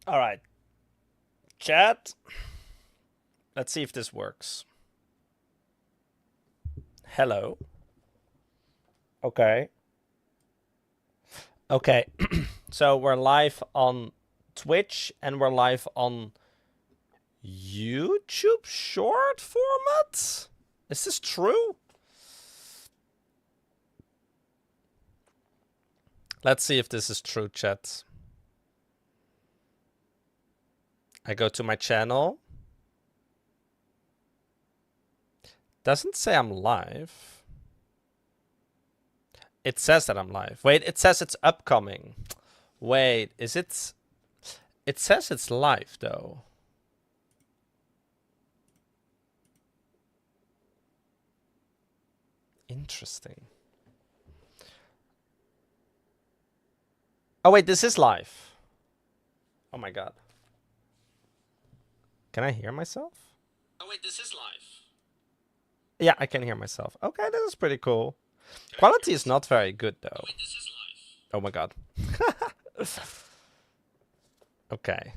All right. Chat. Let's see if this works. Hello. Okay. Okay. So we're live on Twitch and we're live on YouTube short format? Is this true? Let's see if this is true, chat. I go to my channel. Doesn't say I'm live. It says that I'm live. Wait, it says it's upcoming. Wait, is it? It says it's live though. Interesting. Oh wait, this is live. Oh my god. Can I hear myself? Oh wait, this is live. Yeah, I can hear myself. Okay, this is pretty cool. Quality is not very good though. Oh, wait, this is live. Oh my god. Okay.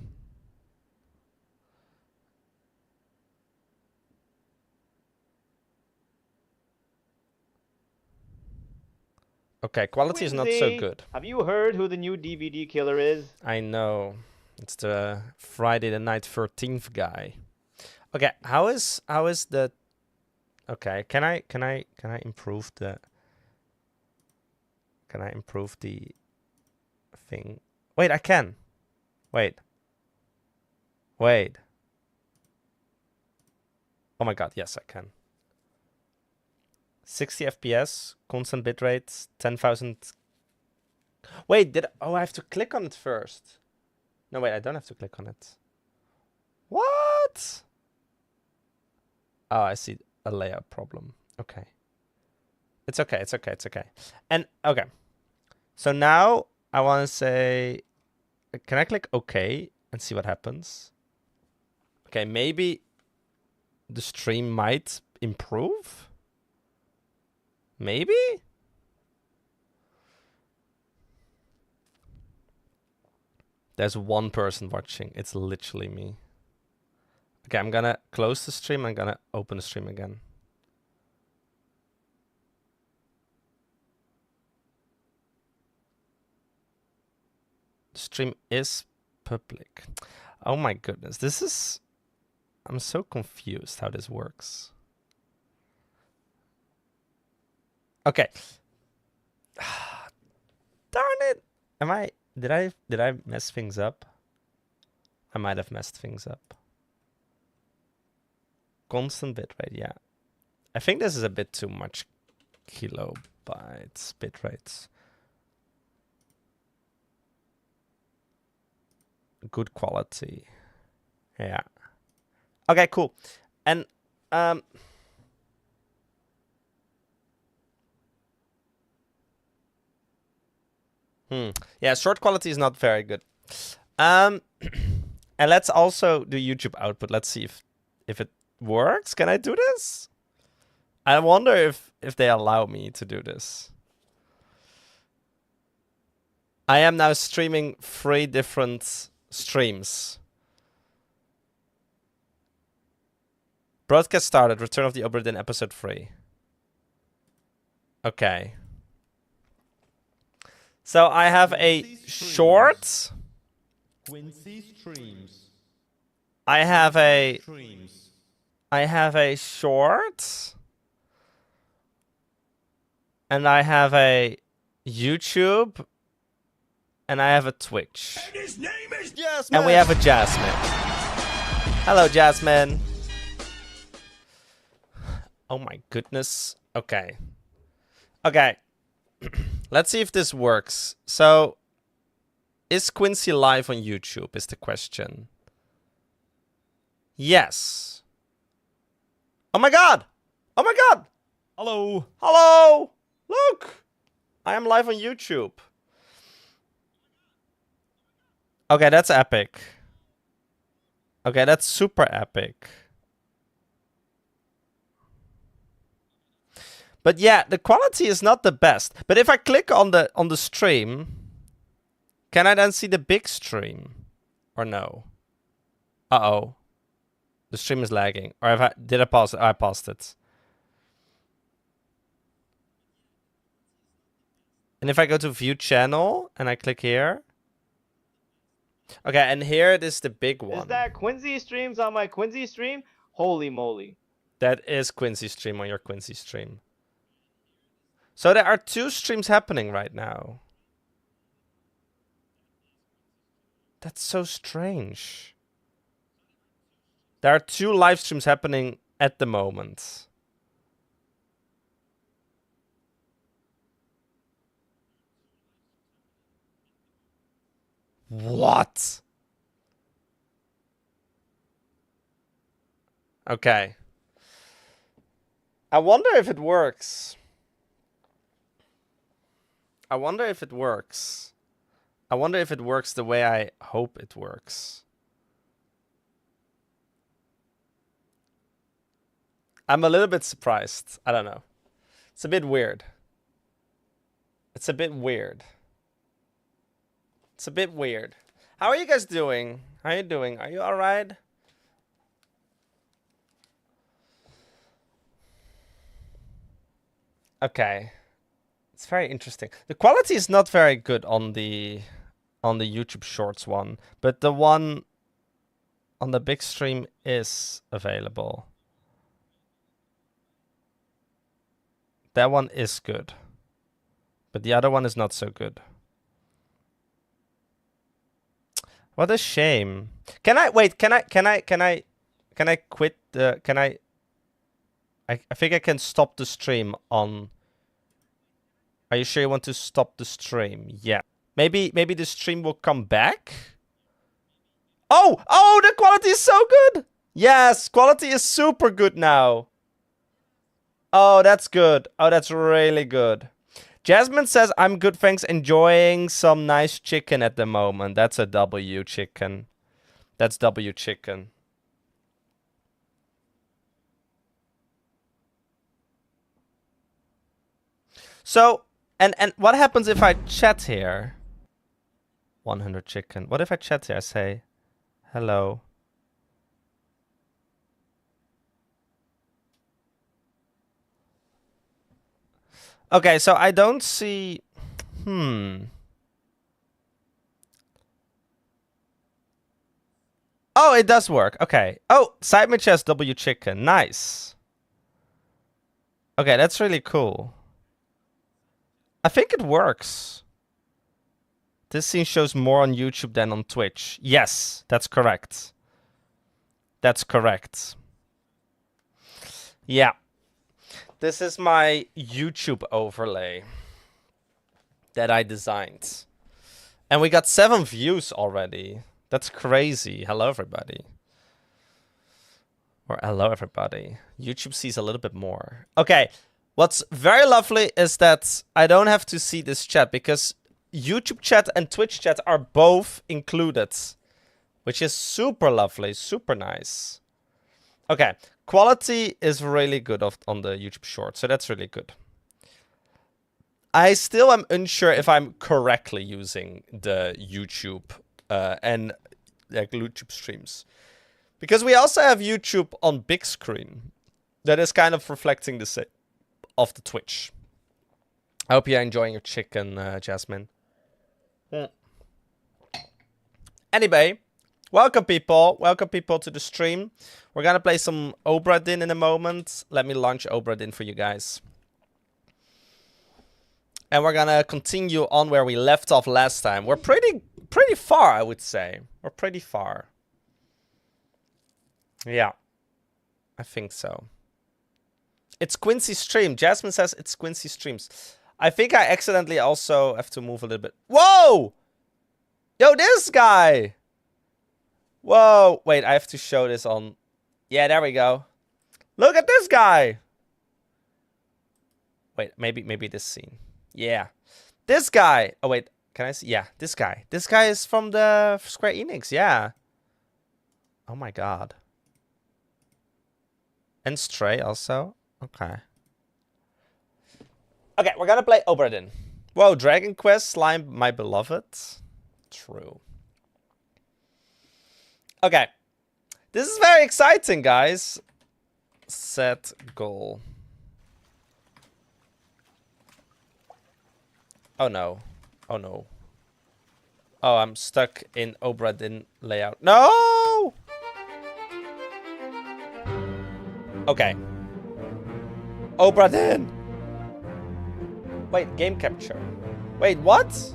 Okay, quality is not so good. Have you heard who the new DVD killer is? I know. It's the Friday the Night 13th guy. Okay, how is the? Okay, can I improve the? Can I improve the thing? Wait, I can. Wait. Wait. Oh my god, yes, I can. 60 FPS, constant bitrate, 10,000. Wait, oh, I have to click on it first. No, wait, I don't have to click on it. What? Oh, I see a layout problem. Okay. It's okay, it's okay, it's okay. And, okay. So now I want to say, can I click OK and see what happens? Okay, maybe the stream might improve? Maybe? There's one person watching. It's literally me. Okay, I'm gonna close the stream. I'm gonna open the stream again. The stream is public. Oh my goodness. This is... I'm so confused how this works. Okay. Darn it. Did I mess things up? I might have messed things up. Constant bitrate, yeah. I think this is a bit too much kilobytes bitrates. Good quality. Yeah. Okay, cool. And yeah, short quality is not very good. And let's also do YouTube output. Let's see if it works. Can I do this? I wonder if they allow me to do this. I am now streaming 3 different streams. Broadcast started. Return of the OBRA DINN episode 3. Okay. So I have a short. Qwinsie streams. I have a short. And I have a YouTube. And I have a Twitch. And his name is Jasmine. And we have a Jasmine. Hello, Jasmine. Oh my goodness. Okay. Okay. Let's see if this works. So, is Qwinsie live on YouTube is the question. Yes. Oh my god! Oh my god! Hello. Hello! Look! I am live on YouTube. Okay, that's epic. Okay, that's super epic. But yeah, the quality is not the best. But if I click on the stream, can I then see the big stream? Or no? Uh-oh. The stream is lagging. Or did I pause it? I paused it. And if I go to view channel and I click here. Okay, and here it is the big one. Is that Qwinsie streams on my Qwinsie stream? Holy moly. That is Qwinsie stream on your Qwinsie stream. So there are 2 streams happening right now. That's so strange. There are 2 live streams happening at the moment. What? Okay. I wonder if it works. I wonder if it works. I wonder if it works the way I hope it works. I'm a little bit surprised. I don't know. It's a bit weird. It's a bit weird. It's a bit weird. How are you guys doing? How are you doing? Are you alright? Okay. It's very interesting. The quality is not very good on the YouTube Shorts one, but the one on the big stream is available. That one is good. But the other one is not so good. What a shame. Can I wait, can I quit the I think I can stop the stream on. Are you sure you want to stop the stream? Yeah. Maybe the stream will come back? Oh, the quality is so good. Yes, quality is super good now. Oh, that's good. Oh, that's really good. Jasmine says, I'm good, thanks. Enjoying some nice chicken at the moment. That's a W chicken. That's W chicken. So, and what happens if I chat here? 100 chicken. What if I chat here? I say, hello. Okay, so I don't see... Oh, it does work. Okay. Oh, side mid chest W chicken. Nice. Okay, that's really cool. I think it works. This scene shows more on YouTube than on Twitch. Yes, that's correct. That's correct. Yeah. This is my YouTube overlay that I designed. And we got 7 views already. That's crazy. Hello, everybody. Or hello, everybody. YouTube sees a little bit more. Okay. What's very lovely is that I don't have to see this chat because YouTube chat and Twitch chat are both included, which is super lovely, super nice. Okay, quality is really good on the YouTube short, so that's really good. I still am unsure if I'm correctly using the YouTube and like YouTube streams, because we also have YouTube on big screen that is kind of reflecting the same of the Twitch. I hope you're enjoying your chicken, Jasmine. Anyway, welcome people. Welcome people to the stream. We're gonna play some OBRA DINN in a moment. Let me launch OBRA DINN for you guys. And we're gonna continue on where we left off last time. We're pretty far, I would say. We're pretty far. Yeah. I think so. It's Qwinsie stream. Jasmine says it's Qwinsie streams. I think I accidentally also have to move a little bit. Whoa! Yo, this guy! Whoa! Wait, I have to show this on... Yeah, there we go. Look at this guy! Wait, maybe this scene. Yeah. This guy! Oh, wait. Can I see? Yeah, this guy. This guy is from the Square Enix, yeah. Oh my god. And Stray also. Okay. Okay, we're gonna play OBRA DINN. Whoa, Dragon Quest, Slime, my beloved. True. Okay. This is very exciting, guys. Set goal. Oh no. Oh no. Oh, I'm stuck in OBRA DINN layout. No! Okay. OBRA DINN! Wait, game capture. Wait, what?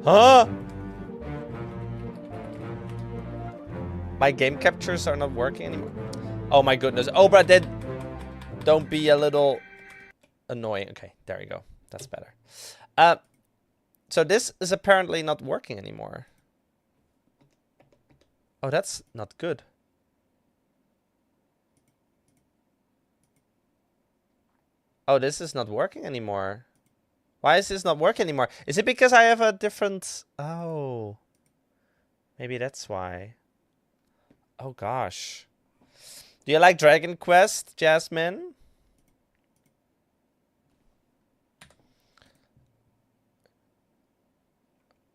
Huh? My game captures are not working anymore. Oh my goodness. OBRA DINN. Don't be a little annoying. Okay, there you go. That's better. So this is apparently not working anymore. Oh, that's not good. Oh, this is not working anymore. Why is this not working anymore? Is it because I have a different... Oh. Maybe that's why. Oh, gosh. Do you like Dragon Quest, Jasmine?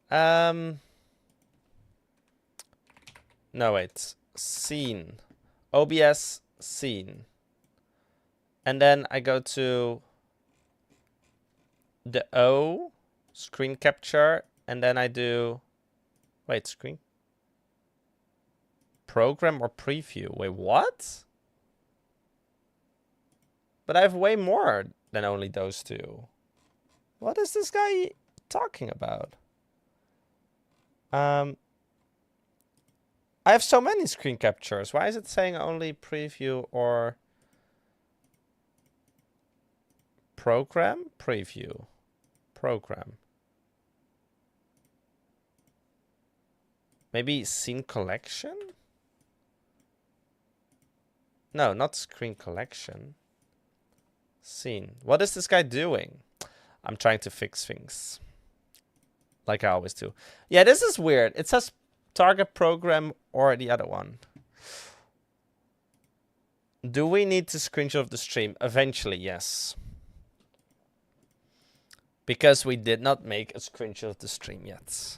No, wait. Scene. OBS scene. And then I go to the O, screen capture, and then I do... Wait, screen... Program or preview? Wait, what? But I have way more than only those two. What is this guy talking about? I have so many screen captures. Why is it saying only preview or program? Preview. Program. Maybe scene collection? No, not screen collection. Scene. What is this guy doing? I'm trying to fix things. Like I always do. Yeah, this is weird. It says target program or the other one. Do we need to screenshot of the stream? Eventually, yes. Because we did not make a screenshot of the stream yet.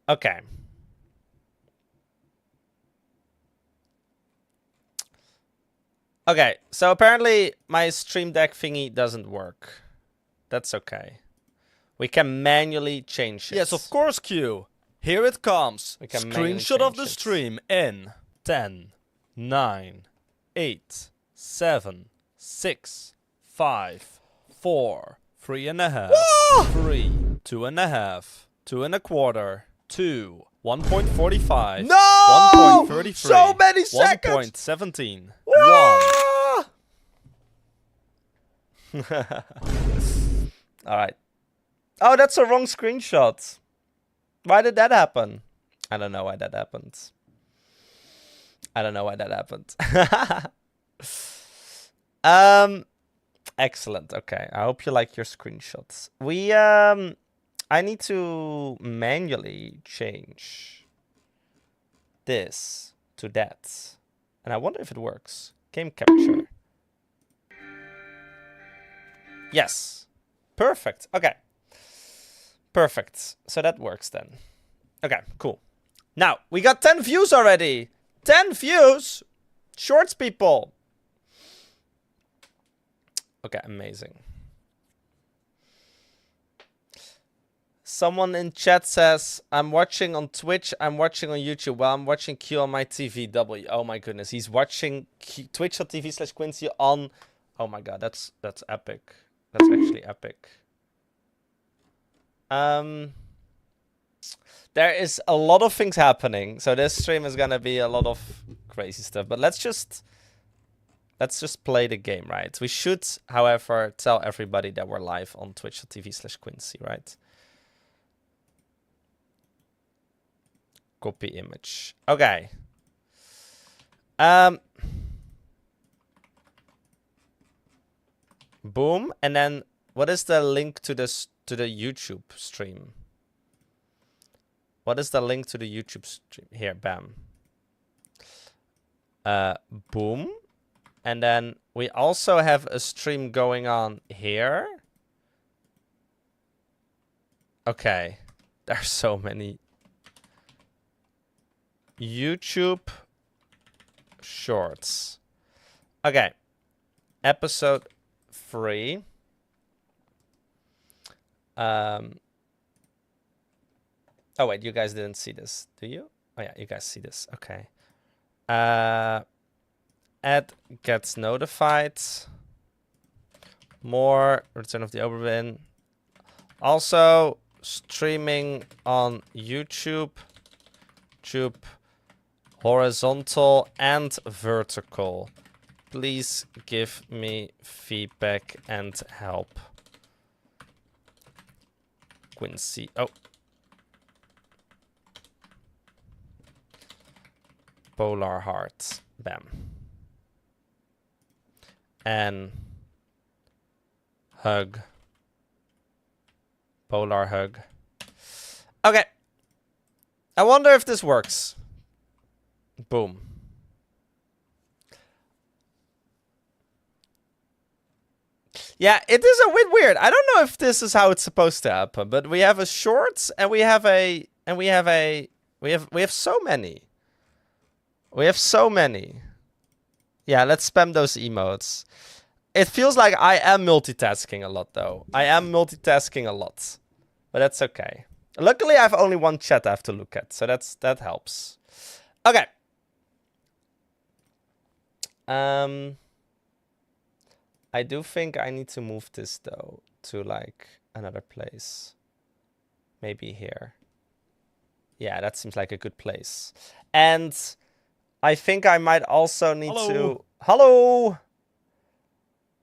Okay. Okay, so apparently my Stream Deck thingy doesn't work. That's okay. We can manually change it. Yes, of course, Q. Here it comes. We can manually Screenshot of the change it. stream in 10, 9, 8, 7, 6, 5, 4, 3.5, 3, 2.5, 2.25, 2, 1.45, No! 1.33, So many seconds! 1.17, Ah! Alright. Oh, that's a wrong screenshot. Why did that happen? I don't know why that happened. I don't know why that happened. Excellent. Okay. I hope you like your screenshots. I need to manually change this to that. And I wonder if it works. Game capture. Yes. Perfect. Okay. Perfect. So that works then. Okay, cool. Now, we got 10 views already. 10 views! Shorts, people. Okay, amazing. Someone in chat says, I'm watching on Twitch, I'm watching on YouTube. Well, I'm watching Q on my TV. W. Oh my goodness, he's watching twitch.tv/Qwinsie on... Oh my god, that's epic. That's actually epic. There is a lot of things happening, so this stream is gonna be a lot of crazy stuff. But let's just play the game, right? We should, however, tell everybody that we're live on twitch.tv/Qwinsie, right? Copy image. Okay. Boom, and then what is the link to this to the YouTube stream? What is the link to the YouTube stream? Here, bam. Boom. And then we also have a stream going on here. Okay. There's so many. YouTube Shorts. Okay. Episode 3. Oh wait, you guys didn't see this, do you? Oh yeah, you guys see this. Okay. Ad gets notified. More Return of the OBRA. Also streaming on YouTube. Horizontal and vertical. Please give me feedback and help. Qwinsie. Oh. Polar heart. Bam. And hug. Polar hug. Okay. I wonder if this works. Boom. Yeah, it is a bit weird. I don't know if this is how it's supposed to happen, but we have a shorts and we have so many. We have so many. Yeah, let's spam those emotes. It feels like I am multitasking a lot though. I am multitasking a lot. But that's okay. Luckily I have only one chat I have to look at, so that helps. Okay. I do think I need to move this though to like another place. Maybe here. Yeah, that seems like a good place. And I think I might also need to... Hello!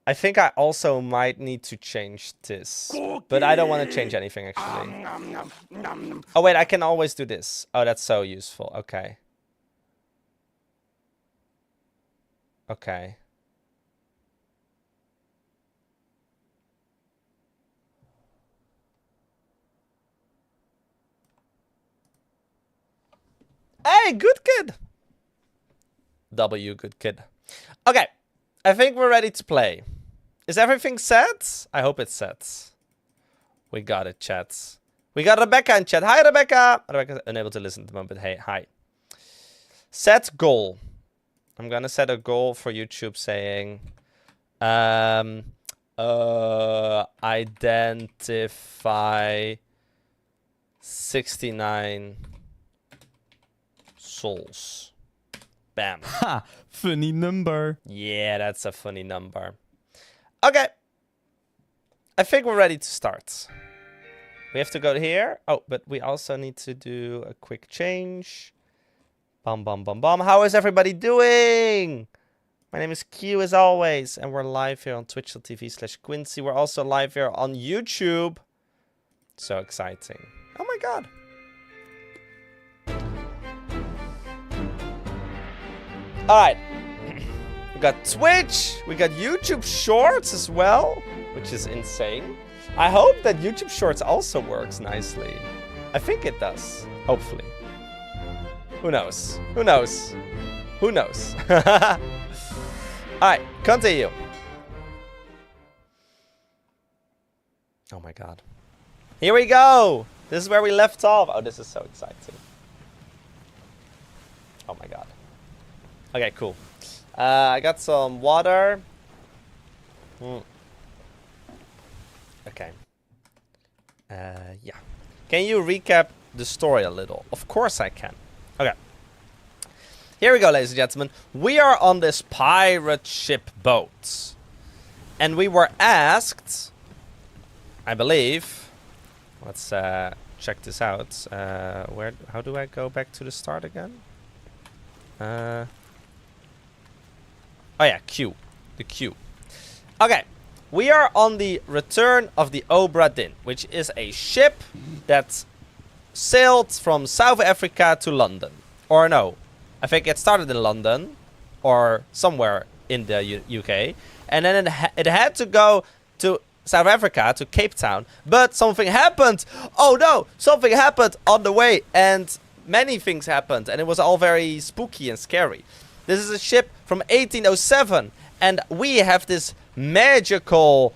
I think I also might need to change this. But I don't want to change anything actually. Oh wait, I can always do this. Oh, that's so useful. Okay. Okay. Hey, good kid. W, good kid. Okay, I think we're ready to play. Is everything set? I hope it's set. We got it, chat. We got Rebecca in chat. Hi, Rebecca. Rebecca's unable to listen at the moment, but hey, hi. Set goal. I'm gonna set a goal for YouTube saying, identify 69 souls. Bam. Ha! Funny number. Yeah, that's a funny number. Okay. I think we're ready to start. We have to go here. Oh, but we also need to do a quick change. Bum, bum, bum, bum. How is everybody doing? My name is Q as always, and we're live here on twitch.tv/Qwinsie. We're also live here on YouTube. So exciting. Oh my god. Alright. We got Twitch. We got YouTube Shorts as well, which is insane. I hope that YouTube Shorts also works nicely. I think it does. Hopefully. Who knows? Who knows? Who knows? Alright, continue. Oh my god. Here we go! This is where we left off. Oh, this is so exciting. Oh my god. Okay, cool. I got some water. Okay. Yeah. Can you recap the story a little? Of course I can. Okay. Here we go, ladies and gentlemen. We are on this pirate ship boat. And we were asked, I believe, let's check this out. How do I go back to the start again? Oh yeah, Q. The Q. Okay. We are on the Return of the OBRA DINN, which is a ship that sailed from South Africa to London. Or no, I think it started in London or somewhere in the UK. And then it had to go to South Africa, to Cape Town. But something happened. Oh no, something happened on the way. And many things happened. And it was all very spooky and scary. This is a ship from 1807. And we have this magical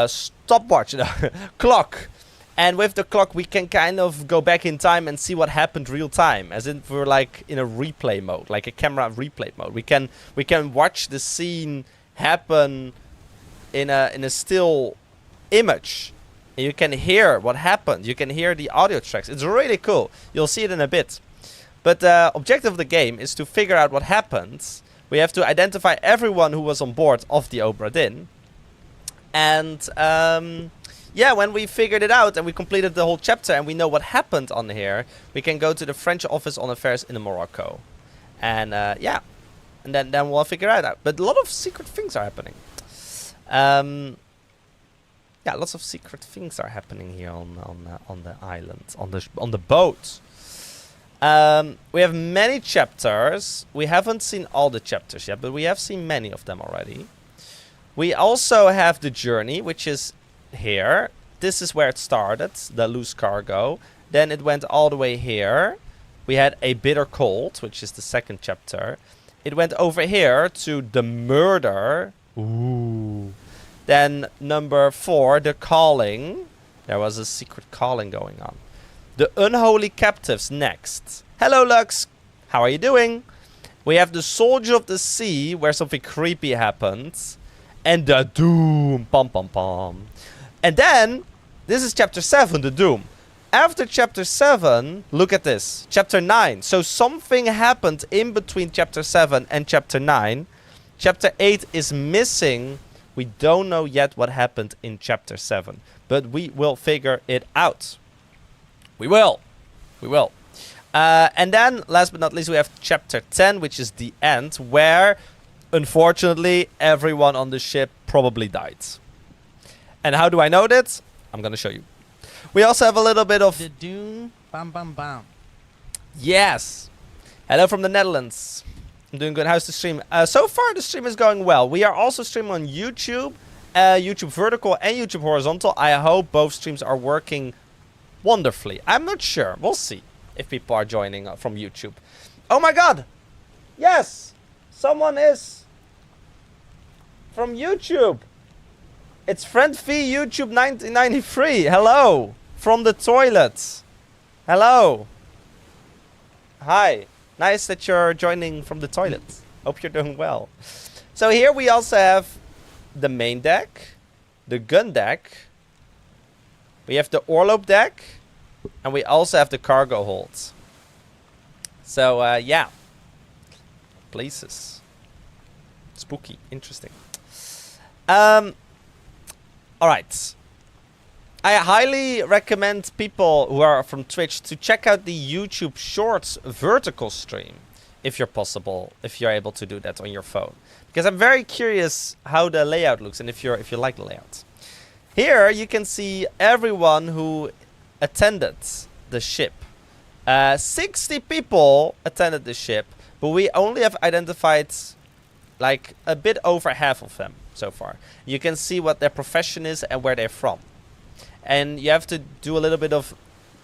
stopwatch clock. And with the clock, we can kind of go back in time and see what happened real time, as if we're like in a replay mode, like a camera replay mode. We can watch the scene happen in a still image. And you can hear what happened. You can hear the audio tracks. It's really cool. You'll see it in a bit. But the objective of the game is to figure out what happened. We have to identify everyone who was on board of the OBRA DINN. And yeah, when we figured it out and we completed the whole chapter and we know what happened on here, we can go to the French office on affairs in Morocco. And yeah, and then we'll figure it out. But a lot of secret things are happening. Yeah, lots of secret things are happening here on the island, on the boat. We have many chapters. We haven't seen all the chapters yet, but we have seen many of them already. We also have the journey, which is here. This is where it started, the loose cargo. Then it went all the way here. We had a bitter cold, which is the second chapter. It went over here to the murder. Ooh. Then number 4, the calling. There was a secret calling going on. The unholy captives next. Hello, Lux. How are you doing? We have the soldier of the sea, where something creepy happens. And the doom. Pom pom pom. And then, this is chapter 7, the doom. After chapter 7, look at this. Chapter 9. So something happened in between chapter 7 and chapter 9. Chapter 8 is missing. We don't know yet what happened in chapter 7. But we will figure it out. We will. We will. And then, last but not least, we have chapter 10, which is the end, where, unfortunately, everyone on the ship probably died. And how do I know that? I'm going to show you. We also have a little bit of... The Doom, bam, bam, bam. Yes. Hello from the Netherlands. I'm doing good. How's the stream? So far, the stream is going well. We are also streaming on YouTube, YouTube vertical and YouTube horizontal. I hope both streams are working wonderfully. I'm not sure. We'll see if people are joining from YouTube. Oh my god. Yes. Someone is from YouTube. It's Friend V YouTube 1993. Hello. From the toilet. Hello. Hi. Nice that you're joining from the toilet. Hope you're doing well. So here we also have the main deck, the gun deck, we have the orlope deck, and we also have the cargo hold. So yeah, places. Spooky, interesting. All right. I highly recommend people who are from Twitch to check out the YouTube Shorts vertical stream, if you're able to do that on your phone, because I'm very curious how the layout looks and if you like the layout. Here you can see everyone who attended the ship. 60 people attended the ship, but we only have identified like a bit over half of them so far. You can see what their profession is and where they're from. And you have to do a little bit of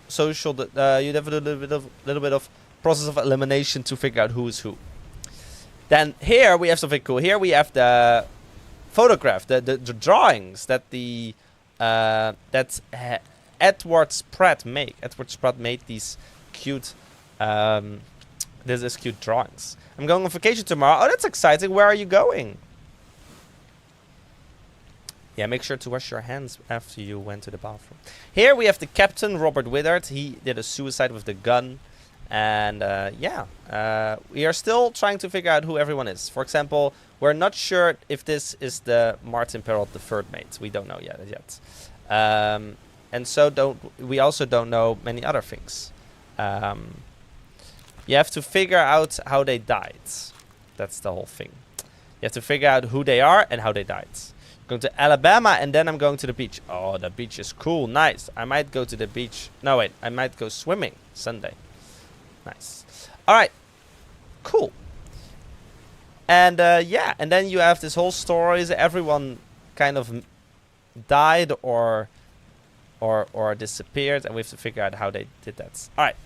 social. You have to do a little bit of process of elimination to figure out who is who. Then here we have something cool. Here we have the photograph, the drawings that Edward Spratt made. Edward Spratt made these cute, cute drawings. I'm going on vacation tomorrow. Oh, that's exciting. Where are you going? Yeah, make sure to wash your hands after you went to the bathroom. Here we have the captain, Robert Willard. He did a suicide with the gun. And yeah, we are still trying to figure out who everyone is. For example, we're not sure if this is the Martin Perrault, the third mate. We don't know yet. And so we also don't know many other things. You have to figure out how they died. That's the whole thing. You have to figure out who they are and how they died. Going to Alabama and then I'm going to the beach. Oh, the beach is cool. Nice. I might go to the beach. No, wait. I might go swimming Sunday. Nice. All right. Cool. And yeah. And then you have this whole story. Everyone kind of died or disappeared. And we have to figure out how they did that. All right.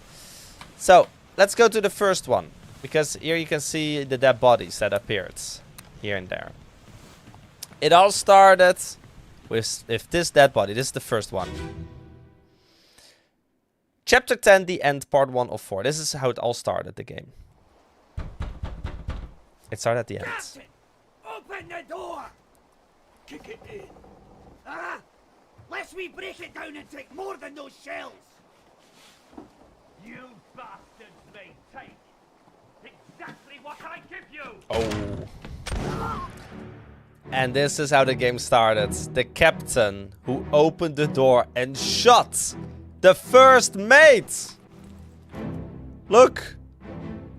So let's go to the first one. Because here you can see the dead bodies that appeared here and there. It all started with this dead body. This is the first one. Chapter 10, the end, part 1 of 4. This is how it all started, the game. It started at the end. Captain, open the door! Kick it in. Ah! Lest we break it down and take more than those shells! You bastards may take exactly what I give you! Oh. And this is how the game started. The captain who opened the door and shot the first mate. Look.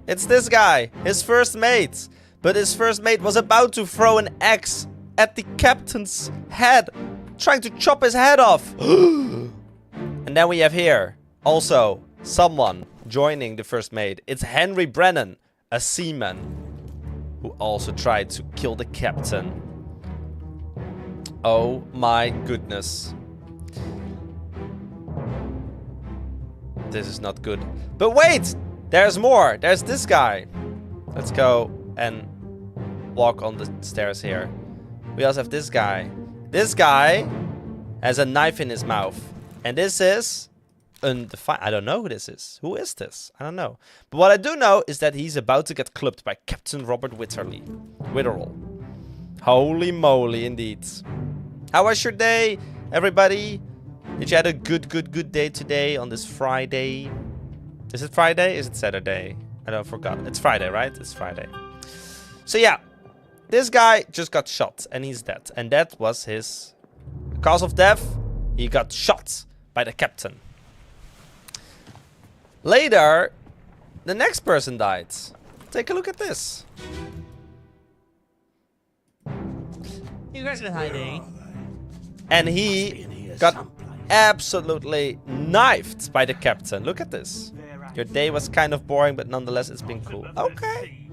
It's this guy. His first mate. But his first mate was about to throw an axe at the captain's head. Trying to chop his head off. And then we have here also someone joining the first mate. It's Henry Brennan, a seaman, who also tried to kill the captain. Oh my goodness. This is not good. But wait! There's more. There's this guy. Let's go and walk on the stairs here. We also have this guy. This guy has a knife in his mouth. And this is undefined. I don't know who this is. Who is this? I don't know. But what I do know is that he's about to get clubbed by Captain Robert Witherall. Holy moly, indeed. How was your day, everybody? Did you have a good day today on this Friday? Is it Friday? Is it Saturday? I don't forgot. It's Friday, right? It's Friday. So yeah, this guy just got shot and he's dead. And that was his cause of death. He got shot by the captain. Later, the next person died. Take a look at this. You guys been hiding? And he got absolutely knifed by the captain. Look at this. Your day was kind of boring, but nonetheless, it's been cool. Okay.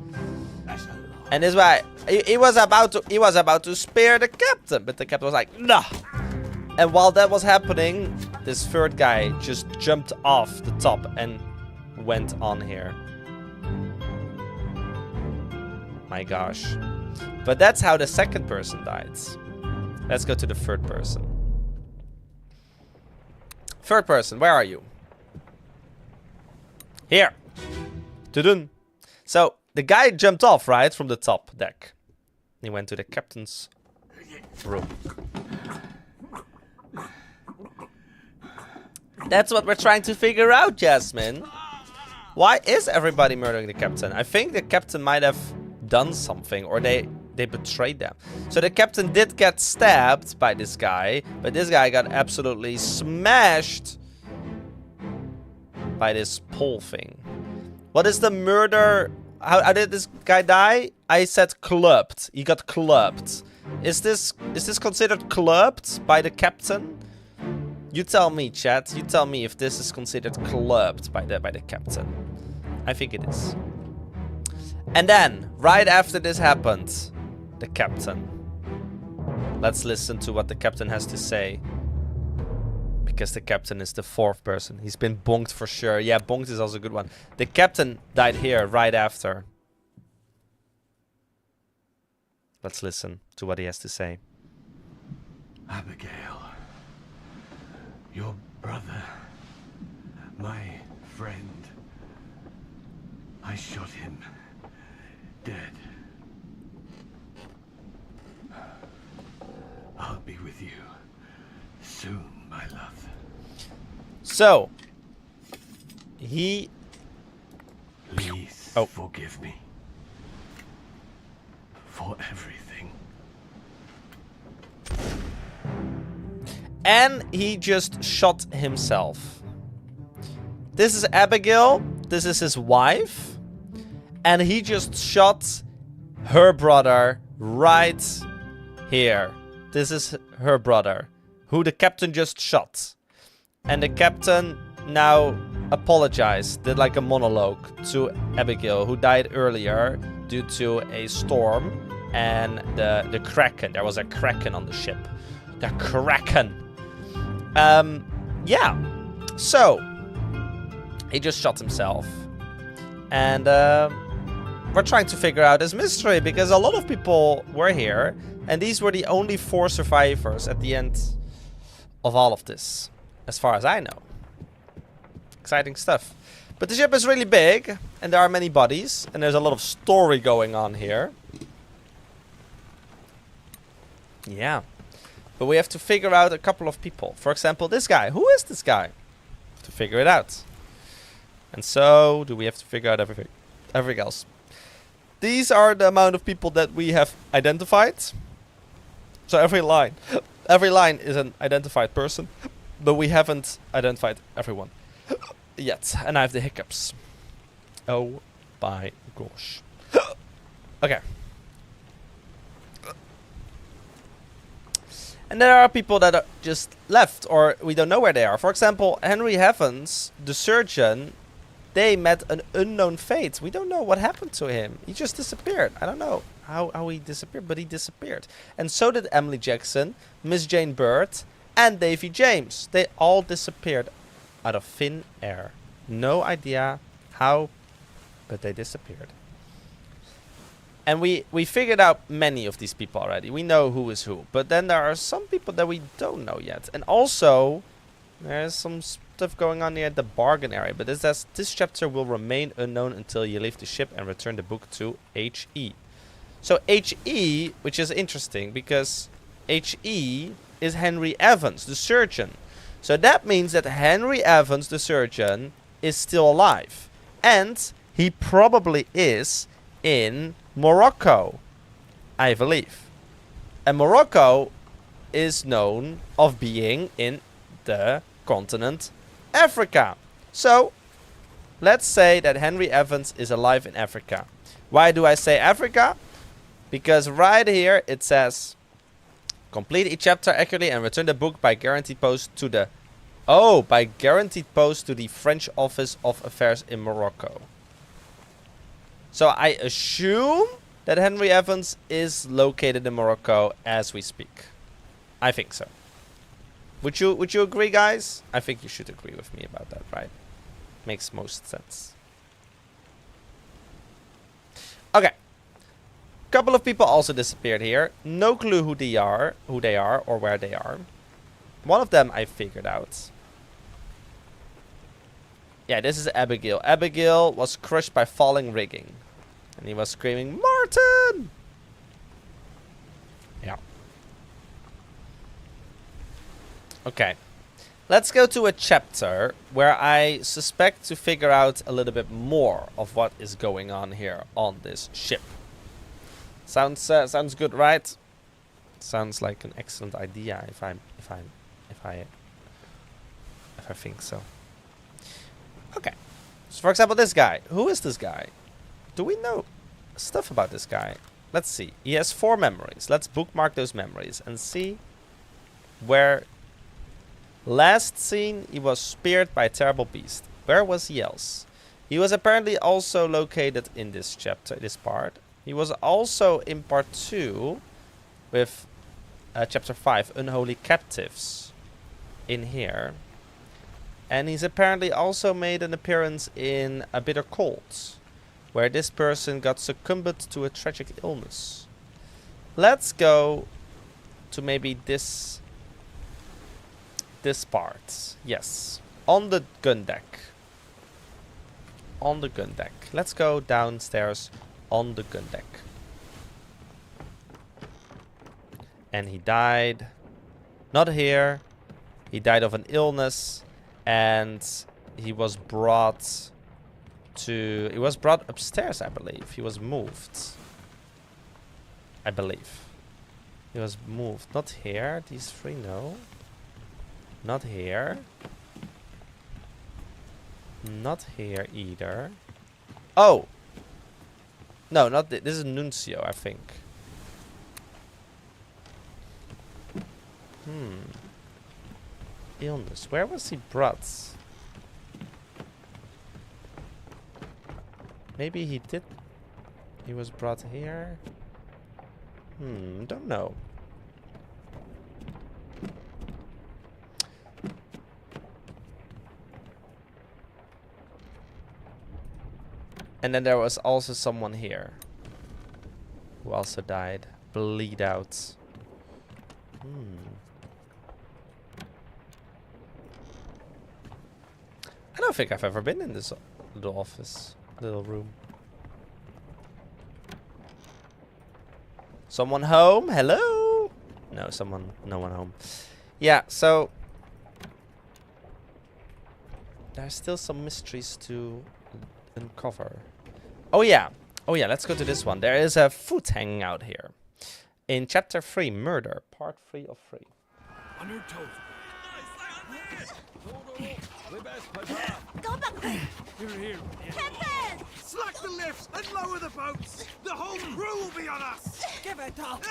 And this why he was about to spear the captain, but the captain was like, nah. And while that was happening, this third guy just jumped off the top and went on here. My gosh. But that's how the second person died. Let's go to the third person. Third person, where are you? Here. Tudun. So, the guy jumped off, right, from the top deck. He went to the captain's room. That's what we're trying to figure out, Jasmine. Why is everybody murdering the captain? I think the captain might have done something, or they betrayed them. So the captain did get stabbed by this guy, but this guy got absolutely smashed by this pole thing. What is the murder? How did this guy die? I said clubbed. He got clubbed. Is this considered clubbed by the captain? You tell me, chat. You tell me if this is considered clubbed by the captain. I think it is. And then, right after this happened, the captain. Let's listen to what the captain has to say. Because the captain is the fourth person. He's been bonked for sure. Yeah, bonked is also a good one. The captain died here right after. Let's listen to what he has to say. Abigail, your brother, my friend, I shot him dead. I'll be with you soon, my love. So, he... Please forgive me for everything. And he just shot himself. This is Abigail. This is his wife. And he just shot her brother right here. This is her brother, who the captain just shot. And the captain now apologized, did like a monologue to Abigail, who died earlier due to a storm and the Kraken. There was a Kraken on the ship. The Kraken. Yeah. So, he just shot himself. And we're trying to figure out this mystery because a lot of people were here. And these were the only 4 survivors at the end of all of this. As far as I know. Exciting stuff. But the ship is really big, and there are many bodies, and there's a lot of story going on here. Yeah. But we have to figure out a couple of people. For example, this guy. Who is this guy? To figure it out. And so, do we have to figure out everything else. These are the amount of people that we have identified. So every line is an identified person. But we haven't identified everyone yet. And I have the hiccups. Oh my gosh. Okay. And there are people that are just left, or we don't know where they are. For example, Henry Evans, the surgeon, they met an unknown fate. We don't know what happened to him. He just disappeared. I don't know how he disappeared, but he disappeared. And so did Emily Jackson, Miss Jane Bird, and Davy James. They all disappeared out of thin air. No idea how, but they disappeared. And we figured out many of these people already. We know who is who. But then there are some people that we don't know yet. And also, there's some stuff going on here at the bargain area. But it says, this chapter will remain unknown until you leave the ship and return the book to H.E. So H.E., which is interesting, because H.E. is Henry Evans, the surgeon. So that means that Henry Evans, the surgeon, is still alive. And he probably is in Morocco, I believe. And Morocco is known of being in the continent Africa. So, let's say that Henry Evans is alive in Africa. Why do I say Africa? Because right here it says, complete each chapter accurately and return the book by guaranteed post to the... Oh, by guaranteed post to the French Office of Affairs in Morocco. So I assume that Henry Evans is located in Morocco as we speak. I think so. Would you agree, guys? I think you should agree with me about that, right? Makes most sense. Okay. Couple of people also disappeared here. No clue who they are or where they are. One of them I figured out. Yeah, this is Abigail. Abigail was crushed by falling rigging. And he was screaming, Martin! Yeah. Okay. Let's go to a chapter where I suspect to figure out a little bit more of what is going on here on this ship. Sounds good, right? Sounds like an excellent idea if I think so. Okay. So for example, this guy. Who is this guy? Do we know stuff about this guy? Let's see. He has 4 memories. Let's bookmark those memories and see where... Last seen, he was speared by a terrible beast. Where was he else? He was apparently also located in this chapter, this part. He was also in part 2 with chapter 5, Unholy Captives, in here. And he's apparently also made an appearance in A Bitter Cold, where this person got succumbed to a tragic illness. Let's go to maybe this part. Yes. On the gun deck. On the gun deck. Let's go downstairs on the gun deck. And he died. Not here. He died of an illness. And he was brought to... He was brought upstairs, I believe. He was moved. I believe. He was moved. Not here. These 3, no. Not here. Not here either. Oh! No, not this is Nuncio, I think. Illness. Where was he brought? Maybe he did. He was brought here. Don't know. And then there was also someone here who also died. Bleed out. I don't think I've ever been in this little office, little room. Someone home? Hello? No, no one home. Yeah, so there's still some mysteries to uncover. Oh yeah, let's go to this one. There is a foot hanging out here. In chapter 3, Murder, part 3 of 3. On your toes. Go back there! Here. Captain! Slack the lifts and lower the boats. The whole crew will be on us. Give it up!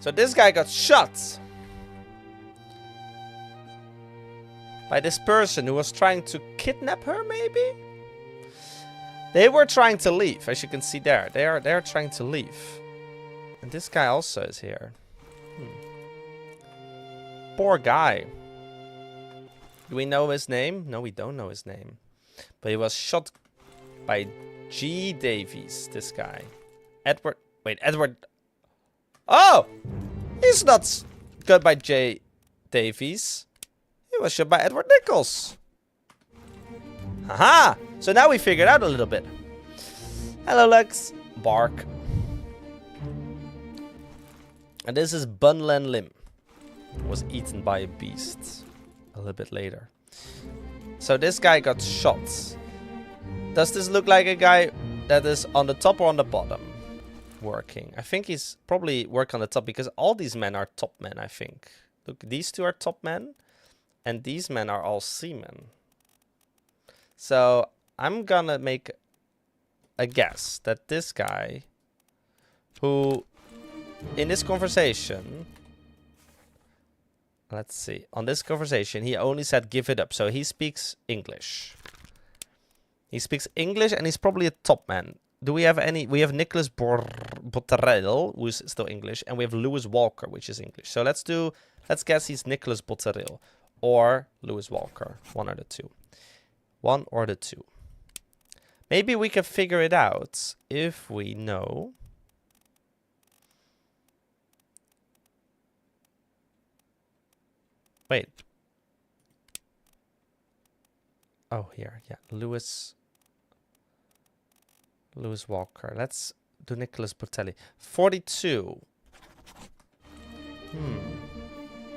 So this guy got shot by this person who was trying to kidnap her, maybe? They were trying to leave, as you can see there. They're trying to leave. And this guy also is here. Poor guy. Do we know his name? No, we don't know his name. But he was shot by G. Davies, this guy. Edward. Wait, Edward. Oh! He's not got by J. Davies. He was shot by Edward Nichols. Haha! So now we figured out a little bit. Hello, Lux. Bark. And this is Bunlen Lim. Was eaten by a beast a little bit later. So this guy got shot. Does this look like a guy that is on the top or on the bottom working? I think he's probably working on the top because all these men are top men, I think. Look, these two are top men and these men are all seamen. So I'm gonna make a guess that this guy who in this conversation, let's see, on this conversation he only said give it up, so he speaks English. He speaks English and he's probably a top man. Do we have any? We have Nicholas Botterell, who's still English, and we have Lewis Walker, which is English. So let's guess he's Nicholas Botterell or Lewis Walker, one or the two. One or the two. Maybe we can figure it out if we know. Wait. Oh, here. Yeah. Lewis Walker. Let's do Nicholas Botelli. 42.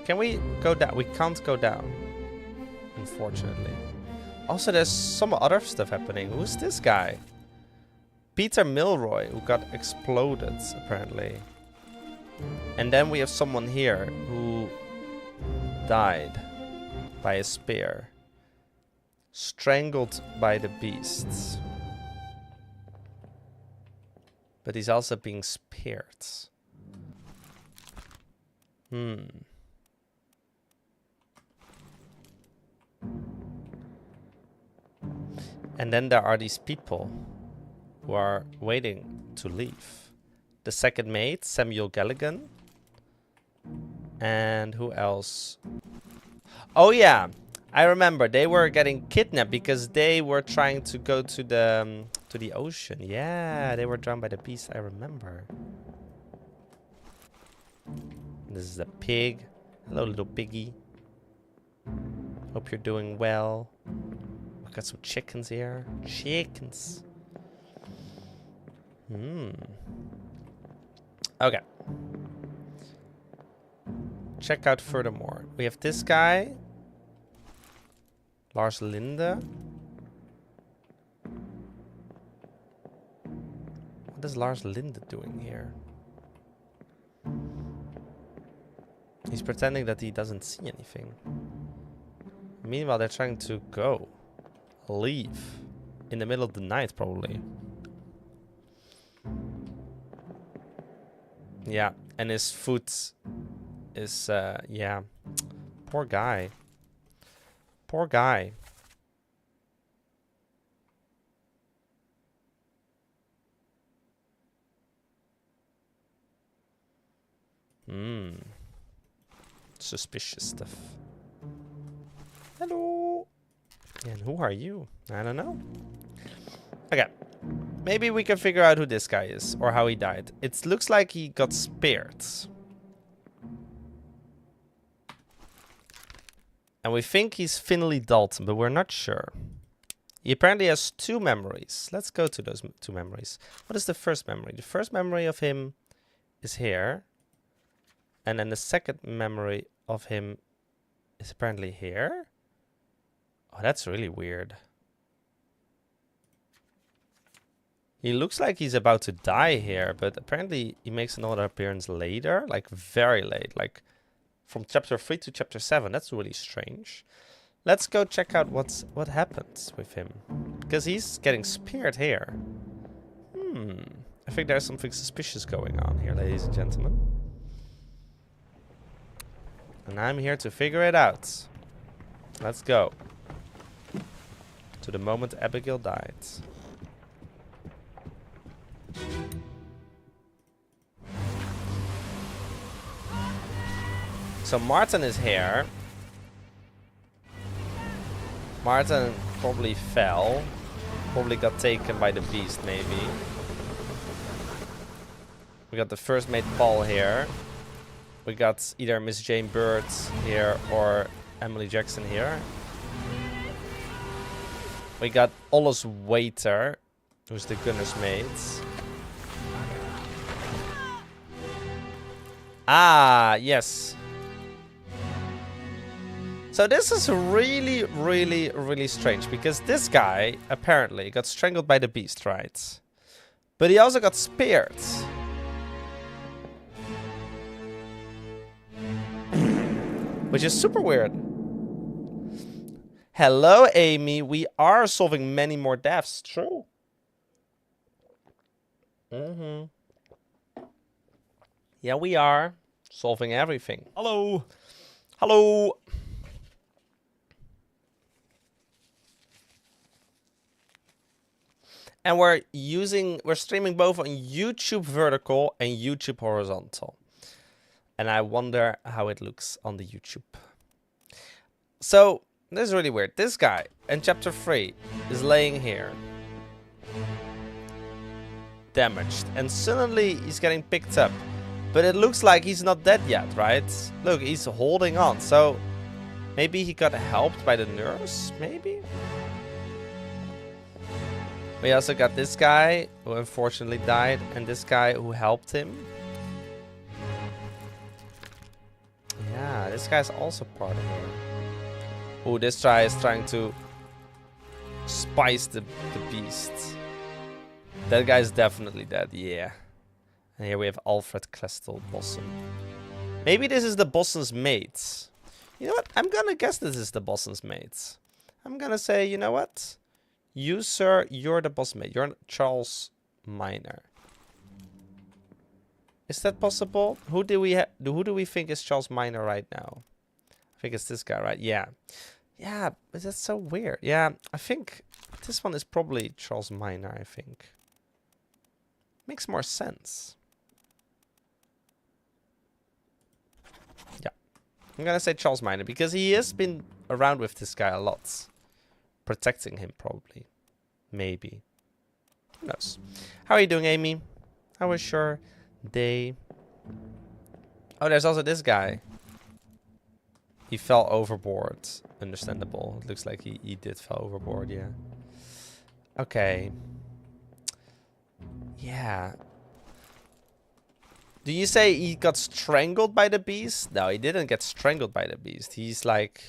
Can we go down? We can't go down. Unfortunately. Also, there's some other stuff happening. Who's this guy? Peter Milroy, who got exploded, apparently. And then we have someone here who died by a spear. Strangled by the beasts. But he's also being speared. And then there are these people who are waiting to leave. The second mate, Samuel Galligan. And who else? Oh yeah, I remember they were getting kidnapped because they were trying to go to the ocean. Yeah, they were drowned by the beast. I remember. This is a pig. Hello, little piggy. Hope you're doing well. We've got some chickens here. Chickens. Okay. Check out furthermore. We have this guy. Lars Linde. What is Lars Linde doing here? He's pretending that he doesn't see anything. Meanwhile, they're trying to leave. In the middle of the night, probably. Yeah, and his foot is, yeah. Poor guy. Poor guy. Suspicious stuff. Hello. And who are you? I don't know. Okay. Maybe we can figure out who this guy is or how he died. It looks like he got speared. And we think he's Finley Dalton, but we're not sure. He apparently has 2 memories. Let's go to those 2 memories. What is the first memory? The first memory of him is here. And then the second memory of him is apparently here. Oh, that's really weird. He looks like he's about to die here, but apparently he makes another appearance later, like very late, like from chapter 3 to chapter 7. That's really strange. Let's go check out what happens with him, because he's getting speared here. I think there's something suspicious going on here, ladies and gentlemen. And I'm here to figure it out. Let's go. To the moment Abigail died. So Martin is here. Martin probably fell. Probably got taken by the beast, maybe. We got the first mate Paul here. We got either Miss Jane Bird here or Emily Jackson here. We got Ollus Waiter, who's the gunner's mate. Ah, yes. So this is really, really, really strange, because this guy apparently got strangled by the beast, right? But he also got speared. Which is super weird. Hello, Amy. We are solving many more deaths. True. Yeah, we are solving everything. Hello. Hello. And we're streaming both on YouTube vertical and YouTube horizontal. And I wonder how it looks on the YouTube. So, this is really weird. This guy in chapter 3 is laying here. Damaged. And suddenly he's getting picked up. But it looks like he's not dead yet, right? Look, he's holding on. So, maybe he got helped by the nurse? Maybe? We also got this guy who unfortunately died. And this guy who helped him. Yeah, this guy's also part of it. Oh, this guy is trying to spice the beast. That guy's definitely dead, yeah. And here we have Alfred Clestel Bossen. Maybe this is the Bossen's mates. You know what? I'm gonna guess this is the Bossen's mates. I'm gonna say, you know what? You, sir, you're the boss mate. You're Charles Minor. Is that possible? Who do we think is Charles Minor right now? I think it's this guy, right? Yeah. Yeah, but that's so weird. Yeah, I think this one is probably Charles Minor, I think. Makes more sense. Yeah. I'm gonna say Charles Minor because he has been around with this guy a lot. Protecting him, probably. Maybe. Who knows? How are you doing, Amy? How was your day? Oh, there's also this guy. He fell overboard. Understandable. It looks like he did fall overboard, yeah. Okay. Yeah. Do you say he got strangled by the beast? No, he didn't get strangled by the beast. He's like...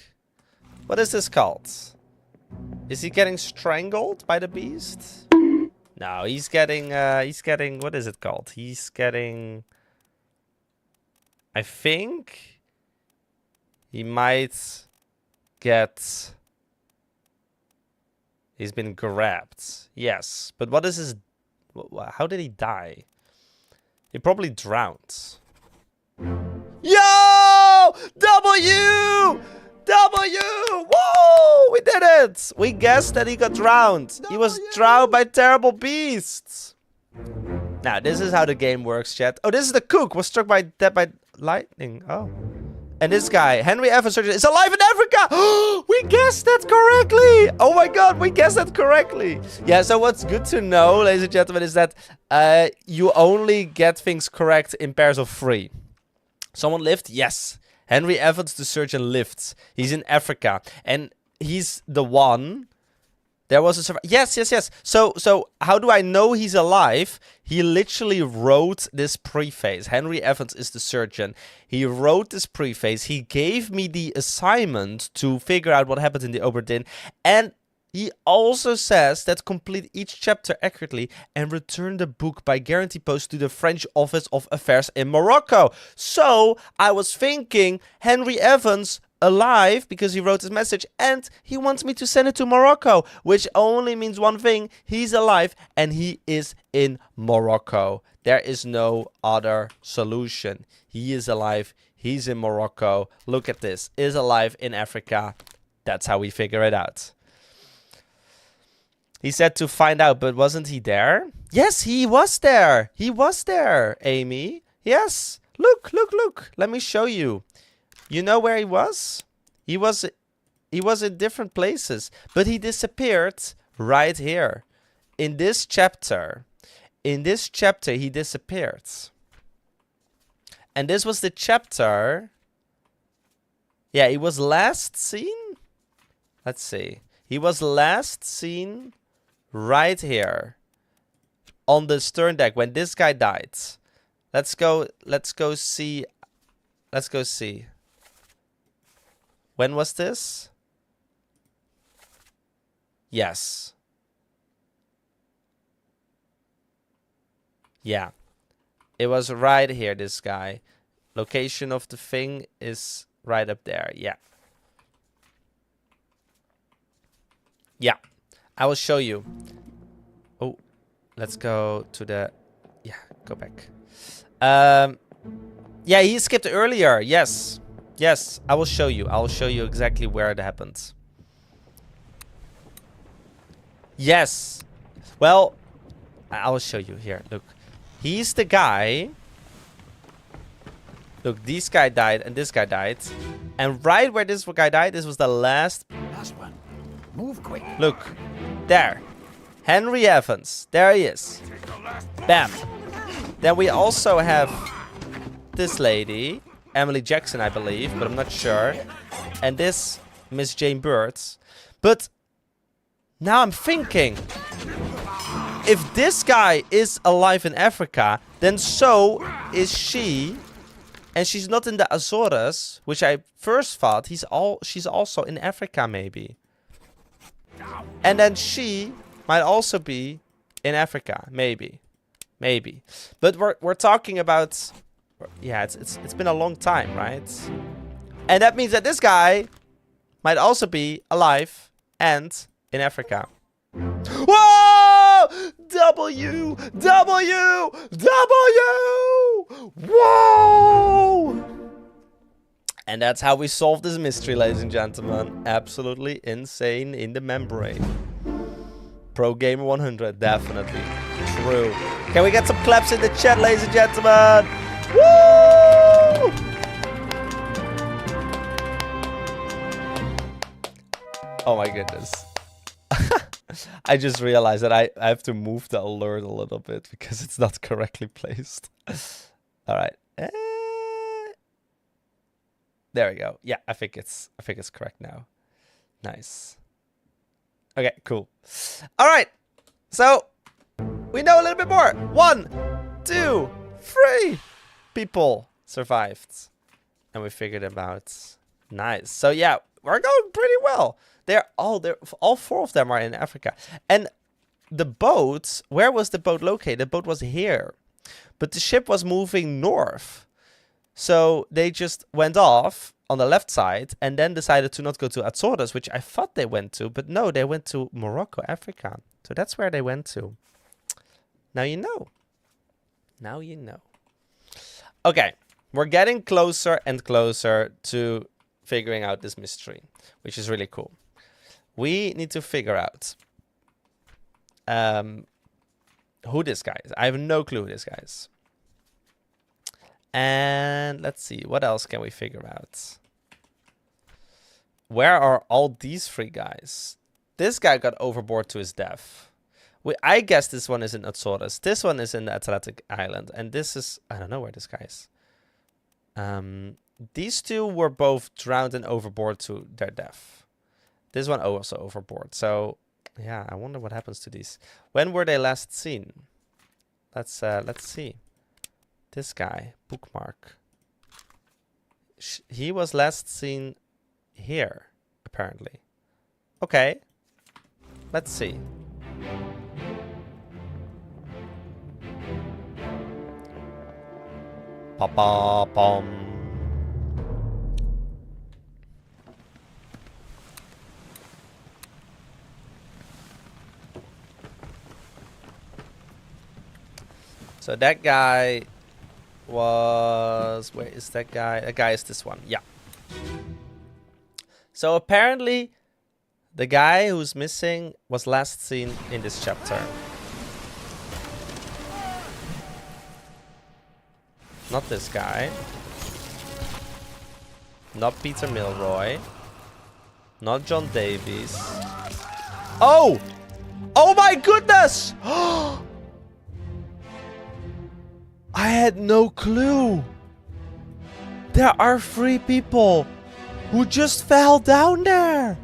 What is this called? Is he getting strangled by the beast? No, he's getting, what is it called? He's getting... I think... He might get... He's been grabbed. Yes. But what is his... How did he die? He probably drowned. Yo! W! W! Whoa! We did it! We guessed that he got drowned. He was drowned by terrible beasts. Now, this is how the game works, chat. Oh, this is the cook. Was struck by dead by lightning. Oh. And this guy, Henry Evans, is alive in Africa. We guessed that correctly. Oh my god, we guessed that correctly. Yeah, so what's good to know, ladies and gentlemen, is that you only get things correct in pairs of 3. Someone lived? Yes. Henry Evans, the surgeon, lived. He's in Africa. And he's the one... There was a survivor. Yes, yes, yes. So how do I know he's alive? He literally wrote this preface. Henry Evans is the surgeon. He wrote this preface. He gave me the assignment to figure out what happened in the OBRA DINN. And he also says that complete each chapter accurately and return the book by guarantee post to the French Office of Affairs in Morocco. So I was thinking Henry Evans alive because he wrote this message and he wants me to send it to Morocco, which only means one thing: he's alive and he is in Morocco. There is no other solution. He is alive. He's in Morocco. Look at this. Is alive in Africa. That's how we figure it out. He said to find out, but wasn't he there? Yes, he was there. He was there, Amy. Yes. Look, look, look. Let me show you. You know where he was? He was in different places, but he disappeared right here. In this chapter, he disappeared. And this was the chapter. Yeah, he was last seen. Let's see. He was last seen right here on the stern deck when this guy died. Let's go see. Let's go see. When was this? Yes. Yeah. It was right here, this guy. Location of the thing is right up there. Yeah. Yeah. I will show you. Oh, let's go to the... Yeah, go back. Yeah, he skipped earlier. Yes. Yes, I will show you. I will show you exactly where it happened. Yes. Well, I will show you here. Look. He's the guy. Look, this guy died and this guy died. And right where this guy died, this was the last... Last one. Move quick. Look. There. Henry Evans. There he is. Bam. Then we also have this lady. Emily Jackson, I believe, but I'm not sure. And this Miss Jane Bird. But now I'm thinking, if this guy is alive in Africa, then so is she. And she's not in the Azores, which I first thought she's also in Africa, maybe. And then she might also be in Africa, maybe. Maybe. But we're talking about... Yeah, it's been a long time, right? And that means that this guy might also be alive and in Africa. Whoa! W! W! W! Whoa! And that's how we solve this mystery, ladies and gentlemen. Absolutely insane in the membrane. Pro Gamer 100, definitely. True. Can we get some claps in the chat, ladies and gentlemen? Woo! Oh my goodness. I just realized that I have to move the alert a little bit because it's not correctly placed. All right. There we go. Yeah, I think it's correct now. Nice. Okay, cool. All right. So we know a little bit more. 1, 2, 3 people survived. And we figured them out. Nice. So yeah, we're going pretty well. All 4 of them are in Africa. And the boat, where was the boat located? The boat was here. But the ship was moving north. So they just went off on the left side and then decided to not go to Azores, which I thought they went to. But no, they went to Morocco, Africa. So that's where they went to. Now you know. Now you know. Okay, we're getting closer and closer to figuring out this mystery, which is really cool. We need to figure out who this guy is. I have no clue who this guy is. And let's see, what else can we figure out? Where are all these 3 guys? This guy got overboard to his death. I guess this one is in Azores. This one is in the Atlantic Island. And this is... I don't know where this guy is. these two were both drowned and overboard to their death. This one also overboard. So, yeah, I wonder what happens to these. When were they last seen? Let's see. This guy, bookmark. He was last seen here, apparently. Okay. Let's see. Pa-pa-pom. So that guy was... Where is that guy? That guy is this one. Yeah. So apparently, the guy who's missing was last seen in this chapter. Not this guy. Not Peter Milroy. Not John Davies. Oh! Oh my goodness! I had no clue. There are 3 people who just fell down there.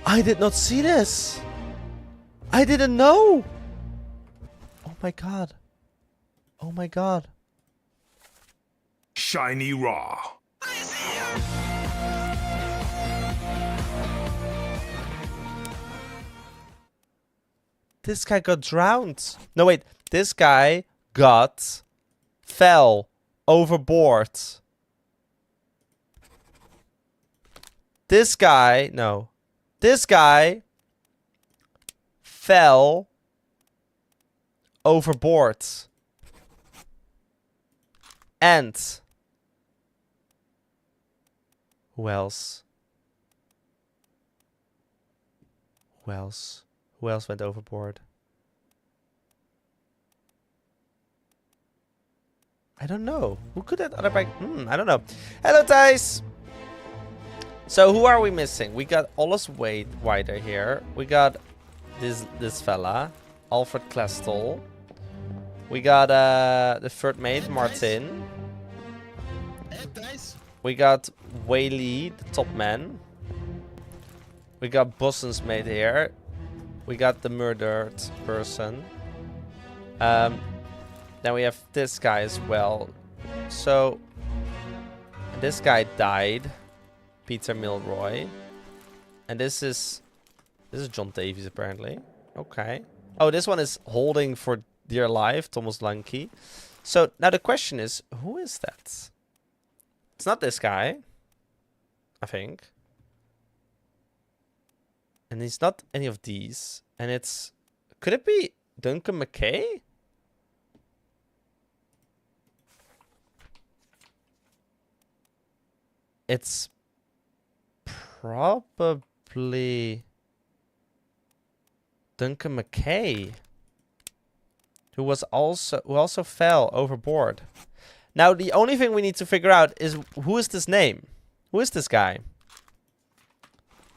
I did not see this. I didn't know. Oh my god. Oh my god. Shiny Raw. This guy got drowned. No, wait. This guy fell overboard. This guy, no. This guy fell overboard. And who else? Who else? Who else went overboard? I don't know. Who could that other bike? I don't know. Hello, Thijs! So who are we missing? We got Ollis Wider here. We got this fella, Alfred Klestel. We got the third mate, Martin. We got Whaley, the top man. We got Boston's mate here. We got the murdered person. Then we have this guy as well. So this guy died, Peter Milroy, and this is John Davies apparently. Okay. Oh, this one is holding for dear life, Thomas Lanke. So now the question is, who is that? It's not this guy, I think. And it's not any of these. And it's... Could it be Duncan McKay? It's probably Duncan McKay, who also fell overboard. Now the only thing we need to figure out is who is this name? Who is this guy?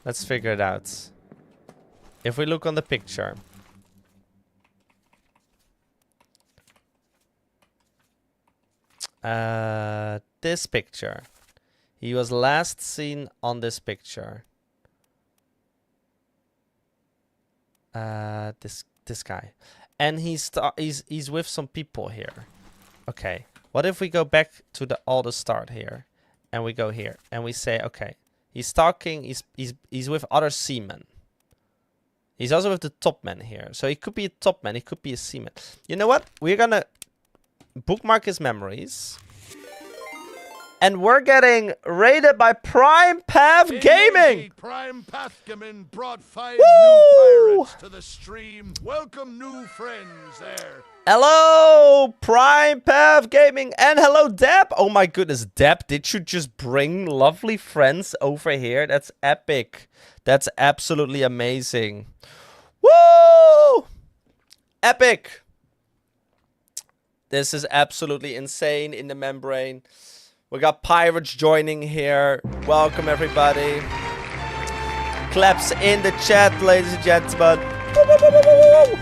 Let's figure it out. If we look on the picture. This picture. He was last seen on this picture. This guy. And he's with some people here. Okay. What if we go back to all the start here? And we go here. And we say, okay. He's talking. He's with other seamen. He's also with the top man here. So he could be a top man. He could be a seaman. You know what? We're gonna bookmark his memories. And we're getting raided by Prime Path Gaming! Prime Path Gaming brought 5 Woo! new pirates to the stream. Welcome new friends there. Hello, Prime Path Gaming, and hello, Deb. Oh my goodness, Deb, did you just bring lovely friends over here? That's epic. That's absolutely amazing. Woo! Epic. This is absolutely insane in the membrane. We got pirates joining here. Welcome, everybody. Claps in the chat, ladies and gentlemen. Woo, woo, woo, woo, woo.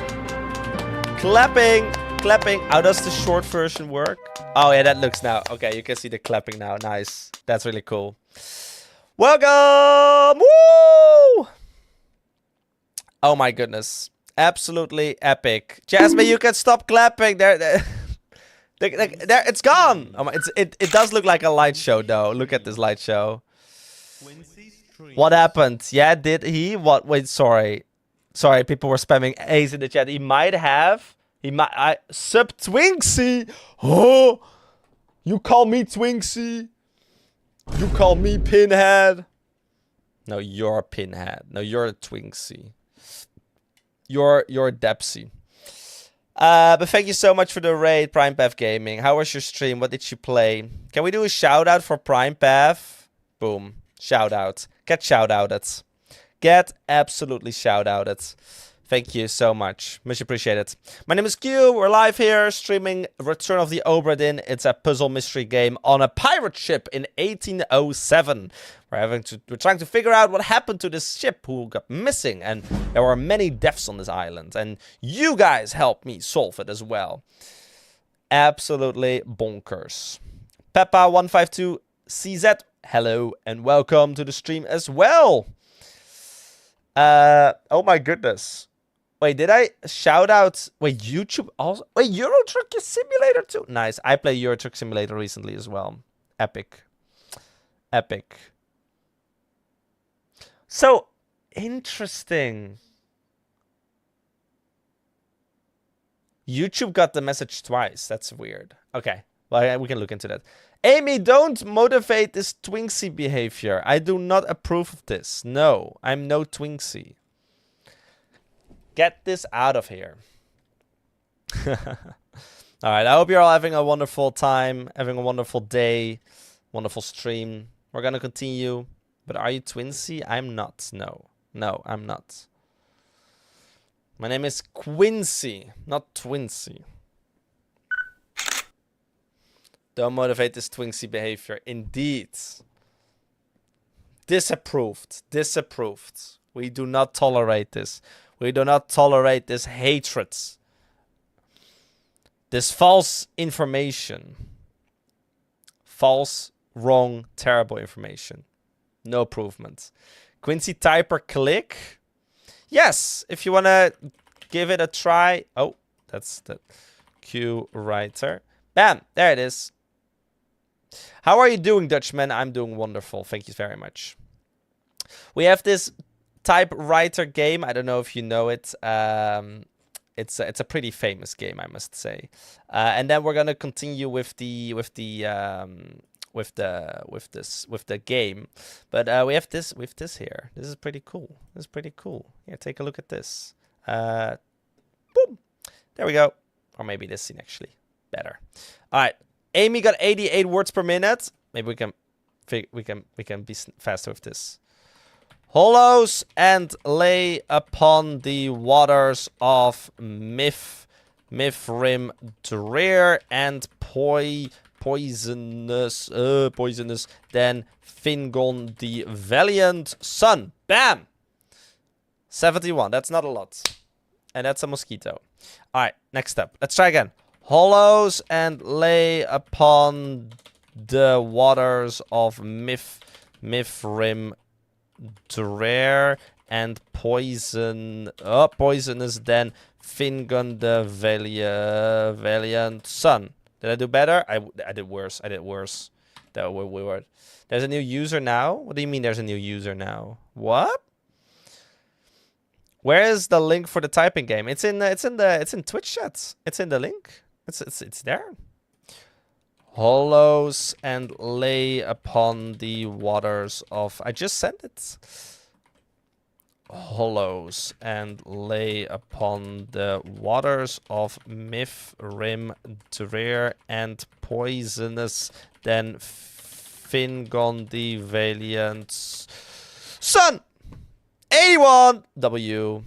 Clapping. clapping. How does the short version work? Oh yeah, that looks now. Okay, you can see the clapping now. Nice. That's really cool. Welcome! Woo! Oh my goodness. Absolutely epic. Jasmine, you can stop clapping. There, it's gone. Oh my, it does look like a light show though. Look at this light show. What happened? Yeah, did he? What? Wait, sorry. Sorry, people were spamming A's in the chat. He might have. He might. Sub Qwinsie. Oh, you call me Qwinsie? You call me Pinhead? No, you're a Pinhead. No, you're a Qwinsie. You're Depsy. But thank you so much for the raid, Prime Path Gaming. How was your stream? What did you play? Can we do a shout out for Prime Path? Boom. Shout out. Get shout outed. Get absolutely shout outed. Thank you so much. Much appreciated. My name is Q. We're live here streaming Return of the OBRA DINN. It's a puzzle mystery game on a pirate ship in 1807. We're trying to figure out what happened to this ship who got missing, and there were many deaths on this island, and you guys helped me solve it as well. Absolutely bonkers. Peppa152CZ, hello and welcome to the stream as well. Oh my goodness. Wait, did I shout out? Wait, YouTube also? Wait, Euro Truck Simulator too? Nice. I played Euro Truck Simulator recently as well. Epic. Epic. So, interesting. YouTube got the message twice. That's weird. Okay. Well, we can look into that. Amy, don't motivate this Qwinsie behavior. I do not approve of this. No, I'm no Qwinsie. Get this out of here. Alright, I hope you're all having a wonderful time, having a wonderful day, wonderful stream. We're gonna continue. But are you Qwinsie? I'm not. No. No, I'm not. My name is Qwinsie, not Qwinsie. Don't motivate this Qwinsie behavior. Indeed. Disapproved. Disapproved. We do not tolerate this. We do not tolerate this hatred. This false information. False, wrong, terrible information. No improvement. Qwinsie Typer click. Yes, if you want to give it a try. Oh, that's the Q writer. Bam, there it is. How are you doing, Dutchman? I'm doing wonderful. Thank you very much. We have this typewriter game. I don't know if you know it. It's a pretty famous game, I must say. And then we're gonna continue with the game. But we have this here. This is pretty cool. This is pretty cool. Here, take a look at this. Boom. There we go. Or maybe this scene actually better. All right. Amy got 88 words per minute. Maybe we can be faster with this. Hollows and lay upon the waters of Mithrim drear and poisonous than Fingon the valiant son. Bam! 71. That's not a lot. And that's a mosquito. Alright, next step. Let's try again. Hollows and lay upon the waters of Mithrim drear and poisonous than Fingon the valiant son. Did I do better? I did worse. I did worse. That was weird. There's a new user now? What do you mean there's a new user now? What? Where is the link for the typing game? It's in Twitch chats. It's in the link. It's there. Hollows and lay upon the waters of... I just sent it. Hollows and lay upon the waters of Mithrim drear and poisonous than Fingon the valiant son. 81 W.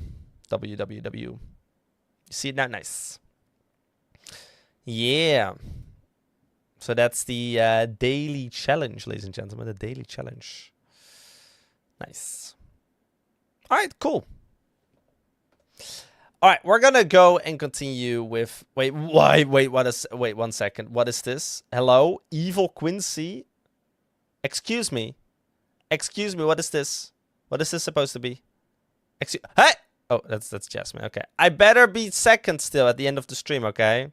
You see it now? Nice. Yeah. So that's the daily challenge, ladies and gentlemen. The daily challenge. Nice. All right, cool. All right, we're gonna go and continue with. Wait, why? Wait, what is? Wait, 1 second. What is this? Hello, evil Qwinsie. Excuse me. Excuse me. What is this? What is this supposed to be? Hey! Oh, that's Jasmine. Okay, I better be second still at the end of the stream. Okay.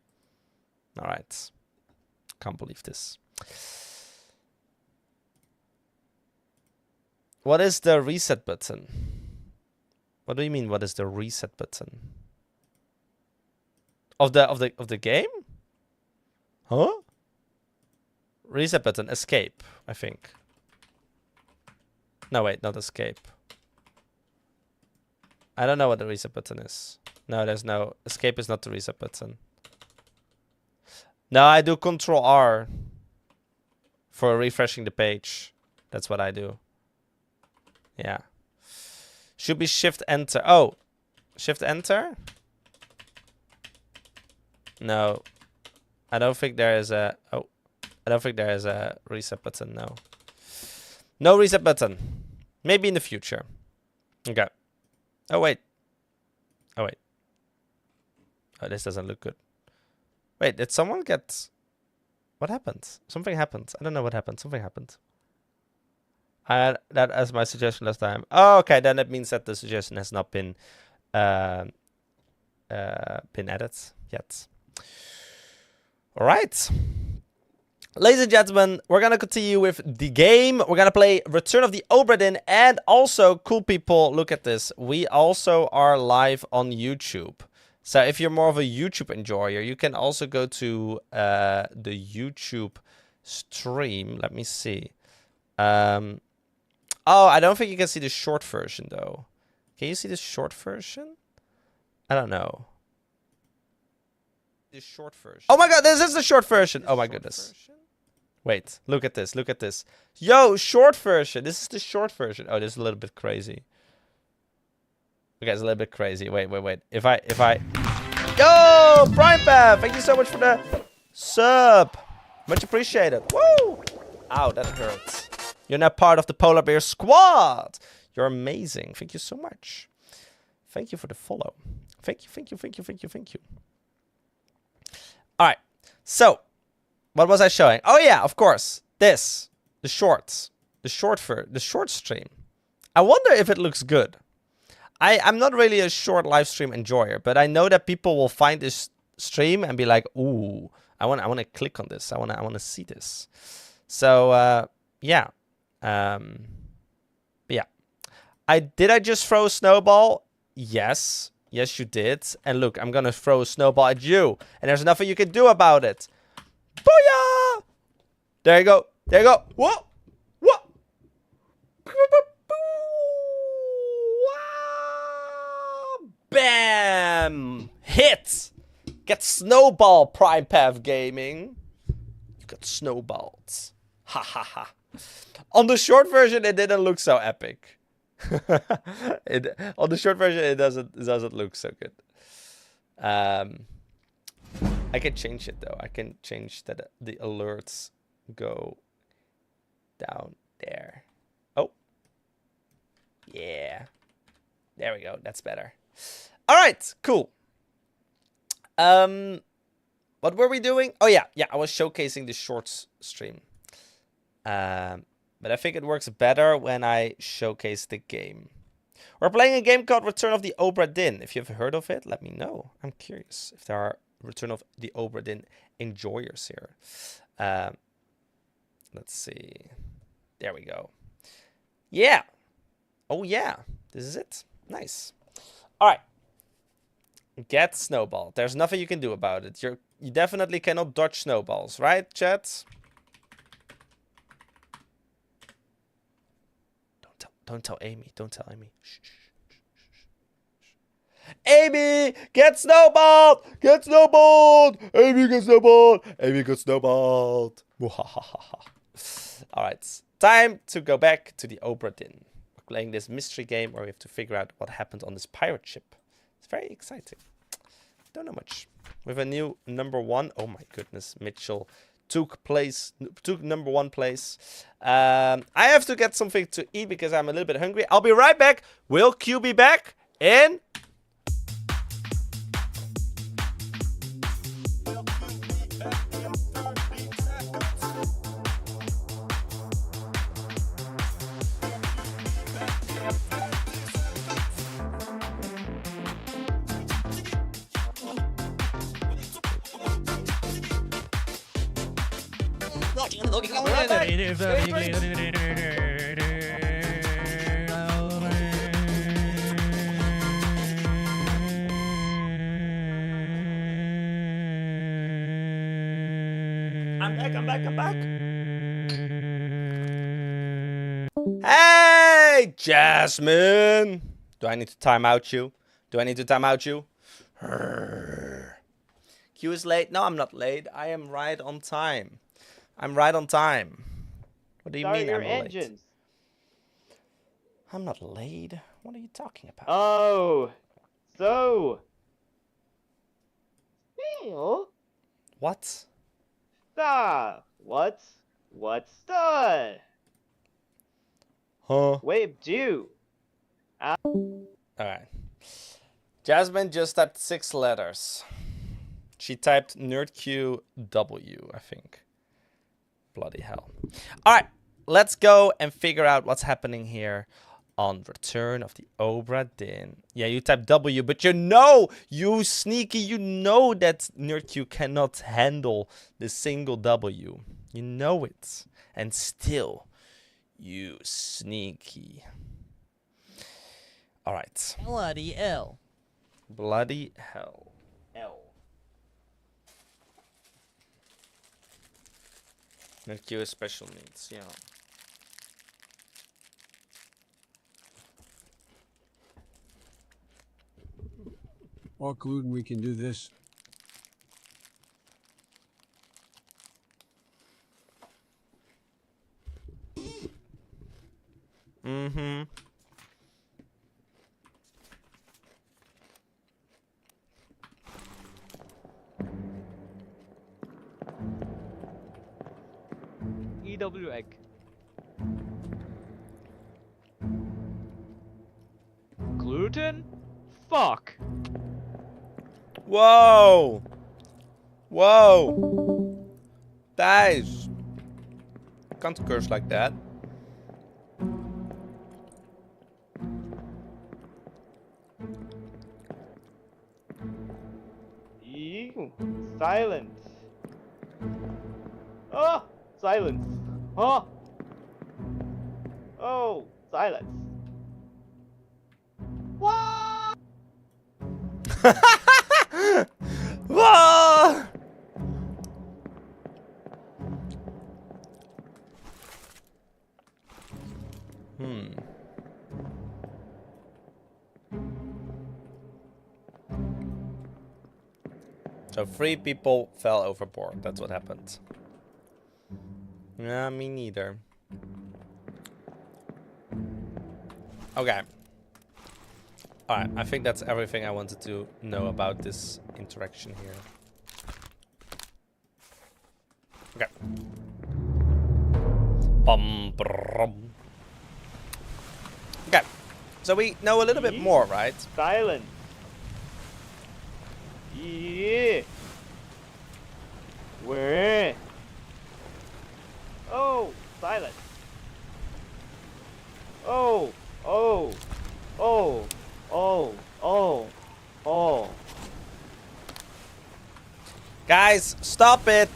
All right. Can't believe this. What is the reset button? What do you mean? What is the reset button? Of the game? Huh? Reset button, escape, I think. No, wait, not escape. I don't know what the reset button is. No, there's no escape is not the reset button. No, I do Control R for refreshing the page. That's what I do. Yeah. Should be Shift Enter. Oh, Shift Enter? No. I don't think there is a... Oh. I don't think there is a reset button, no. No reset button. Maybe in the future. Okay. Oh, wait. Oh, wait. Oh, this doesn't look good. Wait, did someone get... What happened? Something happened. I don't know what happened. Something happened. I had that as my suggestion last time. Oh, okay. Then it means that the suggestion has not been added yet. All right. Ladies and gentlemen, we're going to continue with the game. We're going to play Return of the OBRA DINN. And also, cool people, look at this. We also are live on YouTube. So if you're more of a YouTube enjoyer, you can also go to the YouTube stream. Let me see. Oh, I don't think you can see the short version, though. Can you see the short version? I don't know. The short version. Oh my god, this is the short version. Oh my goodness. Wait, look at this. Look at this. Yo, short version. This is the short version. Oh, this is a little bit crazy. Okay, it's a little bit crazy. Wait. If I... Yo, Prime Path, thank you so much for the sub. Much appreciated. Woo! Ow, that hurts. You're now part of the Polar Bear squad. You're amazing. Thank you so much. Thank you for the follow. Thank you. All right. So, what was I showing? Oh yeah, of course. This, the shorts, the short stream. I wonder if it looks good. I'm not really a short live stream enjoyer, but I know that people will find this stream and be like, "Ooh, I want to click on this. I want to see this." So, yeah. Yeah. Did I just throw a snowball? Yes. Yes, you did. And look, I'm going to throw a snowball at you. And there's nothing you can do about it. Booyah! There you go. There you go. Whoa! Whoa! Bam! Hit! Get snowball, Prime Path Gaming. You got snowballed. Ha ha ha. On the short version, it didn't look so epic. On the short version, it doesn't look so good. I can change it though. I can change that the alerts go down there. Oh, yeah. There we go. That's better. All right, cool. What were we doing? Oh yeah. I was showcasing the shorts stream. But I think it works better when I showcase the game. We're playing a game called Return of the OBRA DINN. If you've heard of it, let me know. I'm curious if there are Return of the OBRA DINN enjoyers here. Let's see. There we go. Yeah. Oh yeah. This is it. Nice. All right. Get snowball. There's nothing you can do about it. You definitely cannot dodge snowballs, right, chat? Don't tell Amy. Don't tell Amy. Shh. Amy, get snowballed! Get snowballed! Amy, get snowballed! Amy, get snowballed! Alright, time to go back to the OBRA DINN. We're playing this mystery game where we have to figure out what happened on this pirate ship. It's very exciting. Don't know much. We have a new #1. Oh my goodness, Mitchell took #1 place. I have to get something to eat because I'm a little bit hungry. I'll be right back. Will Q be back in I'm back. Hey, Jasmine! Do I need to time out you? Q is late. No, I'm not late. I am right on time. I'm right on time. What do you Start mean your I'm late? engines. I'm not late. What are you talking about? Oh, so. What? What's the? Huh? Wave 2. Alright. Jasmine just typed 6 letters. She typed NerdQW, I think. Bloody hell. Alright, let's go and figure out what's happening here on Return of the OBRA DINN. Yeah, you type W, but you know, you sneaky, you know that NerdQ cannot handle the single W. You know it. And still, you sneaky. Alright. Bloody L. Bloody hell. L. NerdQ is special needs, yeah. All colluding we can do this. Mm-hmm. EW egg. Gluten? Fuck. Whoa! Whoa! Guys! Can't curse like that. Ew. Silence. Oh! Silence. Huh? Oh, silence. What? Whoa! So 3 people fell overboard. That's what happened. Yeah, me neither. Okay. Alright, I think that's everything I wanted to know about this interaction here. Okay. Okay. So we know a little bit more, right? Silence. Yeah. Where? Oh, silence. Oh, oh, oh, oh, oh, oh. Guys, stop it.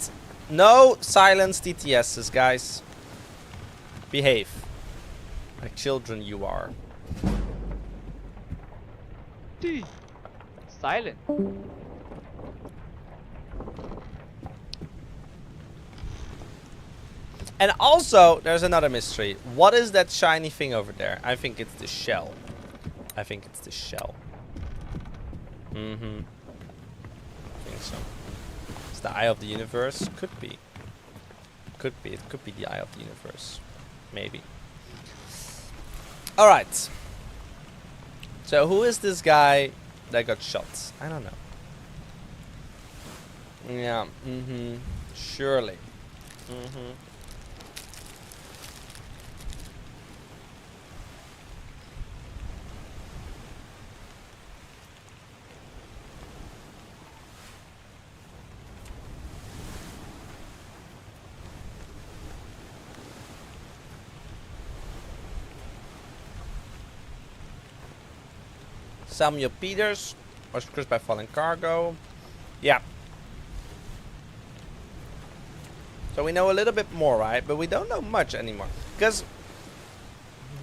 No silence DTSs, guys. Behave. Like children you are. Silent. And also, there's another mystery. What is that shiny thing over there? I think it's the shell. I think it's the shell. Mm-hmm. I think so. It's the Eye of the Universe? Could be. Could be. It could be the Eye of the Universe. Maybe. Alright. So who is this guy that got shot? I don't know. Yeah. Mm-hmm. Surely. Mm-hmm. Samuel Peters was crushed by falling cargo. Yeah. So we know a little bit more, right? But we don't know much anymore. Because,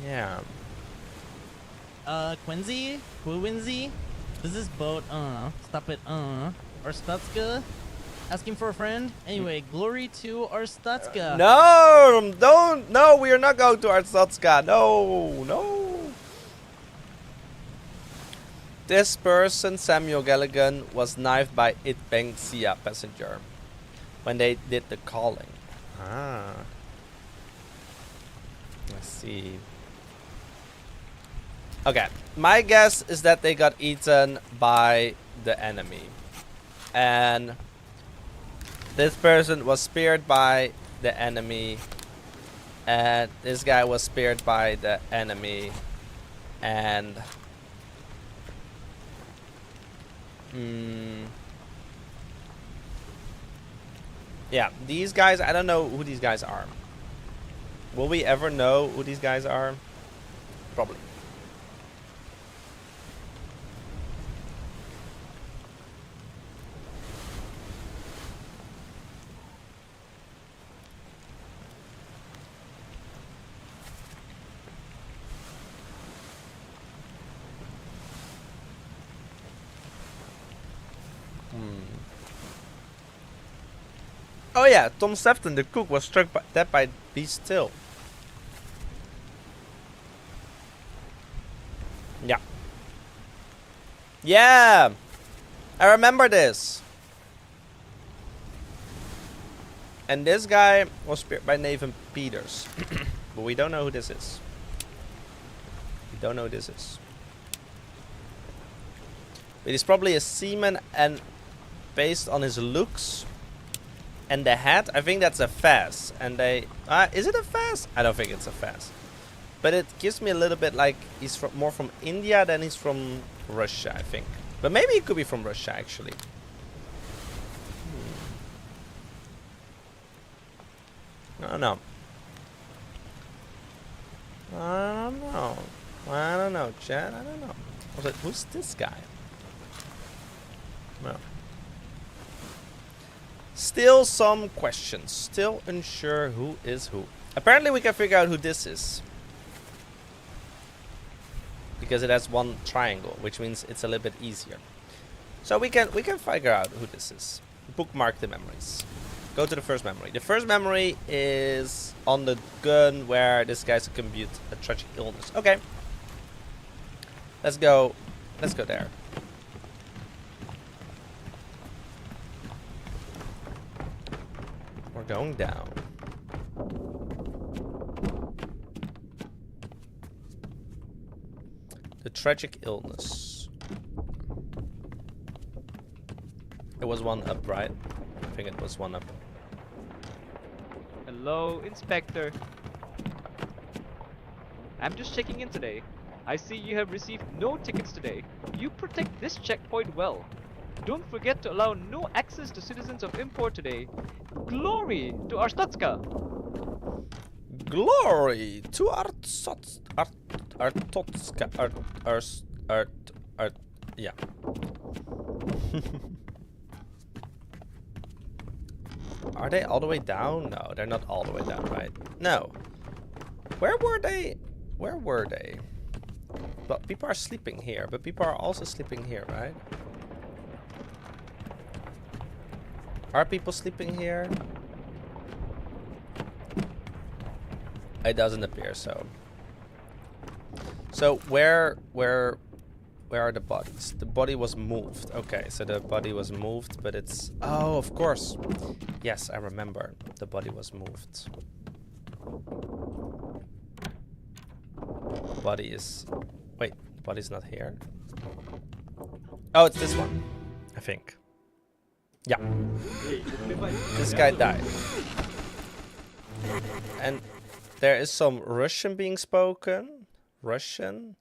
yeah. Qwinsie? Does this boat, stop it, Arstutska? Asking for a friend? Anyway, glory to Arstutska. No, don't, no, we are not going to Arstutska. No, no. This person, Samuel Galligan, was knifed by Itbengsia passenger when they did the calling. Ah. Let's see. Okay, my guess is that they got eaten by the enemy. And this person was speared by the enemy. And this guy was speared by the enemy. And yeah, these guys, I don't know who these guys are. Will we ever know who these guys are? Probably. Oh yeah, Tom Sefton, the cook, was struck dead by Beast Till. Yeah. Yeah! I remember this. And this guy was speared by Nathan Peters. But we don't know who this is. We don't know who this is. But he's probably a seaman, and based on his looks and the hat, I think that's a Faz. And they... is it a Faz? I don't think it's a Faz. But it gives me a little bit like he's more from India than he's from Russia, I think. But maybe he could be from Russia, actually. I don't know. I don't know. I don't know, Chad. I don't know. Who's this guy? No. Still some questions. Still unsure who is who. Apparently we can figure out who this is. Because it has one triangle, which means it's a little bit easier. So we can figure out who this is. Bookmark the memories. Go to the first memory. The first memory is on the gun where this guy's compute a tragic illness. Okay. Let's go. Let's go there. We're going down. The tragic illness. It was one up, right? I think it was one up. Hello, Inspector. I'm just checking in today. I see you have received no tickets today. You protect this checkpoint well. Don't forget to allow no access to citizens of import today. Glory to Arstutska! Glory to Artotska. Yeah. Are they all the way down? No, they're not all the way down, right? No. Where were they? Where were they? But people are sleeping here, but people are also sleeping here, right? Are people sleeping here? It doesn't appear so. So where are the bodies? The body was moved. Okay, so the body was moved, but it's... Oh, of course. Yes, I remember. The body was moved. Body is... Wait, the body's not here? Oh, it's this one. I think. Yeah. This guy died. And there is some Russian being spoken. Russian.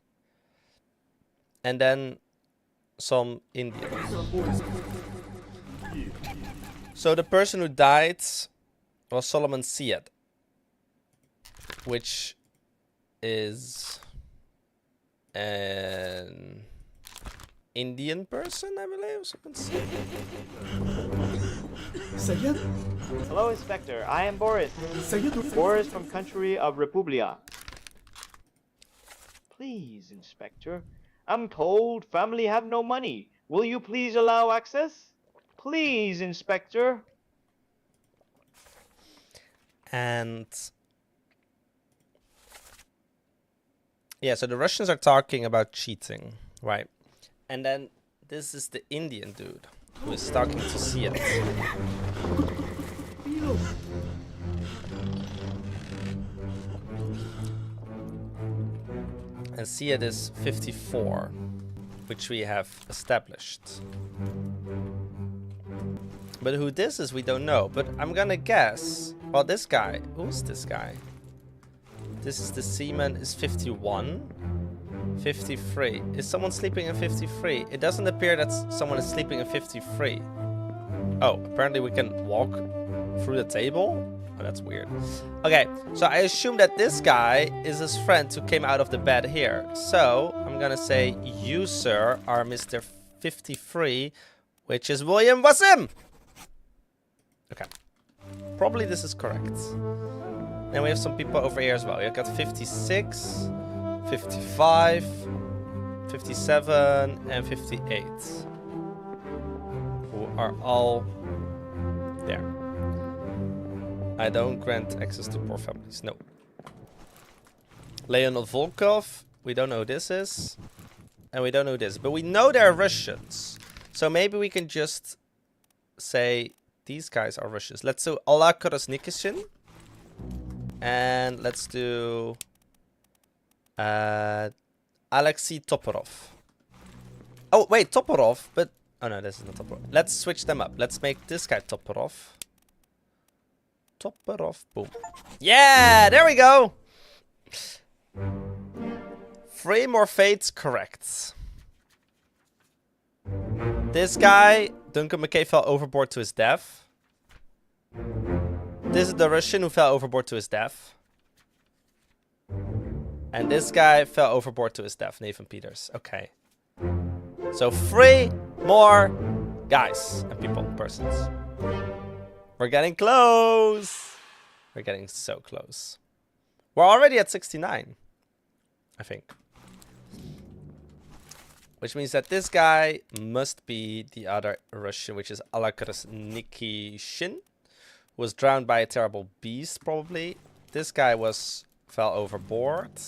And then some Indian. So the person who died was Solomon Syed, which is an Indian person, I believe. Someone said. Hello, Inspector. I am Boris. Boris from country of Republia. Please, Inspector. I'm told family have no money. Will you please allow access? Please, Inspector. And yeah, so the Russians are talking about cheating, right? And then this is the Indian dude who is talking to Sia. And Sia is 54, which we have established. But who this is, we don't know. But I'm gonna guess. Well, this guy. Who's this guy? This is the seaman. Is 51. 53. Is someone sleeping in 53? It doesn't appear that someone is sleeping in 53. Oh, apparently we can walk through the table? Oh, that's weird. Okay, so I assume that this guy is his friend who came out of the bed here. So, I'm gonna say you, sir, are Mr. 53, which is William Wasim! Okay. Probably this is correct. Then we have some people over here as well. You've got 56, 55, 57, and 58. Who are all there. I don't grant access to poor families. No. Leonid Volkov. We don't know who this is. And we don't know who this is. But we know they're Russians. So maybe we can just say these guys are Russians. Let's do Ola Korosnikishin. And let's do Alexei Toporov. Oh, wait, Toporov. But, oh no, this is not Toporov. Let's switch them up. Let's make this guy Toporov. Toporov. Boom. Yeah, there we go. 3 more fates correct. This guy, Duncan McKay, fell overboard to his death. This is the Russian who fell overboard to his death. And this guy fell overboard to his death, Nathan Peters. Okay. So 3 more guys and people, persons. We're getting close. We're getting so close. We're already at 69, I think. Which means that this guy must be the other Russian, which is Alakrasnikishin, who was drowned by a terrible beast, probably. This guy fell overboard.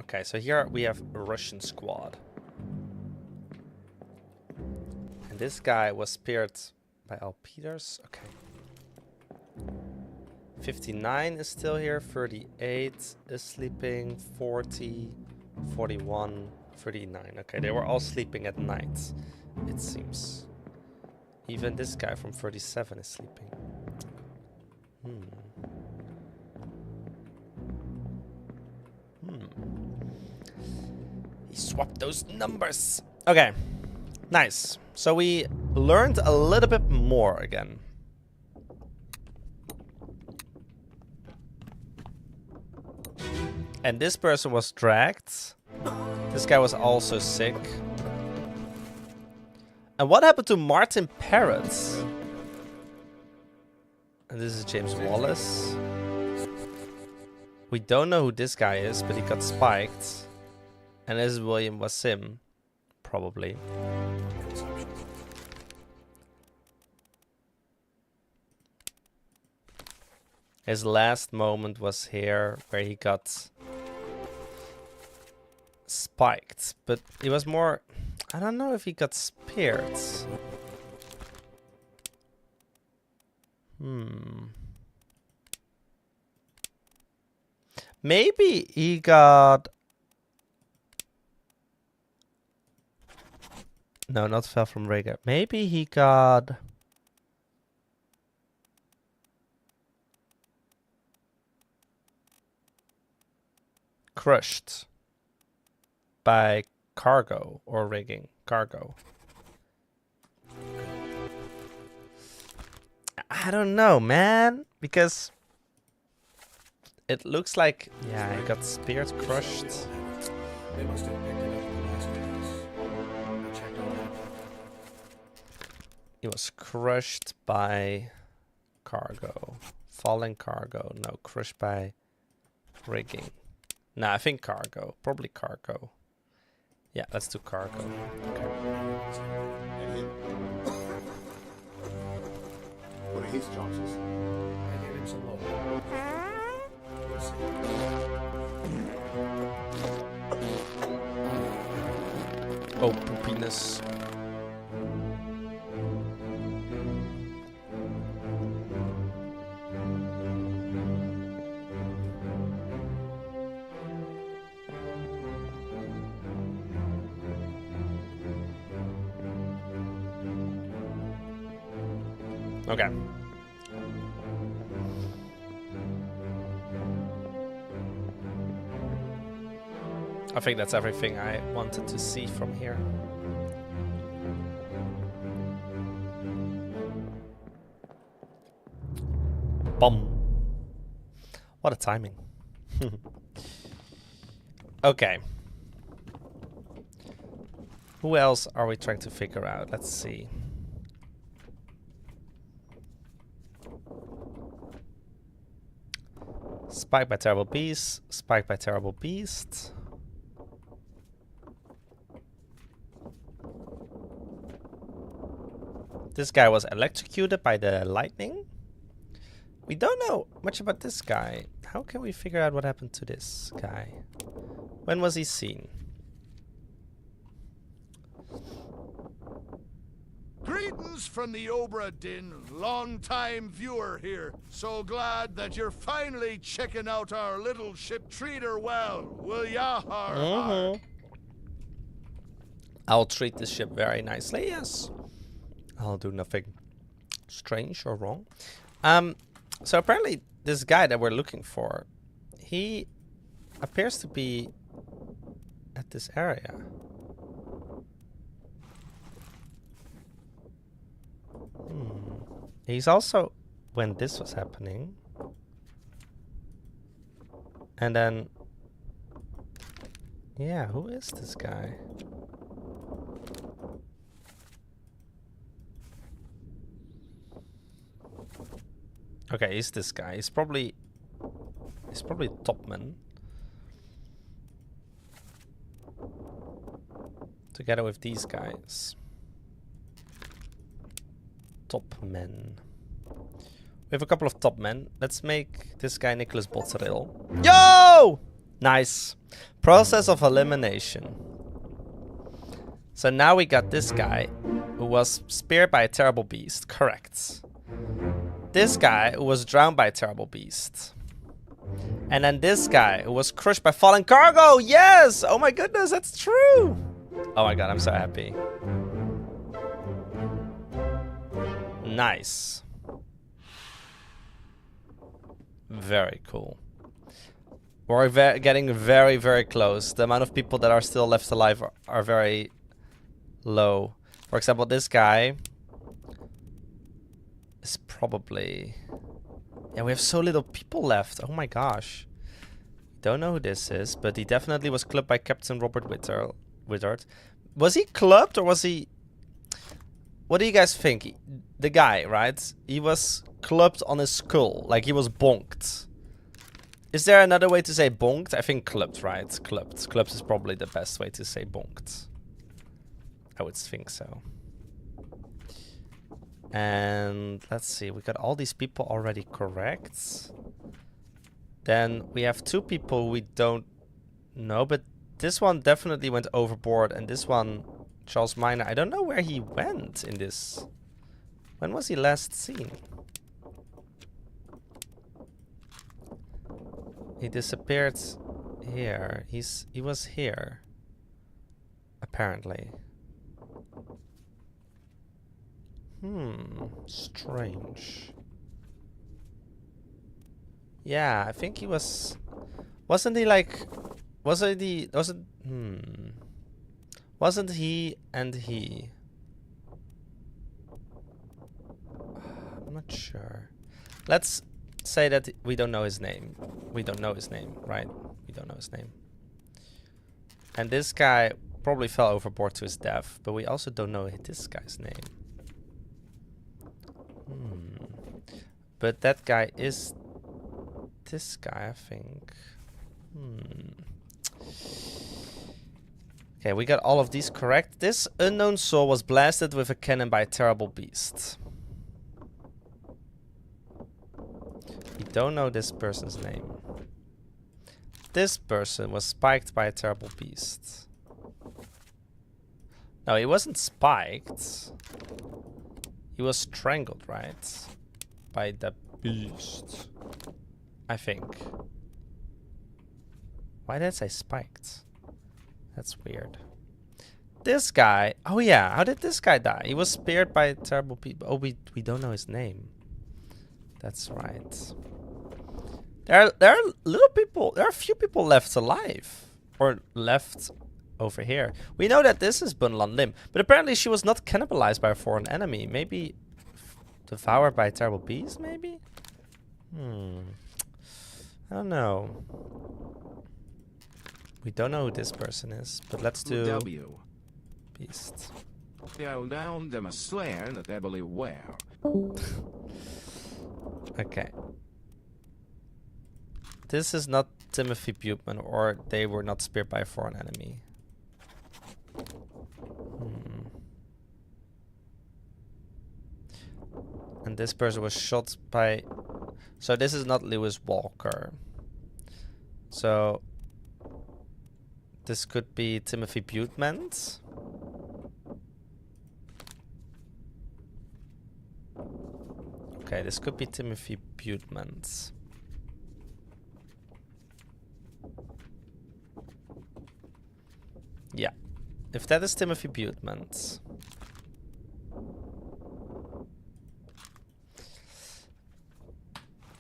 Okay, so here we have a Russian squad. And this guy was speared by Al Peters. Okay. 59 is still here. 38 is sleeping. 40, 41, 39. Okay, they were all sleeping at night, it seems. Even this guy from 37 is sleeping. He swapped those numbers. Okay, nice. So we learned a little bit more again. And this person was dragged. This guy was also sick. And what happened to Martin Parrots? And this is James Wallace. We don't know who this guy is, but he got spiked. And this is William Wasim, probably. His last moment was here, where he got spiked. But he was more... I don't know if he got speared. Maybe he got... No, not fell from Rhaegar. Maybe he got... crushed by cargo or rigging. Cargo. I don't know, man. Because it looks like... Yeah, he got speared, crushed. They must have picked it up in the last days. I checked on that He was crushed by cargo. Falling cargo. No, crushed by rigging. Nah, I think cargo. Probably cargo. Yeah, let's do cargo. Okay. And him. What are his chances? I give him some love. We'll see. Oh, poopiness. Okay. I think that's everything I wanted to see from here. Bum. What a timing. Okay. Who else are we trying to figure out? Let's see. Spiked by Terrible Beast. Spiked by Terrible Beast. This guy was electrocuted by the lightning. We don't know much about this guy. How can we figure out what happened to this guy? When was he seen? Greetings from the OBRA DINN, long-time viewer here. So glad that you're finally checking out our little ship. Treat her well, will ya? Har, har. I'll treat this ship very nicely, yes. I'll do nothing strange or wrong. So apparently this guy that we're looking for, he appears to be at this area. He's also when this was happening. And then, yeah, who is this guy? Okay, he's this guy. He's probably Topman. Together with these guys. Top men. We have a couple of top men. Let's make this guy Nicholas Botterill. Yo! Nice. Process of elimination. So now we got this guy who was speared by a terrible beast. Correct. This guy who was drowned by a terrible beast. And then this guy who was crushed by falling cargo. Yes! Oh my goodness, that's true. Oh my god, I'm so happy. Nice. Very cool. We're getting very, very close. The amount of people that are still left alive are very low. For example, this guy is probably... Yeah, we have so little people left. Oh my gosh. Don't know who this is, but he definitely was clubbed by Captain Robert Wittard. Was he clubbed or was he... What do you guys think? The guy, right? He was clubbed on his skull, like he was bonked. Is there another way to say bonked? I think clubbed, right? Clubbed. Clubbed is probably the best way to say bonked. I would think so. And let's see, we got all these people already correct. Then we have two people we don't know, but this one definitely went overboard, and this one, Charles Minor, I don't know where he went in this. When was he last seen? He disappeared here. He was here. Apparently. Strange. Yeah, I think he was... Wasn't he like... Wasn't he and he... I'm not sure. Let's say that we don't know his name. We don't know his name, right? We don't know his name. And this guy probably fell overboard to his death, but we also don't know this guy's name. But that guy is this guy, I think. Okay, we got all of these correct. This unknown soul was blasted with a cannon by a terrible beast. We don't know this person's name. This person was spiked by a terrible beast. No, he wasn't spiked. He was strangled, right? By the beast. I think. Why did I say spiked? That's weird. This guy. Oh yeah, how did this guy die? He was speared by terrible people. Oh, we don't know his name. That's right. There are little people. There are a few people left alive, or left over here. We know that this is Bunlan Lim, but apparently she was not cannibalized by a foreign enemy. Maybe devoured by a terrible beast. Maybe. I don't know. We don't know who this person is, but let's do W. beast. They'll down them a slayer that they believe where. Okay. This is not Timothy Buteman, or they were not speared by a foreign enemy. And this person was shot by... So this is not Lewis Walker. So... This could be Timothy Buteman. Okay, this could be Timothy Buteman. Yeah. If that is Timothy Buteman.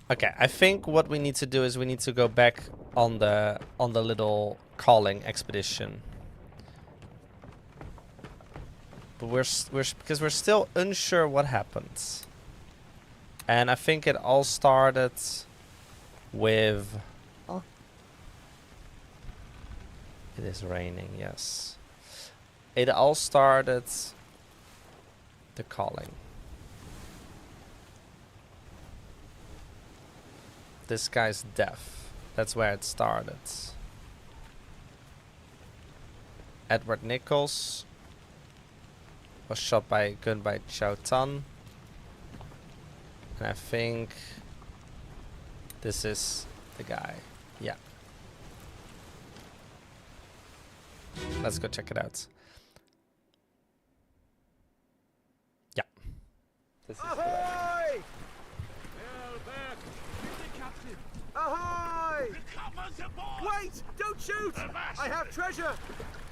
Okay, I think what we need to do is we need to go back on the little calling expedition. But because we're still unsure what happens. And I think it all started with... Oh. It is raining, yes. It all started the calling. This guy's death. That's where it started. Edward Nichols was shot by a gun by Chow Tan. And I think this is the guy. Yeah. Let's go check it out. Yeah. This is Ahoy! Ahoy! Wait! Don't shoot! I have treasure!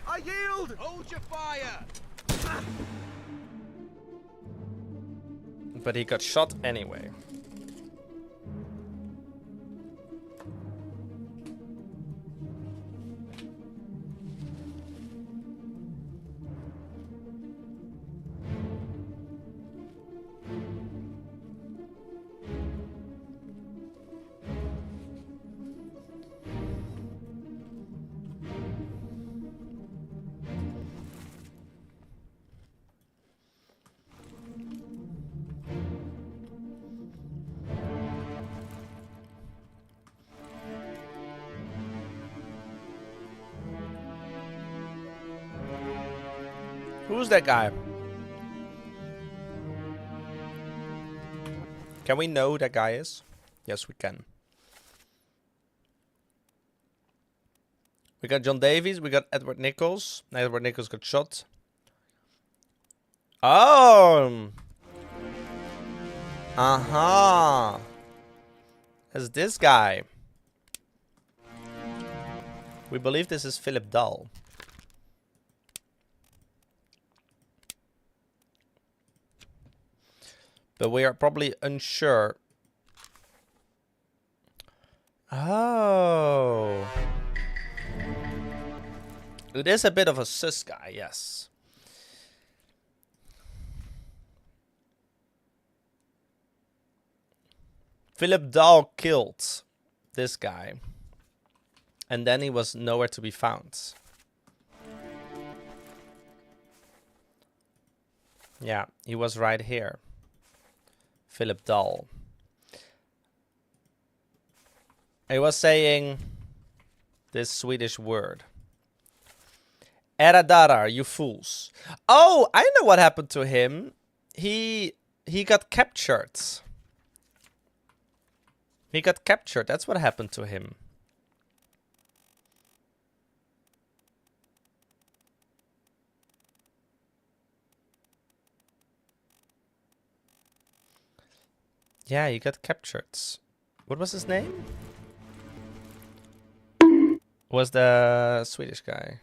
I yield! Hold your fire! But he got shot anyway. Who's that guy? Can we know who that guy is? Yes, we can. We got John Davies. We got Edward Nichols. Edward Nichols got shot. Oh! Uh-huh. It's this guy. We believe this is Philip Dahl. But we are probably unsure. Oh. It is a bit of a sus guy, yes. Philip Dahl killed this guy. And then he was nowhere to be found. Yeah, he was right here. Philip Dahl. He was saying this Swedish word. Eradara, you fools. Oh, I know what happened to him. He got captured. He got captured. That's what happened to him. Yeah, he got captured. What was his name? Was the Swedish guy.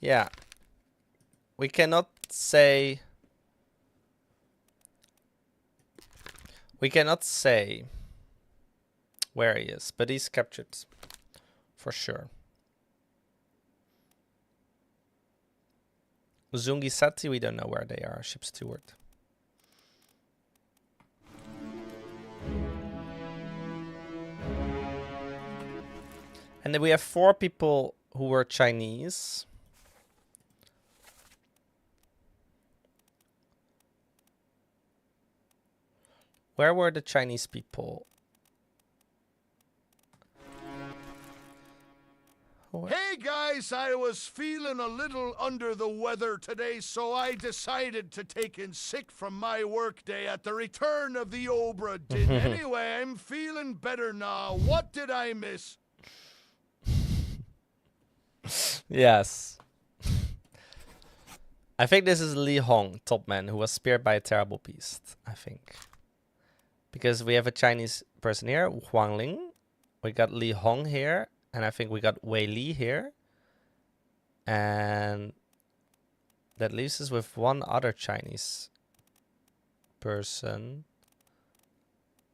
Yeah. We cannot say... We cannot say where he is, but he's captured. For sure. Zungisati, we don't know where they are. Ship steward. And then we have 4 people who were Chinese. Where were the Chinese people? Hey guys, I was feeling a little under the weather today, so I decided to take in sick from my work day at the return of the OBRA DINN. Anyway, I'm feeling better now. What did I miss? Yes. I think this is Li Hong, top man, who was speared by a terrible beast, I think. Because we have a Chinese person here, Huang Ling. We got Li Hong here. And I think we got Wei Li here. And that leaves us with one other Chinese person.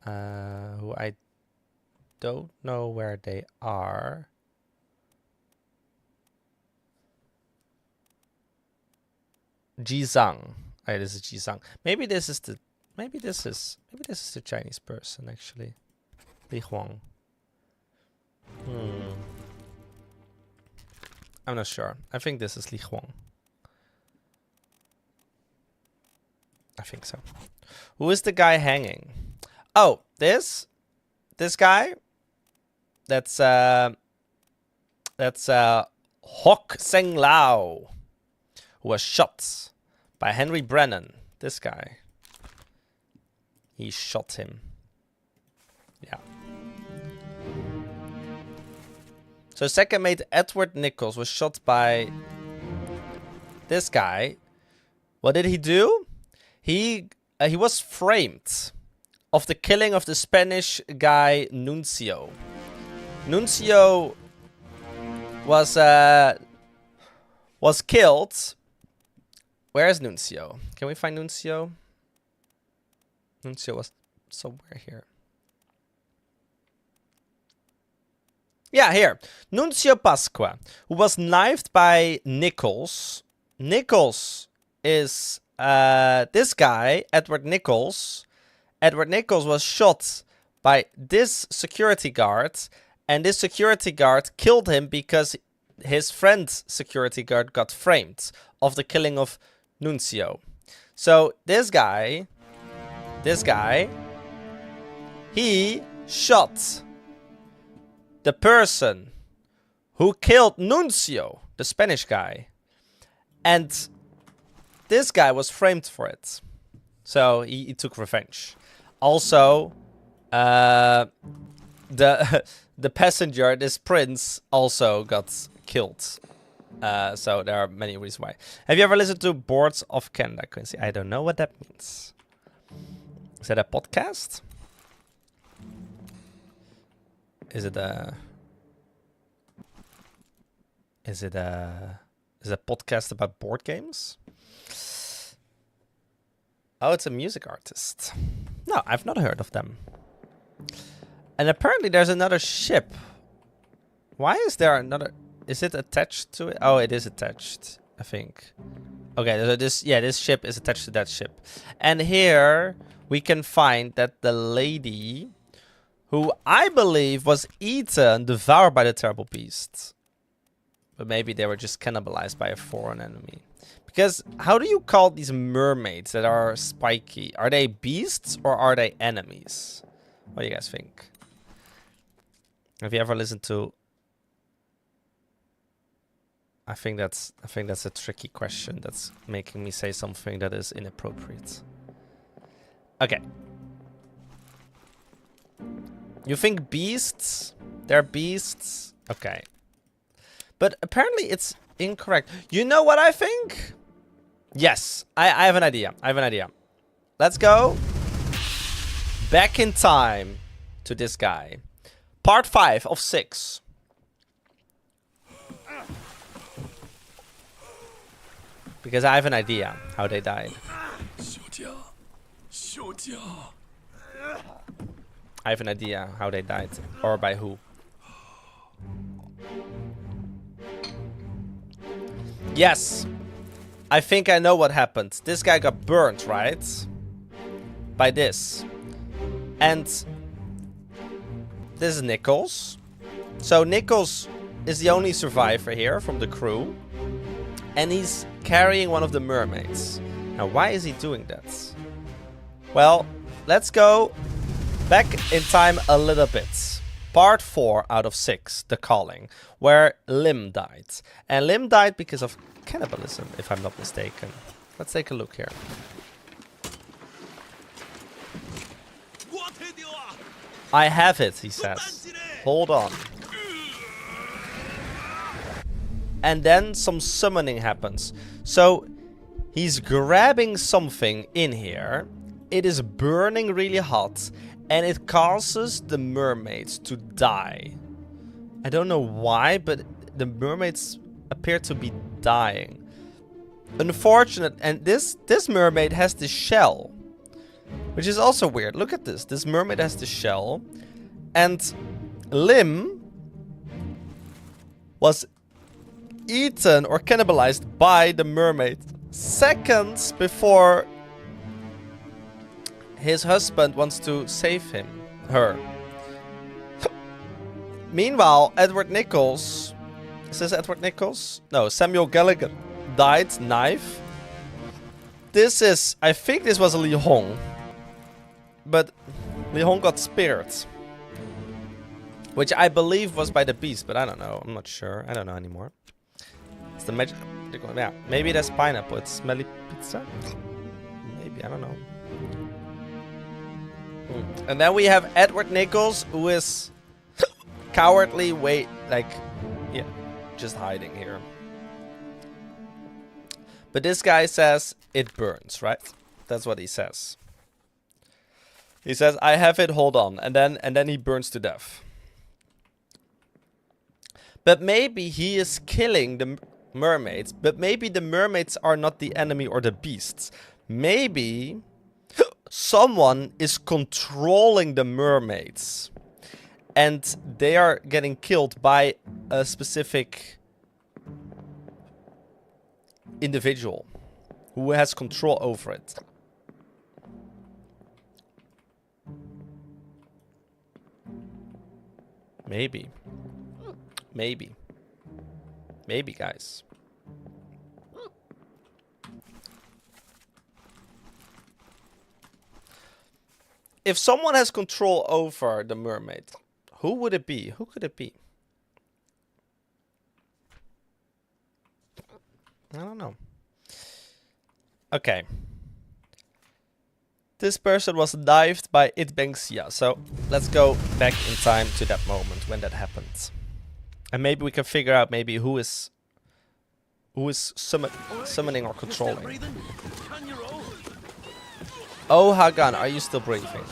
Who I don't know where they are. Jizang. Oh, this is Jizang. Maybe this is the Chinese person actually. Li Huang. I'm not sure. I think this is Li Huang. I think so. Who is the guy hanging? Oh, this guy. That's Hock Seng Lao, who was shot by Henry Brennan. This guy. He shot him. Yeah. So second mate Edward Nichols was shot by this guy. What did he do? He was framed of the killing of the Spanish guy Nuncio. Nuncio was killed. Where is Nuncio? Can we find Nuncio? Nuncio was somewhere here. Yeah, here. Nuncio Pasqua, who was knifed by Nichols. Nichols is this guy, Edward Nichols. Edward Nichols was shot by this security guard. And this security guard killed him because his friend's security guard got framed of the killing of Nuncio. So this guy, he shot the person who killed Nuncio, the Spanish guy. And this guy was framed for it. So he took revenge. Also, the passenger, this prince, also got killed. So there are many reasons why. Have you ever listened to Boards of Canada, Qwinsie? I don't know what that means. Is that a podcast? Is it a podcast about board games? Oh, it's a music artist. No, I've not heard of them. And apparently there's another ship. Why is there another? Is it attached to it? Oh, it is attached, I think. Okay, so this ship is attached to that ship. And here we can find that the lady, who I believe was eaten, devoured by the terrible beast. But maybe they were just cannibalized by a foreign enemy. Because how do you call these mermaids that are spiky? Are they beasts or are they enemies? What do you guys think? Have you ever listened to? I think that's a tricky question. That's making me say something that is inappropriate. Okay. You think beasts? They're beasts? Okay. But apparently it's incorrect. You know what I think? Yes, I have an idea. I have an idea. Let's go back in time to this guy. Part 5 of 6. Because I have an idea how they died. I have an idea how they died. Or by who. Yes. I think I know what happened. This guy got burnt, right? By this. And this is Nichols. So Nichols is the only survivor here from the crew. And he's carrying one of the mermaids. Now, why is he doing that? Well, let's go back in time a little bit. Part 4 out of 6, The Calling, where Lim died. And Lim died because of cannibalism, if I'm not mistaken. Let's take a look here. I have it, he says. Hold on. And then some summoning happens. So he's grabbing something in here. It is burning really hot. And it causes the mermaids to die. I don't know why, but the mermaids appear to be dying. Unfortunate. And this mermaid has the shell. Which is also weird. Look at this. This mermaid has the shell. And Lim was eaten or cannibalized by the mermaid seconds before his husband wants to save her. Meanwhile, Edward Nichols, is this Edward Nichols? No, Samuel Gallagher died, knife. This is, I think this was Li Hong, but Li Hong got speared, which I believe was by the beast, but I don't know, I'm not sure, I don't know anymore. It's the magic, yeah, maybe that's pineapple, it's smelly pizza? Maybe, I don't know. And then we have Edward Nichols, who is cowardly, yeah, just hiding here. But this guy says it burns, right? That's what he says. He says, I have it, hold on. And then he burns to death. But maybe he is killing the mermaids. But maybe the mermaids are not the enemy or the beasts. Maybe someone is controlling the mermaids. And they are getting killed by a specific individual who has control over it. Maybe. Maybe. Maybe, guys. If someone has control over the mermaid, who would it be? Who could it be? I don't know. Okay. This person was dived by Itbengsia. So let's go back in time to that moment when that happened. And maybe we can figure out maybe who is summoning or controlling. Oh, Hagan, are you still breathing?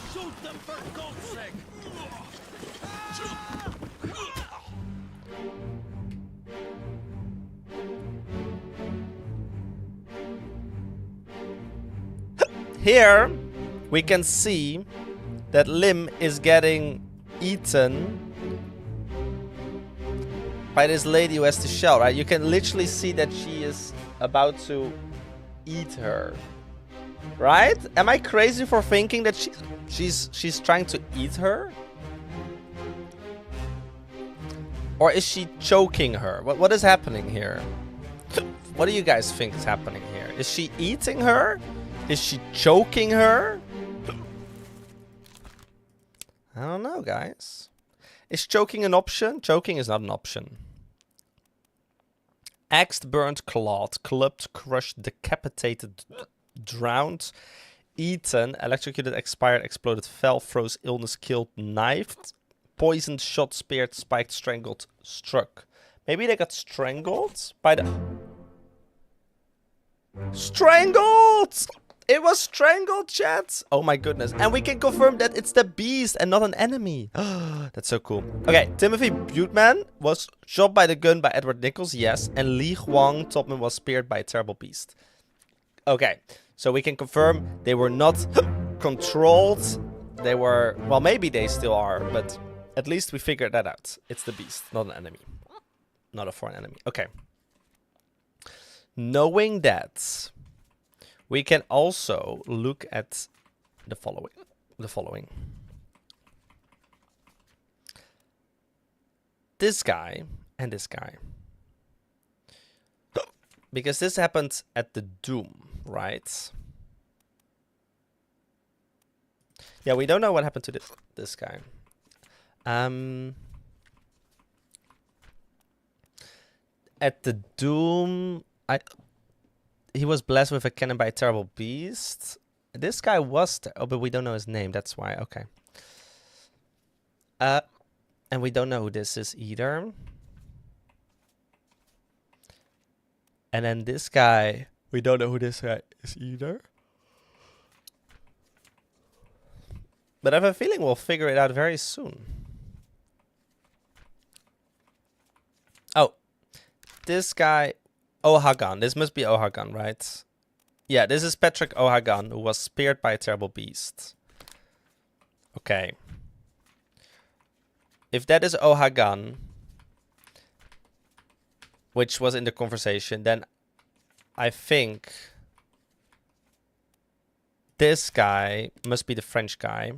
Here we can see that Lim is getting eaten by this lady who has the shell, right? You can literally see that she is about to eat her. Right? Am I crazy for thinking that she's trying to eat her? Or is she choking her? What is happening here? What do you guys think is happening here? Is she eating her? Is she choking her? I don't know, guys. Is choking an option? Choking is not an option. Axed, burned, clawed, clubbed, crushed, decapitated, drowned, eaten, electrocuted, expired, exploded, fell, froze, illness, killed, knifed, poisoned, shot, speared, spiked, strangled, struck. Maybe they got strangled by the... Strangled! It was strangled, chat! Oh my goodness. And we can confirm that it's the beast and not an enemy. That's so cool. Okay, Timothy Buteman was shot by the gun by Edward Nichols, yes. And Li Huang Topman was speared by a terrible beast. Okay, so we can confirm they were not controlled. They were... Well, maybe they still are, but at least we figured that out. It's the beast, not an enemy. Not a foreign enemy. Okay. Knowing that, we can also look at the following. This guy and this guy. Because this happened at the Doom, right? Yeah, we don't know what happened to this guy. At the Doom, he was blessed with a cannon by a terrible beast. This guy was... Oh, but we don't know his name. That's why. Okay. And we don't know who this is either. And then this guy... We don't know who this guy is either. But I have a feeling we'll figure it out very soon. Oh. This guy... Ohagan. This must be Ohagan, right? Yeah, this is Patrick Ohagan, who was speared by a terrible beast. Okay. If that is Ohagan, which was in the conversation, then I think this guy must be the French guy.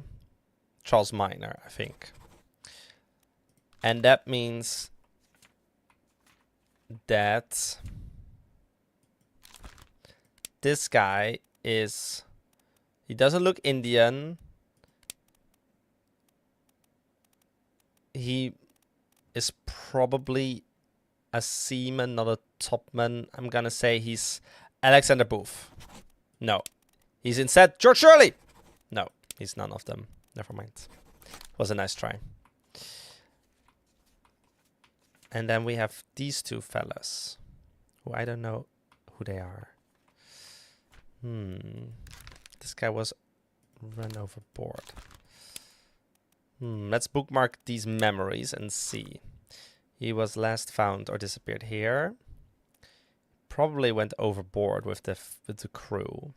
Charles Miner, I think. And that means that this guy is... He doesn't look Indian. He is probably a seaman, not a topman. I'm gonna say he's Alexander Booth. No. He's instead George Shirley! No, he's none of them. Never mind. Was a nice try. And then we have these two fellas, who I don't know who they are. This guy was run overboard. Let's bookmark these memories and see. He was last found or disappeared here. Probably went overboard with the crew.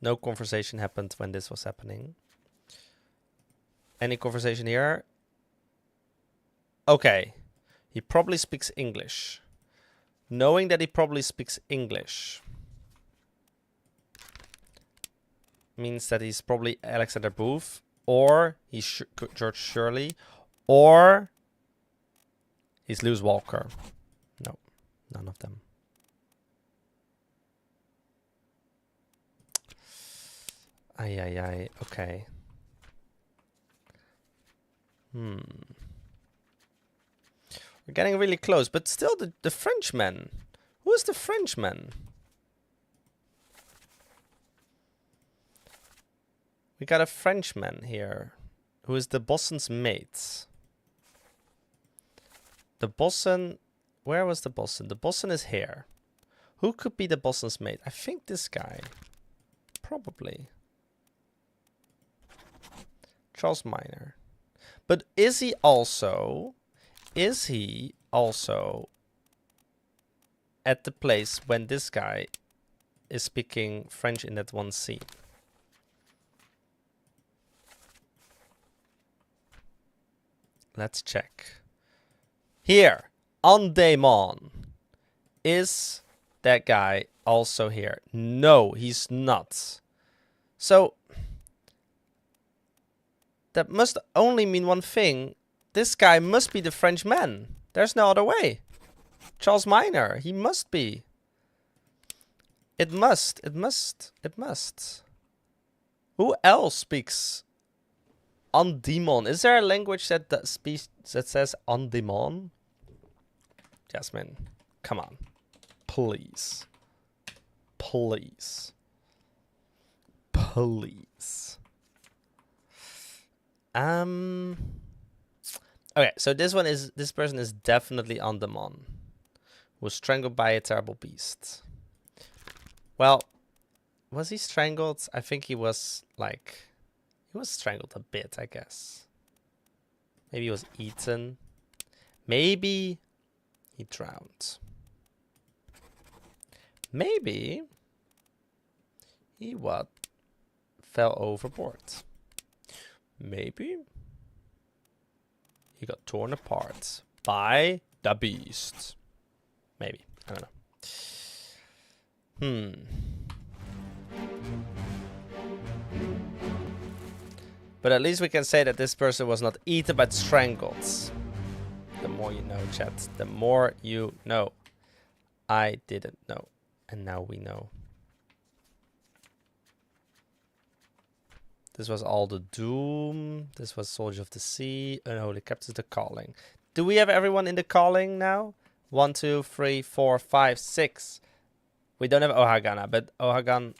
No conversation happened when this was happening. Any conversation here? Okay. He probably speaks English. Knowing that he probably speaks English means that he's probably Alexander Booth, or he's George Shirley, or he's Lewis Walker. No, none of them. Ay. Okay. We're getting really close, but still the Frenchman. Who is the Frenchman? We got a Frenchman here, who is the bosun's mate. The bosun... Where was the bosun? The bosun is here. Who could be the bosun's mate? I think this guy. Probably. Charles Miner. But is he also at the place when this guy is speaking French in that one scene? Let's check. Here, on Daemon. Is that guy also here? No, he's not. So, that must only mean one thing. This guy must be the Frenchman. There's no other way. Charles Miner, he must be. It must. Who else speaks On demon. Is there a language that that says on demon? Jasmine, come on. Please. Please. Please. Okay, so this person is definitely on demon. Was strangled by a terrible beast. Well, was he strangled? I think he was like... He was strangled a bit, I guess. Maybe he was eaten. Maybe he drowned. Maybe he what? Fell overboard. Maybe he got torn apart by the beast. Maybe. I don't know. But at least we can say that this person was not eaten but strangled. The more you know, chat. The more you know. I didn't know. And now we know. This was all the doom. This was Soldier of the Sea. Unholy Captains, the calling. Do we have everyone in the calling now? 1, 2, 3, 4, 5, 6. We don't have Ohagana, but Ohagan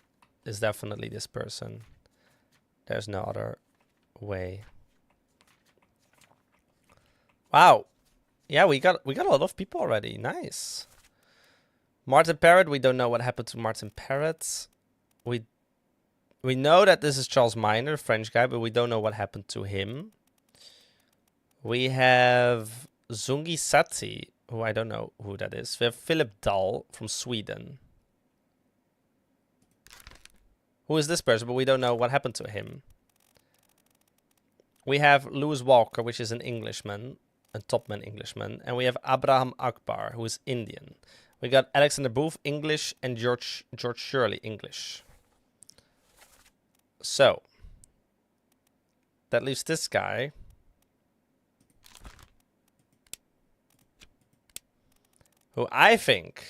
is definitely this person. There's no other way. Wow. Yeah, we got a lot of people already. Nice. Martin Parrott, we don't know what happened to Martin Parrott. We know that this is Charles Miner, French guy, but we don't know what happened to him. We have Zungi Sati, who I don't know who that is. We have Philip Dahl from Sweden. Who is this person, but we don't know what happened to him. We have Lewis Walker, which is an Englishman, a topman Englishman. And we have Abraham Akbar, who is Indian. We got Alexander Booth, English, and George Shirley, English. So, that leaves this guy. Who I think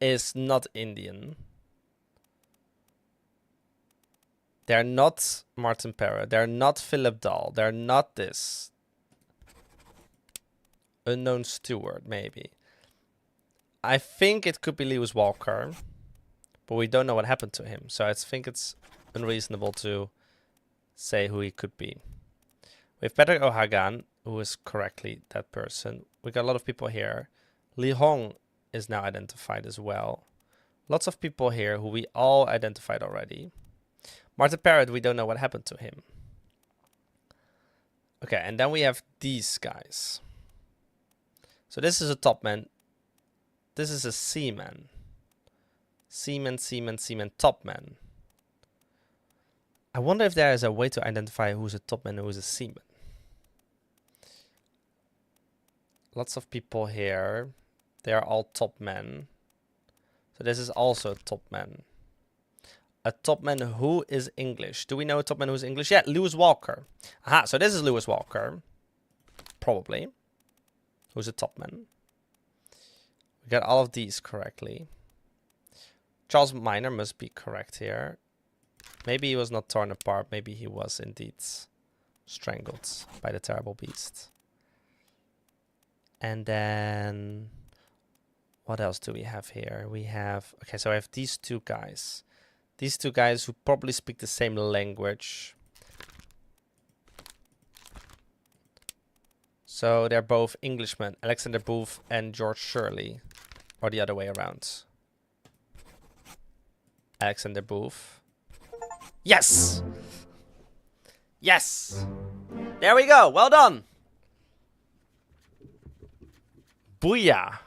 is not Indian. They're not Martin Parrott. They're not Philip Dahl. They're not this. Unknown steward, maybe. I think it could be Lewis Walker. But we don't know what happened to him. So I think it's unreasonable to say who he could be. We have Patrick O'Hagan, who is correctly that person. We got a lot of people here. Li Hong is now identified as well. Lots of people here who we all identified already. Martin Parrott, we don't know what happened to him. Okay, and then we have these guys. So this is a topman. This is a seaman. Seaman, topman. I wonder if there is a way to identify who's a topman and who's a seaman. Lots of people here. They are all topmen. So this is also a topman. A topman who is English. Do we know a topman who's English? Yeah, Lewis Walker. Aha, so this is Lewis Walker. Probably. Who's a topman. We got all of these correctly. Charles Miner must be correct here. Maybe he was not torn apart. Maybe he was indeed strangled by the terrible beast. And then... what else do we have here? We have... okay, so I have these two guys. These two guys who probably speak the same language. So they're both Englishmen. Alexander Booth and George Shirley. Or the other way around. Alexander Booth. Yes! Yes! There we go. Well done. Booyah.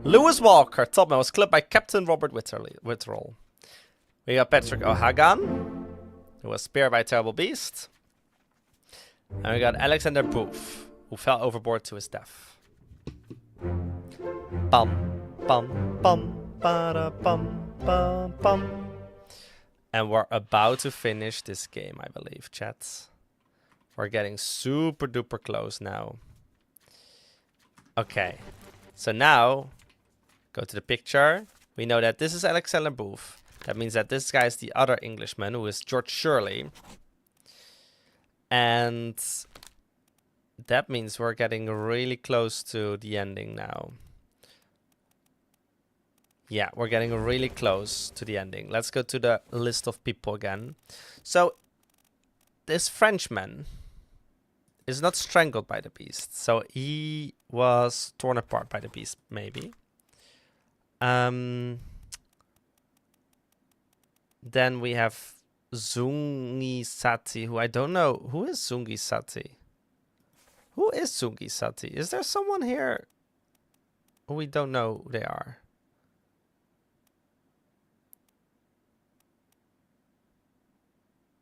Lewis Walker, topman, was killed by Captain Robert Witterall. We got Patrick O'Hagan, who was speared by a terrible beast. And we got Alexander Booth, who fell overboard to his death. Bum, bum, bum, ba-da, bum, bum, bum. And we're about to finish this game, I believe, chat. We're getting super duper close now. Okay, so now, go to the picture. We know that this is Alexander Booth. That means that this guy is the other Englishman, who is George Shirley. And that means we're getting really close to the ending now. Yeah, we're getting really close to the ending. Let's go to the list of people again. So, this Frenchman is not strangled by the beast. So, he was torn apart by the beast, maybe. Then we have Zungi Sati, who I don't know. Who is Zungi Sati? Who is Zungi Sati? Is there someone here who we don't know who they are?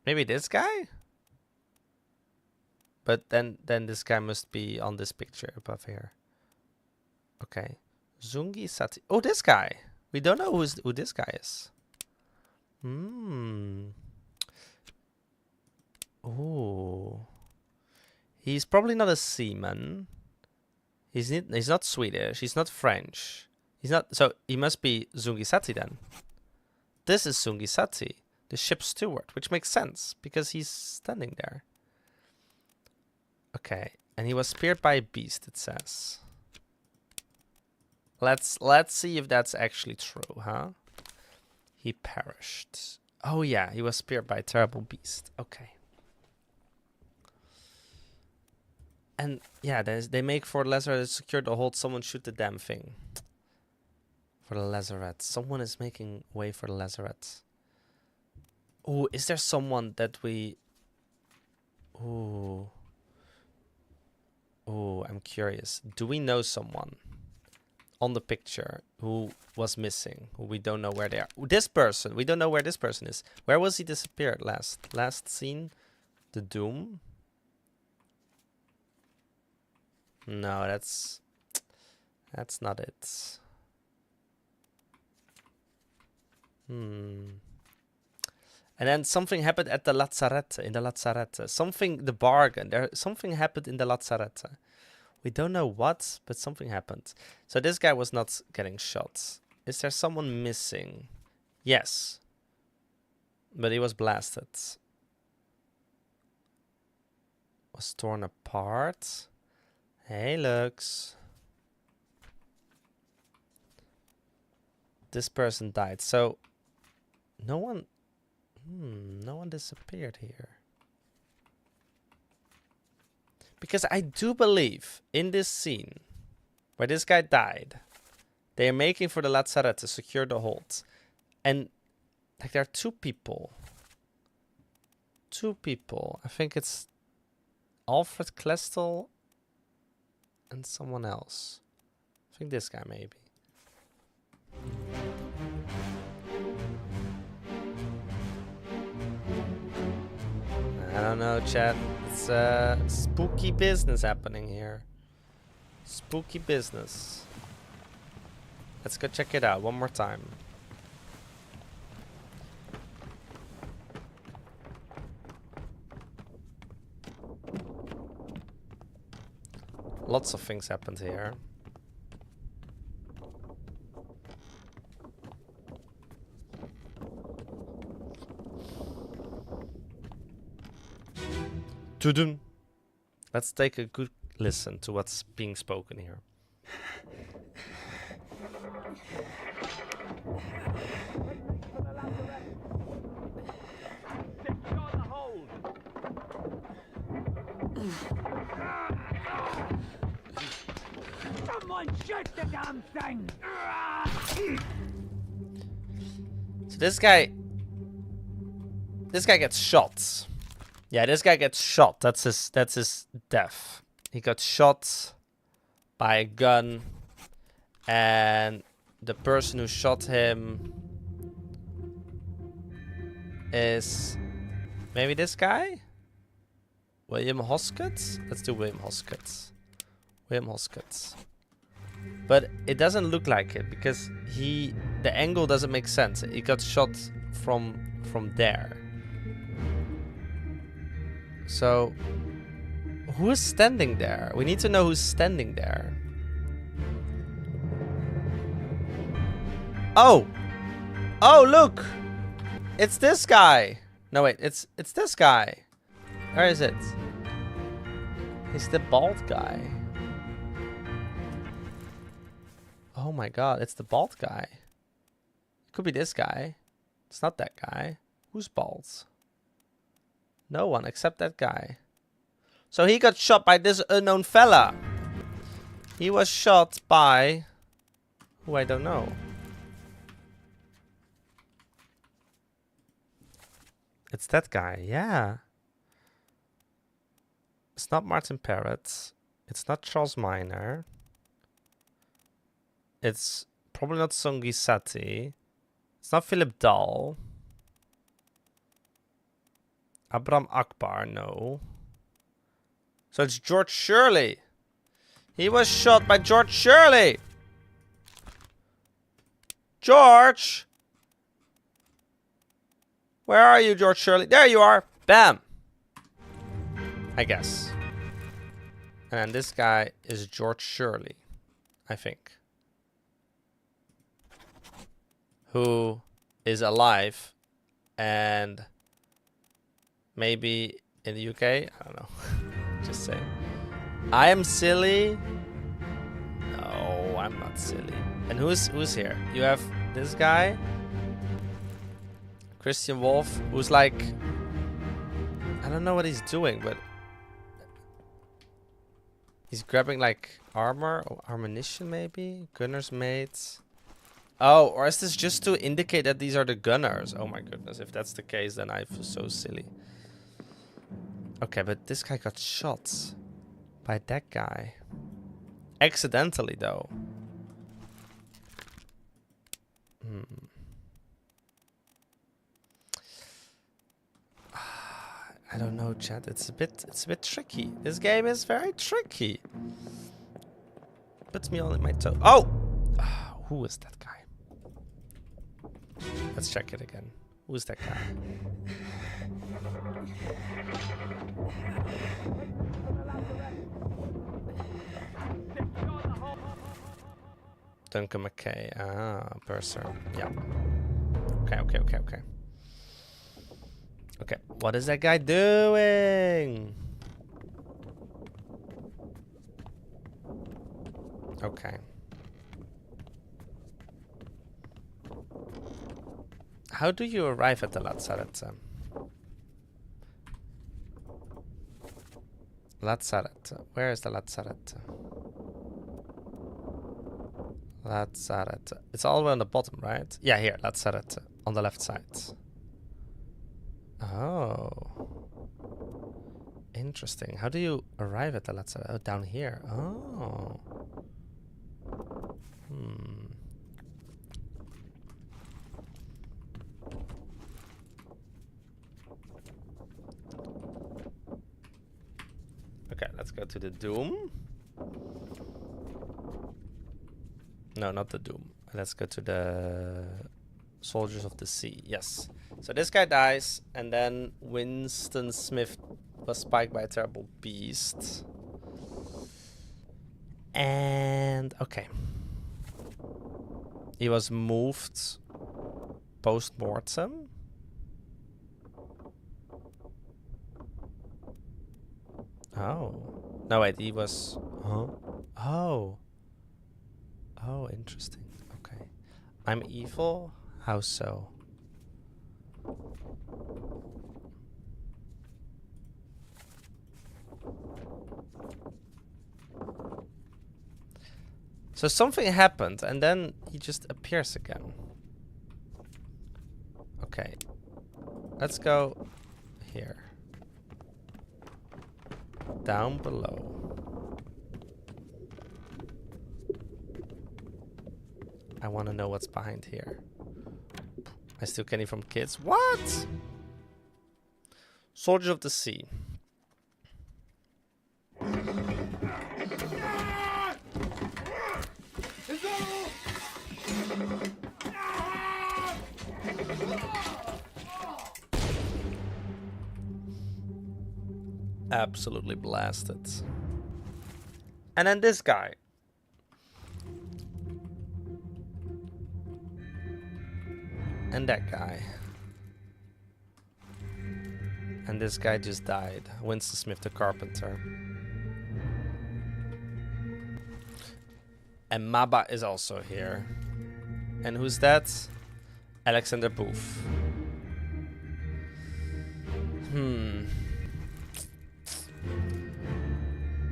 Maybe this guy? But then this guy must be on this picture above here. Okay. Zungi Sati. Oh, this guy. We don't know who this guy is. Oh. He's probably not a seaman. He's not Swedish. He's not French. He's not. So he must be Zungi Sati then. This is Zungi Sati, the ship's steward, which makes sense because he's standing there. Okay, and he was speared by a beast. It says. Let's see if that's actually true, huh? He perished. Oh yeah, he was speared by a terrible beast. Okay. And yeah, they make for the Lazarette secure to hold. Someone shoot the damn thing. For the Lazarette. Someone is making way for the Lazarette. Oh, is there someone that we... Oh, I'm curious. Do we know someone on the picture who was missing? Who we don't know where they are? This person. We don't know where this person is. Where was he disappeared last? Last seen? The Doom? No, that's not it. And then something happened at the Lazzarette, in the Lazzarette. Something, the bargain. Something happened in the Lazzarette. We don't know what, but something happened. So this guy was not getting shot. Is there someone missing? Yes. But he was blasted. Was torn apart. Hey, Lux. This person died. So, no one disappeared here. Because I do believe in this scene where this guy died, they are making for the Lazzarette to secure the hold. And like there are two people. I think it's Alfred Klestel and someone else. I think this guy maybe. I don't know, chat. It's spooky business happening here. Spooky business. Let's go check it out one more time. Lots of things happened here. Tudum. Let's take a good listen to what's being spoken here. Someone shoot the damn thing! So this guy gets shot. Yeah, this guy gets shot. That's his death. He got shot by a gun, and the person who shot him is maybe this guy? William Hoskett? Let's do William Hoskett. William Hoskett. But it doesn't look like it because the angle doesn't make sense. He got shot from there. So, who is standing there? We need to know who's standing there. Oh! Oh, look! It's this guy! No, wait, it's this guy. Where is it? He's the bald guy. Oh my god, it's the bald guy. It could be this guy. It's not that guy. Who's bald? No one except that guy. So he got shot by this unknown fella. He was shot by... who I don't know. It's that guy, yeah. It's not Martin Parrott. It's not Charles Miner. It's probably not Songi Sati. It's not Philip Dahl. Abram Akbar, no. So it's George Shirley. He was shot by George Shirley. George! Where are you, George Shirley? There you are. Bam. I guess. And then this guy is George Shirley, I think. Who is alive and maybe in the UK? I don't know. Just saying. I am silly. No, I'm not silly. And who's here? You have this guy, Christian Wolf, who's like, I don't know what he's doing, but he's grabbing like armor or ammunition, maybe gunner's mates. Oh, or is this just to indicate that these are the gunners? Oh my goodness, if that's the case, then I feel so silly. Okay, but this guy got shot by that guy. Accidentally, though. I don't know, chat. It's a bit tricky. This game is very tricky. Puts me on my toe. Oh! Who is that guy? Let's check it again. Who's that guy? Duncan McKay. Ah, Purser. Yeah. Okay. Okay, what is that guy doing? Okay. How do you arrive at the Lazaret? Lazaret. Where is the Lazaret? Lazaret. It's all the way on the bottom, right? Yeah, here, Lazaret. On the left side. Oh. Interesting. How do you arrive at the Lazaret? Oh, down here. Oh. Okay, let's go to the Doom. No, not the Doom. Let's go to the Soldiers of the Sea. Yes. So this guy dies, and then Winston Smith was spiked by a terrible beast. And okay. He was moved post-mortem. Oh. No, wait, he was... Huh? Oh. Oh, interesting. Okay. I'm evil? How so? So something happened, and then he just appears again. Okay. Let's go here. Down below. I want to know what's behind here. I still can't eat from kids. What? Soldier of the Sea. Absolutely blasted. And then this guy. And that guy. And this guy just died. Winston Smith the carpenter. And Maba is also here. And who's that? Alexander Booth.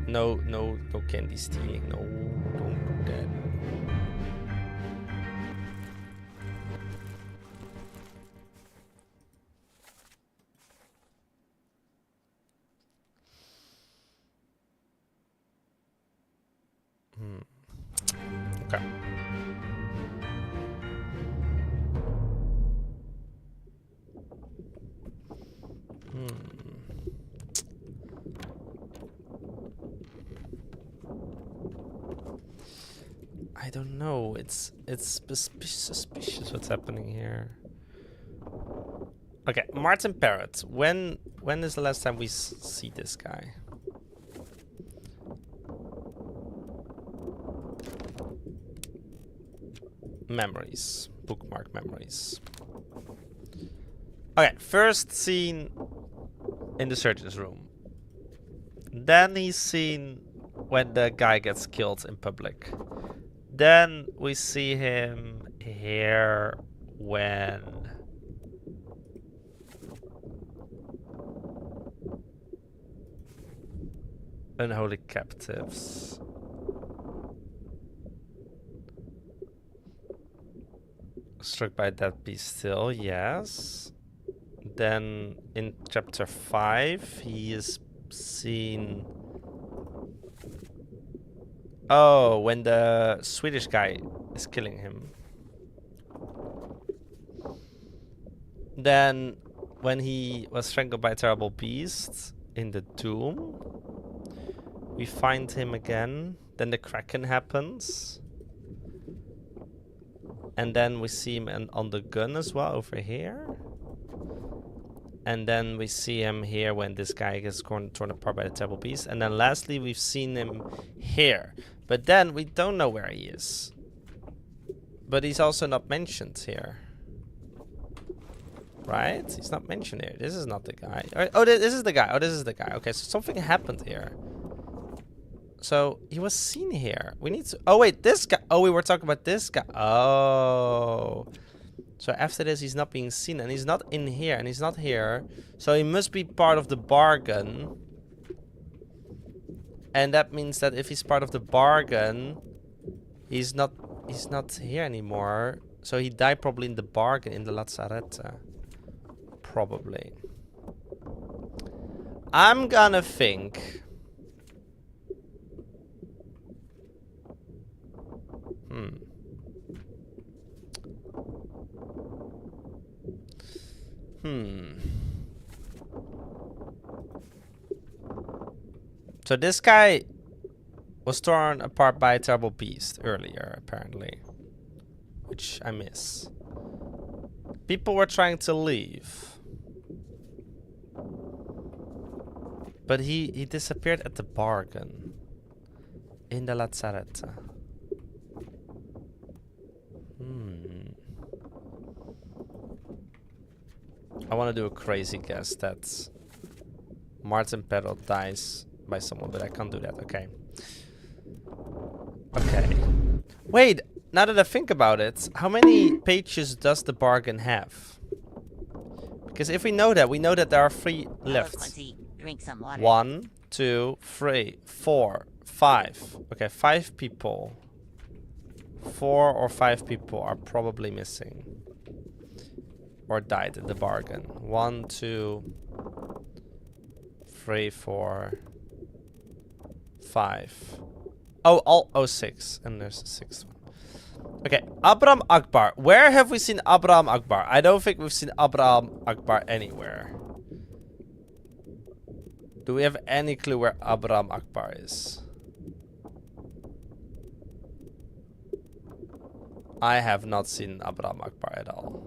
No candy stealing. No, don't do that. Okay. I don't know. It's suspicious what's happening here. Okay, Martin Parrott. When is the last time we see this guy? Memories. Bookmark memories. Okay, first seen in the surgeon's room. Then he's seen when the guy gets killed in public. Then we see him here when unholy captives. Struck by that beast still, yes. Then in chapter 5 he is seen. Oh, when the Swedish guy is killing him. Then when he was strangled by a terrible beast in the tomb, we find him again. Then the Kraken happens. And then we see him on the gun as well over here. And then we see him here when this guy gets torn apart by the terrible beast. And then lastly, we've seen him here. But then we don't know where he is. But he's also not mentioned here. Right? He's not mentioned here. This is not the guy. Oh, this is the guy. Oh, this is the guy. Okay, so something happened here. So he was seen here. We need to... Oh, wait, this guy. Oh, we were talking about this guy. Oh. So after this, he's not being seen. And he's not in here. And he's not here. So he must be part of the bargain. And that means that if he's part of the bargain, he's not here anymore. So he died probably in the bargain, in the Lazzaretta. Probably. I'm gonna think... So this guy was torn apart by a terrible beast earlier, apparently. Which I miss. People were trying to leave. But he disappeared at the bargain. In the Lazzaretta. I want to do a crazy guess that Martin Perrot dies by someone, but I can't do that. Okay. Okay. Wait, now that I think about it, how many pages does the bargain have? Because if we know that there are 3 left. Qwinsie, drink some water. 1, 2, 3, 4, 5. Okay, 5 people. 4 or 5 people are probably missing. Or died in the bargain. 1, 2, 3, 4, 5. Oh, 6. And there's a 6th one. Okay, Abraham Akbar. Where have we seen Abraham Akbar? I don't think we've seen Abraham Akbar anywhere. Do we have any clue where Abraham Akbar is? I have not seen Abraham Akbar at all.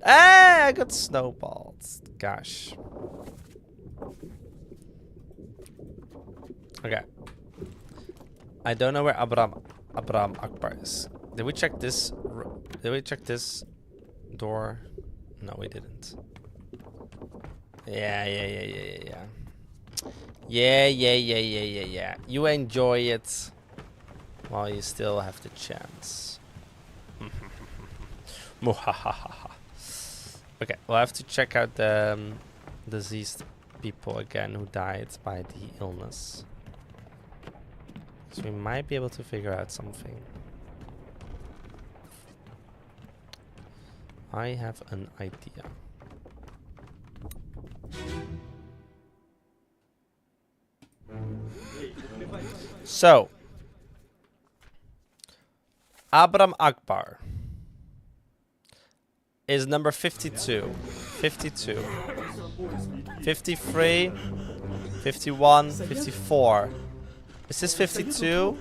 Ah, I got snowballed. Gosh. Okay. I don't know where Abraham Akbar is. Did we check this? Did we check this door? No, we didn't. Yeah. Yeah. You enjoy it while you still have the chance. Okay, we'll have to check out the diseased people again who died by the illness. So we might be able to figure out something. I have an idea. So, Abram Akbar is number 52, 52, 53, 51, 54. Is this 52?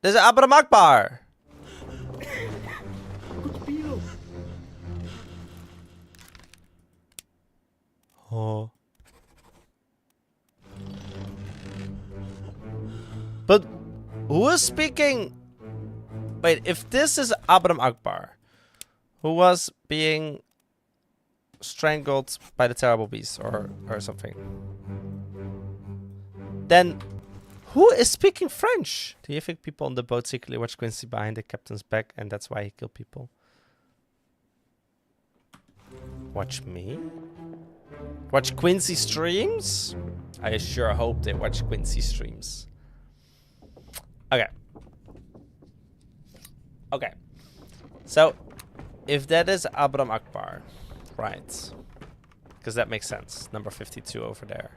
There's Abram Akbar. Oh. But who is speaking? Wait, if this is Abram Akbar, who was being strangled by the terrible beast or something, then who is speaking French? Do you think people on the boat secretly watch Qwinsie behind the captain's back and that's why he killed people? Watch me? Watch Qwinsie streams? I sure hope they watch Qwinsie streams. Okay. Okay. So, if that is Abram Akbar, right? Because that makes sense. Number 52 over there.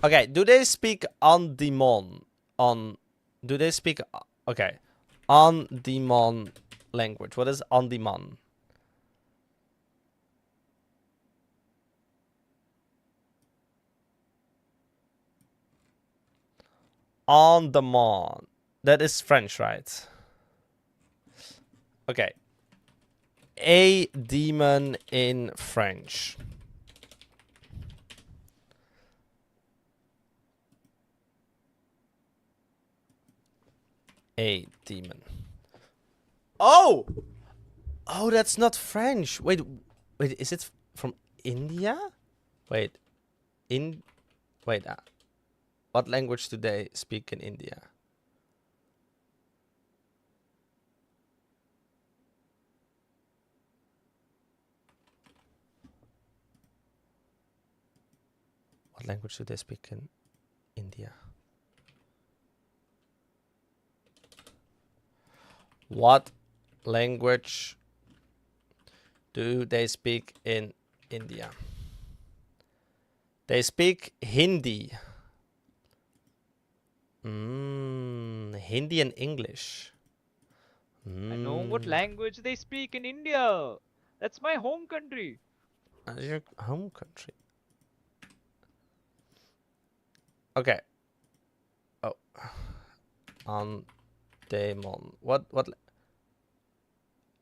Okay, do they speak on Demon? Do they speak... Okay. On Demon language. What is on Demon? On Demon. That is French, right? Okay. A demon in French. A demon. Oh! Oh, that's not French. Wait, is it from India? Wait. Wait, what language do they speak in India? What language do they speak in India? What language do they speak in India? They speak Hindi. Hindi and English. I know what language they speak in India. That's my home country. That's your home country. Okay. Oh. On Demon. What?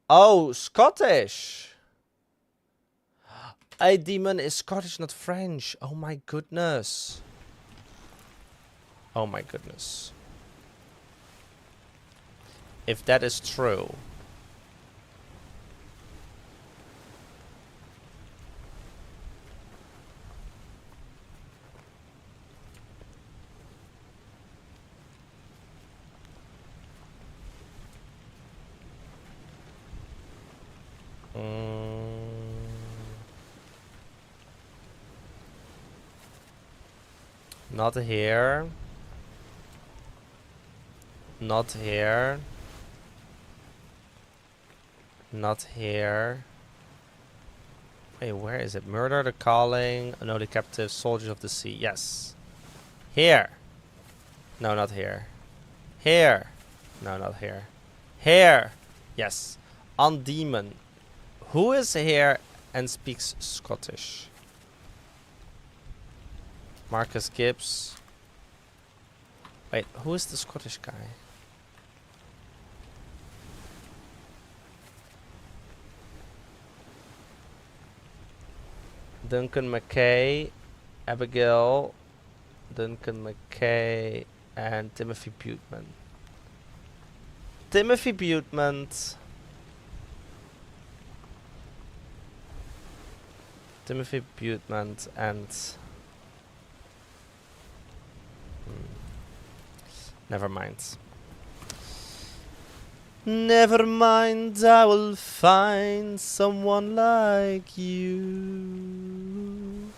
Oh, Scottish. A demon is Scottish, not French. Oh my goodness. Oh my goodness. If that is true. Not here. Not here. Not here. Wait, where is it? Murder, the calling, no, the captive, soldiers of the sea. Yes. Here. No, not here. Here. No, not here. Here. Yes. On demon. Who is here and speaks Scottish? Marcus Gibbs. Wait, who is the Scottish guy? Duncan McKay, Abigail, Duncan McKay, and Timothy Buteman. Timothy Buteman. Timothy Buteman and... Never mind. Never mind, I will find someone like you.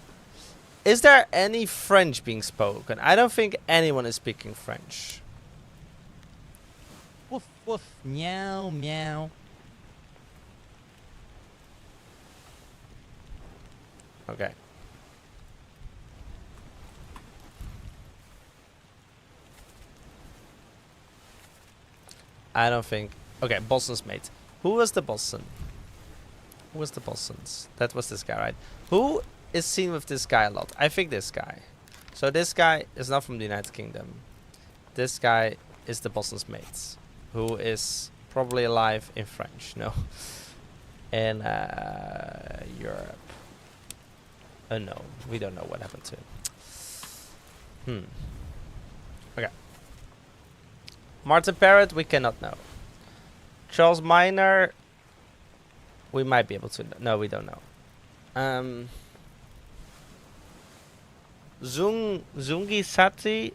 Is there any French being spoken? I don't think anyone is speaking French. Woof woof, meow meow. Okay. I don't think... Okay, Boston's mate. Who was the Boston? Who was the Boston's? That was this guy, right? Who is seen with this guy a lot? I think this guy. So this guy is not from the United Kingdom. This guy is the Boston's mates, who is probably alive in French. No. In Europe. No, we don't know what happened to him. Okay. Martin Parrott, we cannot know. Charles Minor, we might be able to know. No, we don't know. Zungi Sati.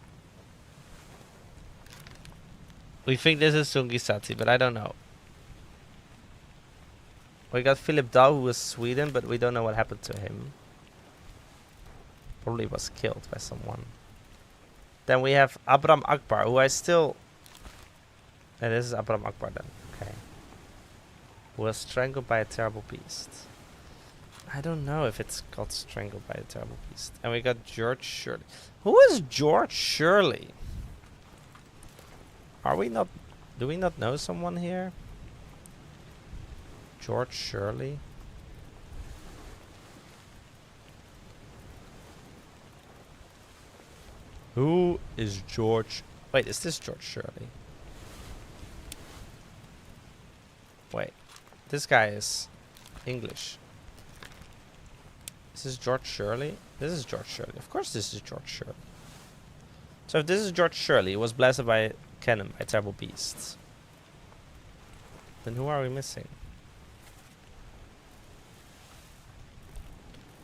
We think this is Zungi Sati, but I don't know. We got Philip Dahl, who was Sweden, but we don't know what happened to him. Probably was killed by someone. Then we have Abram Akbar, who I still... And this is Abram Akbar then. Okay. Who was strangled by a terrible beast. I don't know if it's got strangled by a terrible beast. And we got George Shirley. Who is George Shirley? Are we not... Do we not know someone here? George Shirley? Who is George... Wait, is this George Shirley? Wait. This guy is English. Is this George Shirley? This is George Shirley. Of course this is George Shirley. So if this is George Shirley, who was blasted by a cannon by terrible beasts, then who are we missing?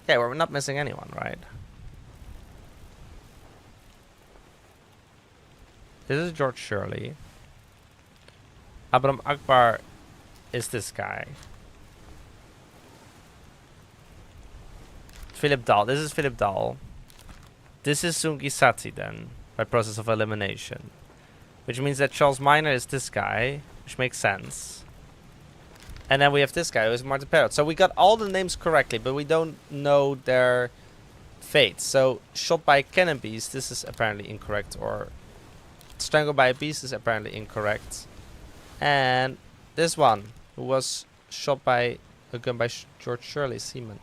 Okay, well, we're not missing anyone, right? This is George Shirley. Abram Akbar is this guy. Philip Dahl. This is Philip Dahl. This is Zungi Sati then, by process of elimination. Which means that Charles Minor is this guy, which makes sense. And then we have this guy, who is Martin Parrott. So we got all the names correctly, but we don't know their fates. So, shot by a cannon beast, this is apparently incorrect. Or strangled by a beast is apparently incorrect. And this one, who was shot by a gun by George Shirley, Seaman.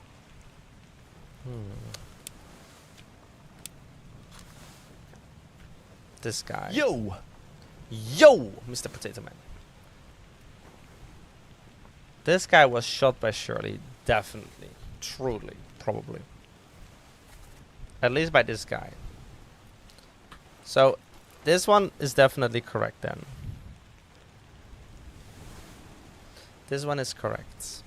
This guy. Yo! Yo! Mr. Potato Man. This guy was shot by Shirley. Definitely. Truly. Probably. At least by this guy. So, this one is definitely correct then. This one is correct.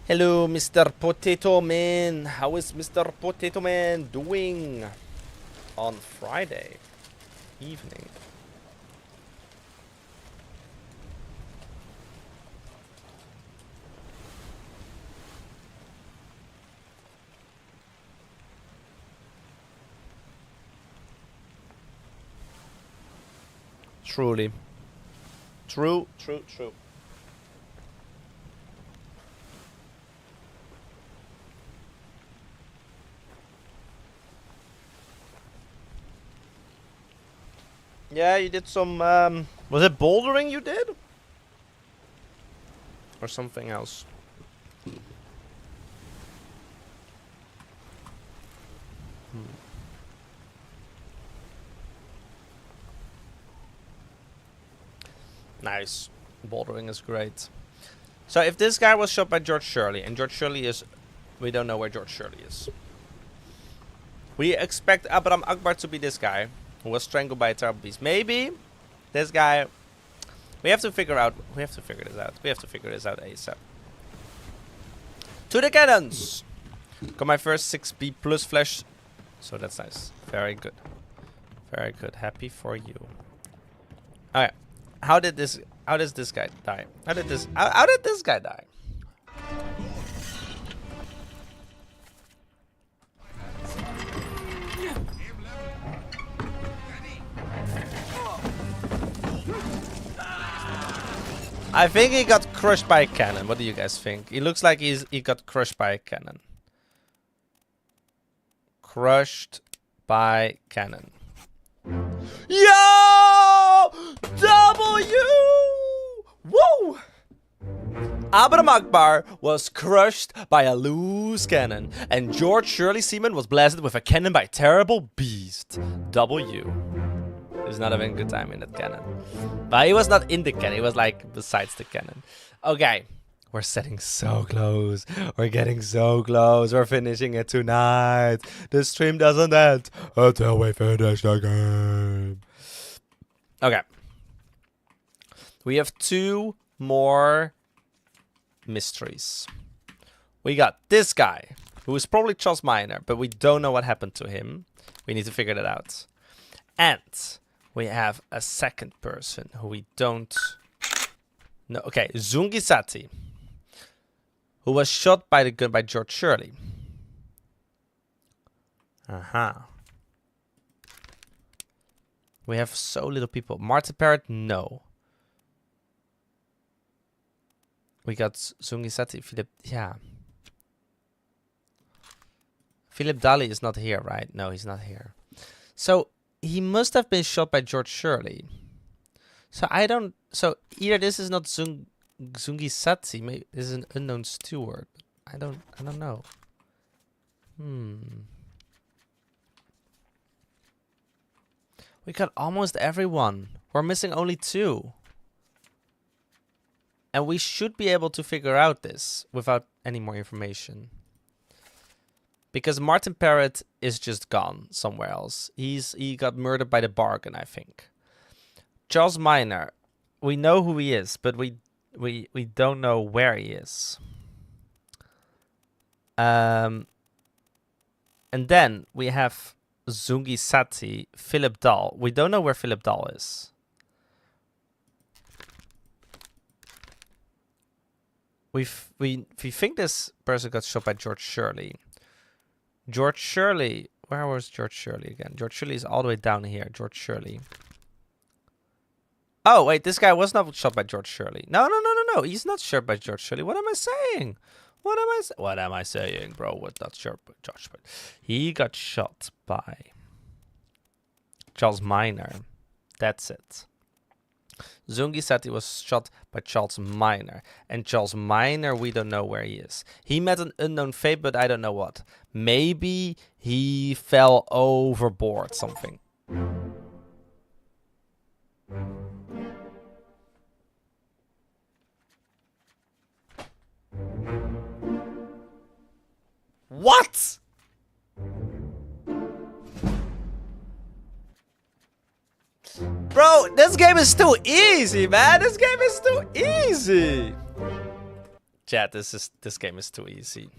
Hello, Mr. Potato Man. How is Mr. Potato Man doing on Friday evening? Truly. True. Yeah, you did some, was it bouldering you did? Or something else? Nice. Bouldering is great. So if this guy was shot by George Shirley, and George Shirley is... We don't know where George Shirley is. We expect Abraham Akbar to be this guy who was strangled by a terrible beast. Maybe this guy... We have to figure out... We have to figure this out. We have to figure this out ASAP. To the cannons! Got my first 6B plus flash. So that's nice. Very good. Very good. Happy for you. Okay. How does this guy die? How did this guy die? I think he got crushed by a cannon. What do you guys think? He looks like he got crushed by a cannon. Crushed by cannon. Yo! W! Woo! Abraham Akbar was crushed by a loose cannon, and George Shirley Seaman was blasted with a cannon by a terrible beast. W. He's not having a good time in that cannon. But he was not in the cannon, he was like besides the cannon. Okay. We're setting so close. We're getting so close. We're finishing it tonight. The stream doesn't end until we finish the game. Okay. We have 2 more mysteries. We got this guy, who is probably Charles Minor, but we don't know what happened to him. We need to figure that out. And we have a second person who we don't know. Okay, Zungisati, who was shot by the gun by George Shirley. We have so little people. Martin Parrott, no. We got Zungisati, Philip, yeah. Philip Daly is not here, right? No, he's not here. So, he must have been shot by George Shirley. So, I don't... So, either this is not Zungisati, maybe this is an unknown steward. I don't know. We got almost everyone. We're missing only 2. And we should be able to figure out this without any more information. Because Martin Parrott is just gone somewhere else. He got murdered by the bargain, I think. Charles Minor, we know who he is, but we don't know where he is. And then we have Zungisati, Philip Dahl. We don't know where Philip Dahl is. We think this person got shot by George Shirley. George Shirley, where was George Shirley again? George Shirley is all the way down here. George Shirley. Oh wait, this guy was not shot by George Shirley. No. He's not shot by George Shirley. What am I saying? What am I saying, bro? What not shot by George? But he got shot by Charles Minor. That's it. Zungisati was shot by Charles Minor. And Charles Minor, we don't know where he is. He met an unknown fate, but I don't know what. Maybe he fell overboard something. What? Bro, this game is too easy, man. This game is too easy. Chat, this game is too easy.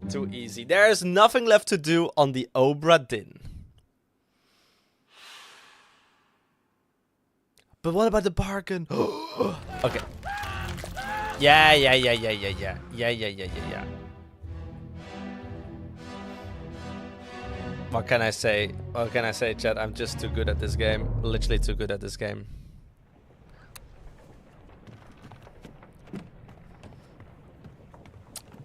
Too easy. There is nothing left to do on the OBRA DINN. But what about the bargain? Okay. Yeah. What can I say? What can I say, chat? I'm just too good at this game. Literally too good at this game.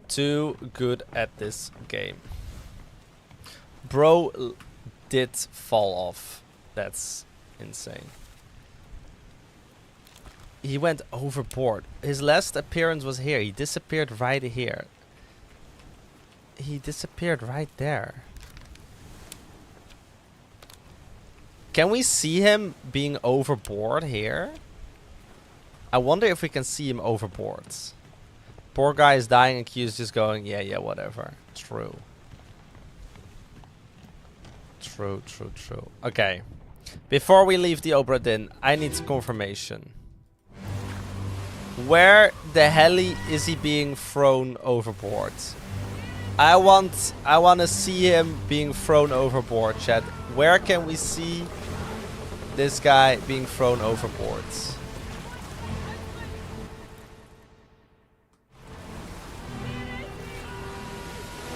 Too good at this game. Bro did fall off. That's insane. He went overboard. His last appearance was here. He disappeared right here. He disappeared right there. Can we see him being overboard here? I wonder if we can see him overboard. Poor guy is dying and Q is just going, yeah, yeah, whatever. True. True, true, true. Okay. Before we leave the OBRA DINN, I need confirmation. Where the hell is he being thrown overboard? I want to see him being thrown overboard, chat. Where can we see this guy being thrown overboard?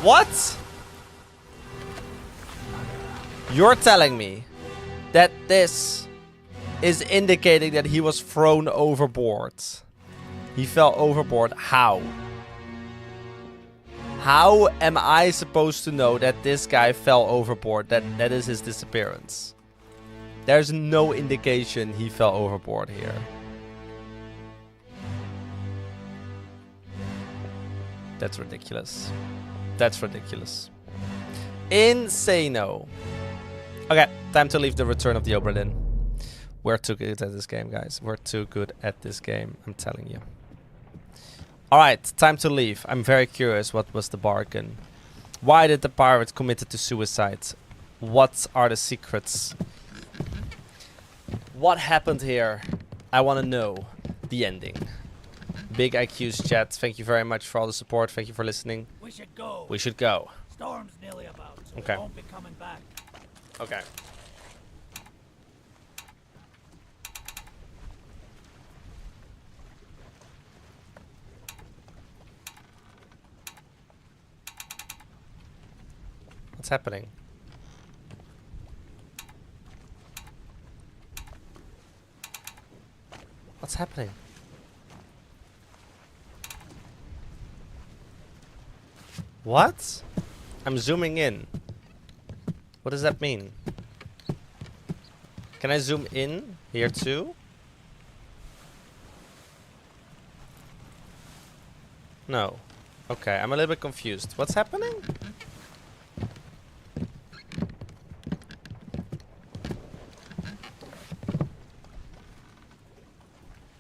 What? You're telling me that this is indicating that he was thrown overboard. He fell overboard. How? How am I supposed to know that this guy fell overboard? That is his disappearance. There's no indication he fell overboard here. That's ridiculous. That's ridiculous. Insano. Okay, time to leave the Return of the OBRA DINN. We're too good at this game, guys. We're too good at this game, I'm telling you. Alright, time to leave. I'm very curious, what was the bargain? Why did the pirate commit to suicide? What are the secrets? What happened here? I want to know the ending. Big IQ's chat. Thank you very much for all the support. Thank you for listening. We should go. We should go. Storm's nearly about, so okay. we won't be coming back. Okay. What's happening? What's happening? What? I'm zooming in. What does that mean? Can I zoom in here too? No. Okay, I'm a little bit confused. What's happening?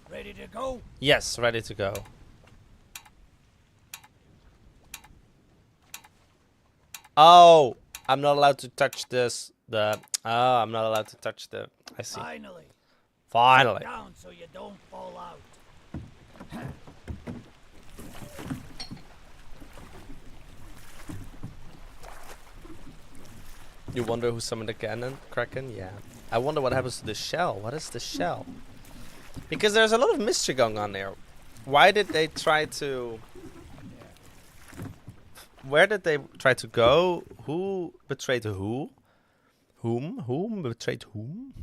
Ready to go? Yes, ready to go. Oh, I'm not allowed to touch this. I'm not allowed to touch the. I see. Finally. Finally. Sit down so you don't fall out. You wonder who summoned the cannon, Kraken? Yeah. I wonder what happens to the shell. What is the shell? Because there's a lot of mystery going on there. Why did they try to? Where did they try to go? Who betrayed who? Whom? Whom betrayed whom?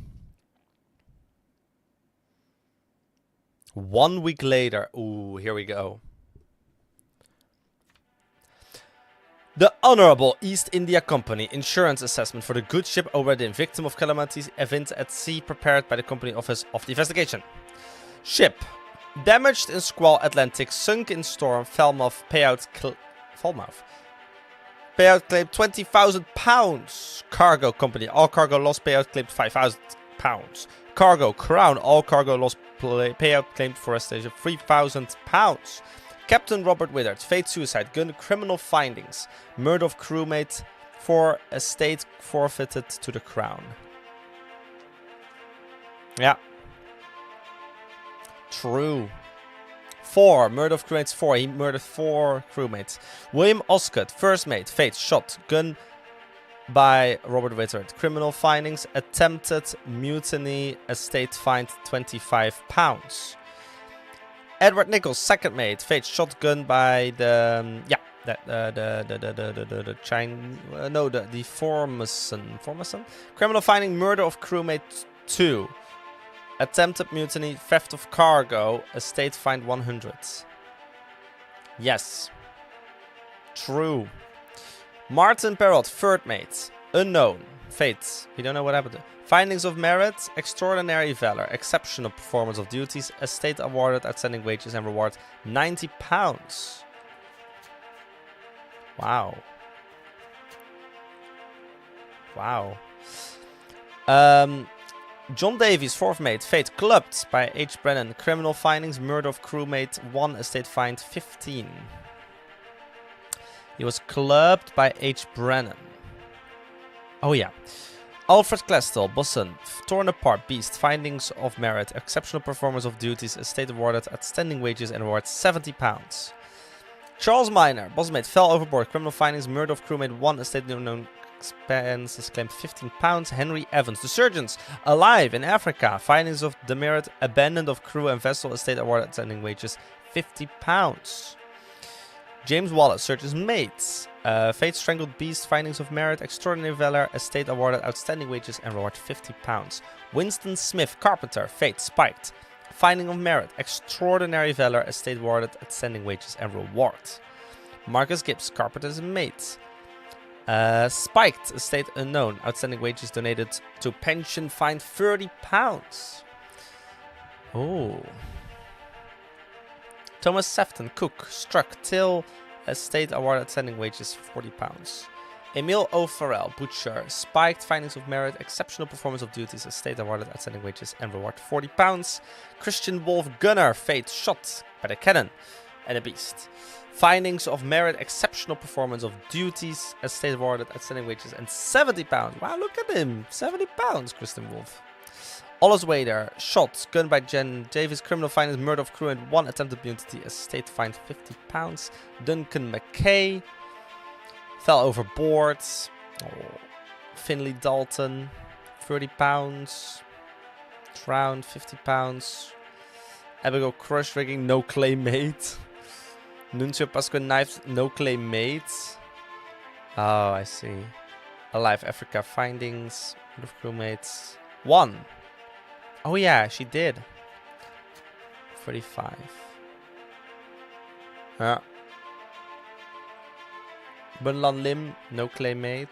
1 week later. Ooh, here we go. The Honorable East India Company insurance assessment for the good ship OBRA DINN, victim of calamity event at sea, prepared by the Company Office of the Investigation. Ship damaged in squall Atlantic, sunk in storm, Falmouth, payout Falmouth. Payout claimed £20,000. Cargo company, all cargo lost, payout claimed £5,000. Cargo Crown, all cargo lost, payout claimed for a stage of £3,000. Captain Robert Withered, fate suicide, gun criminal findings, murder of crewmate, for estate forfeited to the Crown. Yeah. True. 4, murder of crewmates 4, he murdered 4 crewmates. William Osgood, first mate, fate, shot, gun by Robert Withered. Criminal findings, attempted mutiny, estate fined £25. Edward Nichols, second mate, fate, shotgun by the the Formason. Criminal finding, murder of crewmate 2. Attempted mutiny, theft of cargo, estate fined 100. Yes. True. Martin Perrott, third mate, unknown, fate, we don't know what happened. Findings of merit, extraordinary valor, exceptional performance of duties, estate awarded, outstanding wages and reward, £90. Wow. Wow. John Davies, 4th mate, fate clubbed by H. Brennan. Criminal findings, murder of crewmate 1, estate fined 15. He was clubbed by H. Brennan. Oh yeah. Alfred Klestel, Bossen, torn apart beast, findings of merit, exceptional performance of duties, estate awarded, outstanding wages and award £70. Charles Miner, bossmate, fell overboard, criminal findings, murder of crewmate 1, estate unknown expenses claimed £15. Henry Evans, the surgeons, alive in Africa, findings of demerit, abandoned of crew and vessel, estate awarded, outstanding wages £50. James Wallace, surgeon's mates, fate strangled beast, findings of merit, extraordinary valor, estate awarded, outstanding wages and reward £50. Winston Smith, carpenter, fate spiked, finding of merit, extraordinary valor, estate awarded, outstanding wages and reward. Marcus Gibbs, carpenter's mates, spiked, estate unknown, outstanding wages donated to pension, fined £30. Oh. Thomas Sefton, cook, struck, till, estate awarded, outstanding wages £40. Emil O'Farrell, butcher, spiked, findings of merit, exceptional performance of duties, estate awarded, outstanding wages and reward £40. Christian Wolf, gunner, fate, shot by the cannon and a beast. Findings of merit, exceptional performance of duties, estate awarded, outstanding wages and £70. Wow, look at him, £70, Christian Wolf. Ollis Wader, shot, gun by Jen Davis, criminal findings, murder of crew and 1 attempted mutiny, estate fined £50. Duncan McKay, fell overboard. Oh. Finley Dalton, £30. Drowned, £50. Abigail Crush rigging, no claim made. Nuncio Pasqua knives, no claim made. Oh, I see. Alive Africa findings, murder of crewmates. 1. Oh yeah, she did. 35. Yeah. Bunlan Lim, no claim made.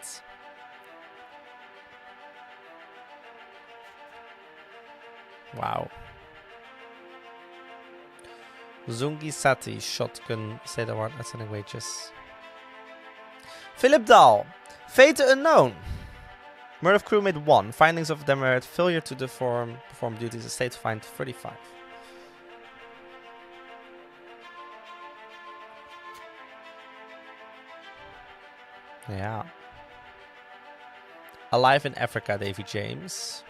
Wow. Zungi Sati, shotgun, state award, outstanding wages. Philip Dahl, fate unknown. Murder of crewmate 1, findings of demerit, failure to perform duties, estate fined 35. Yeah. Alive in Africa, Davy James.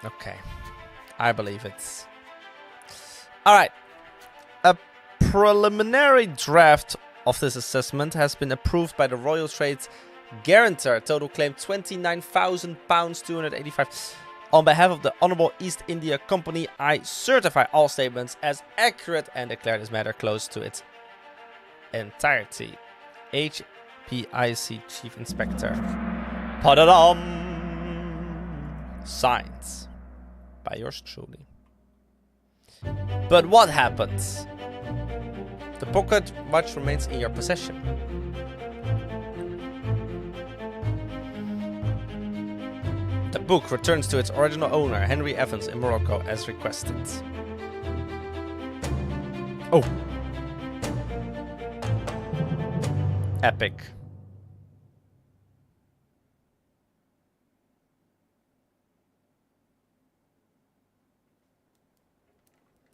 Okay. I believe it. Alright. A preliminary draft of this assessment has been approved by the Royal Trade Guarantor. Total claim £29,000, 285. On behalf of the Honourable East India Company, I certify all statements as accurate and declare this matter closed to its entirety. HPIC Chief Inspector. Pa-da-dum! Signed by yours truly. But what happens? The pocket watch remains in your possession. The book returns to its original owner, Henry Evans, in Morocco, as requested. Oh. Epic.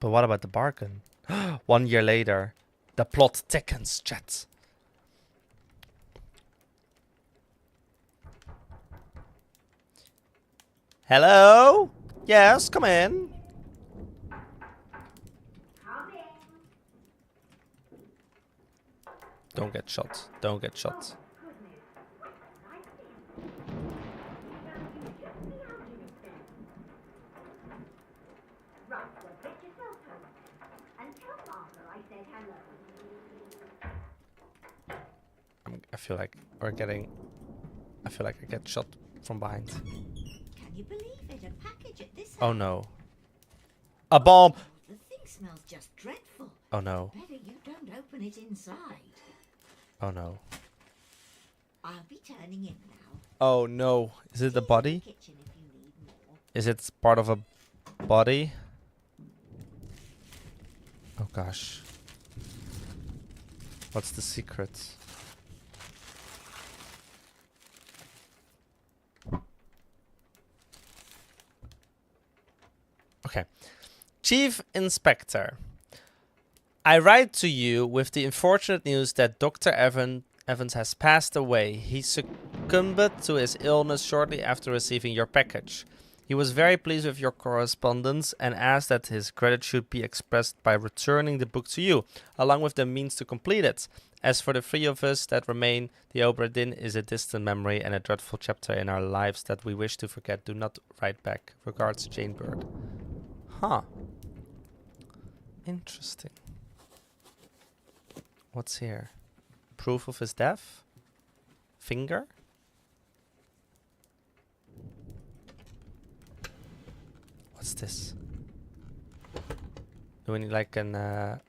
But what about the bargain? 1 year later, the plot thickens, chat. Hello? Yes, come in. Don't get shot. Don't get shot. I feel like we're getting... I feel like I get shot from behind. Can you believe it? A package at this Oh no. A bomb! The thing smells just dreadful. Oh no. Better you don't open it inside. Oh no. I'll be turning in now. Oh no. Is it the body? Kitchen if you need more. Is it part of a body? Oh gosh. What's the secret? Okay. Chief Inspector, I write to you with the unfortunate news that Dr. Evans has passed away. He succumbed to his illness shortly after receiving your package. He was very pleased with your correspondence and asked that his gratitude be expressed by returning the book to you, along with the means to complete it. As for the three of us that remain, the OBRA DINN is a distant memory and a dreadful chapter in our lives that we wish to forget. Do not write back. Regards, Jane Bird. Huh. Interesting. What's here? Proof of his death? Finger? What's this? Do we need like a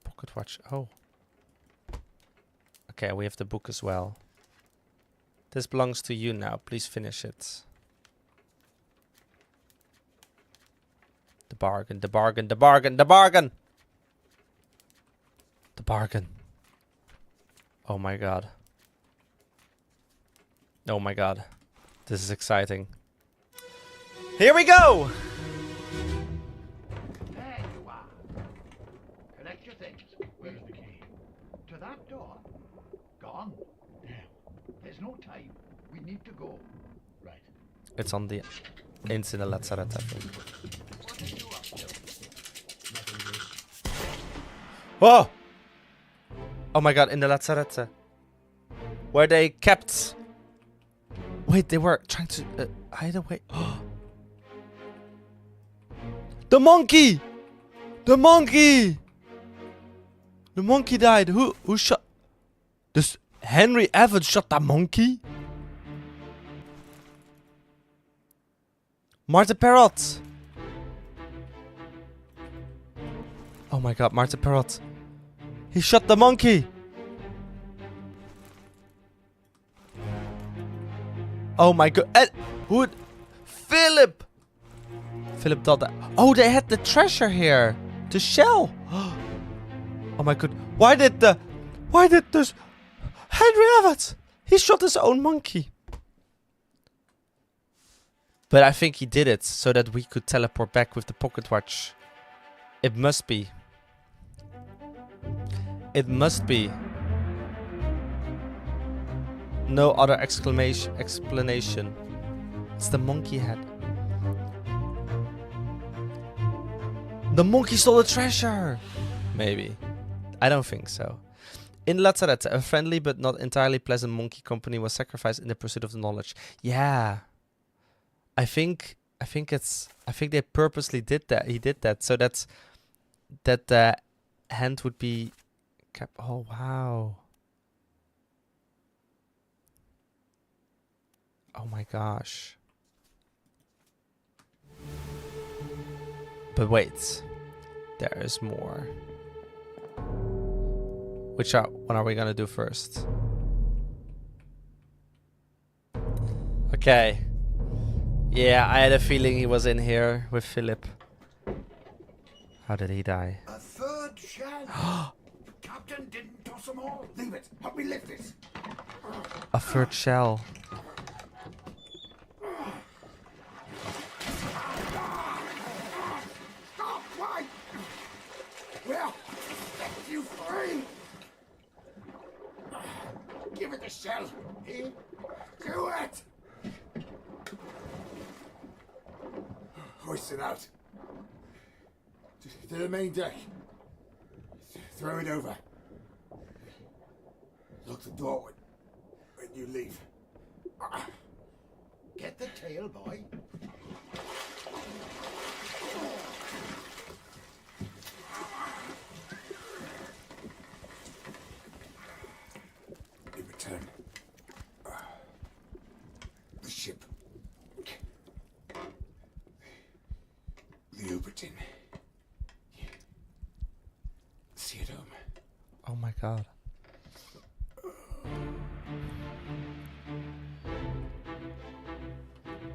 pocket watch? Oh. Okay, we have the book as well. This belongs to you now. Please finish it. The bargain, the bargain, the bargain, the bargain! The bargain. Oh my god. Oh my god. This is exciting. Here we go! There you are. Collect your things. Where's the key? To that door. Gone. Damn. There's no time. We need to go. Right. It's on the... It's in the Lazaret, I think. What are you up to? Whoa! Oh my god, in the Lazaret. Where they kept... Wait, they were trying to hide away. The monkey! The monkey! The monkey died. Who shot... This Henry Evans shot that monkey? Martin Parrot! Oh my god, Martin Parrot. He shot the monkey! Oh my god. And who? Philip! Philip thought that. Oh, they had the treasure here. The shell. Oh my god. Why did this Henry Evans? He shot his own monkey. But I think he did it so that we could teleport back with the pocket watch. It must be. It must be. No other explanation. It's the monkey head. The monkey stole the treasure! Maybe. I don't think so. In Lazaret, a friendly but not entirely pleasant monkey company was sacrificed in the pursuit of the knowledge. Yeah. I think they purposely did that. He did that so that the hand would be kept. Oh wow. Oh my gosh. But wait, there is more. Which one are we gonna do first? Okay. Yeah, I had a feeling he was in here with Philip. How did he die? A third shell. Captain didn't toss them all. Leave it. Help me lift it. A third shell. Stop! Why? Well, set you free. Give it the shell. Eh? Do it. Hoist it out. To the main deck. Throw it over. Lock the door when you leave. Get the tail, boy. In return, the ship. The OBRA DINN. See it home. Oh my god.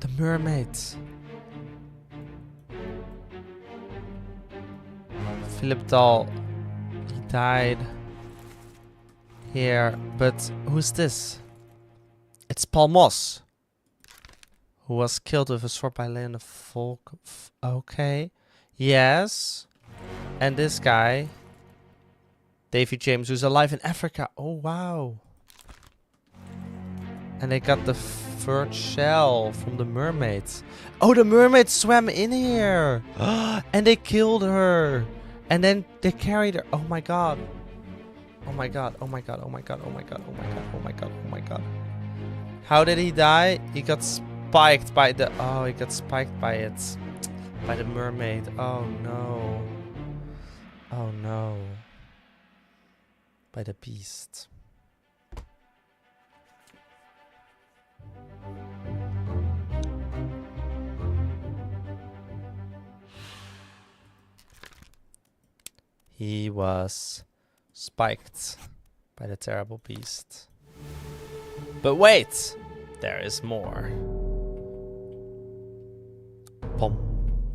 The mermaids. Philip Dahl. He died here. But who's this? It's Paul Moss. Who was killed with a sword by Leon Volk. Okay. Yes. And this guy, Davy James, who's alive in Africa. Oh, wow. And they got the third shell from the mermaids. Oh, the mermaid swam in here. And they killed her. And then they carried her. Oh my god. Oh my god. Oh my god. Oh my god. Oh my god. Oh my god. Oh my god. Oh my god. How did he die? He got spiked by the... Oh, he got spiked by it. By the mermaid. Oh no. Oh no. By the beast. He was spiked by the terrible beast. But wait! There is more. Pom.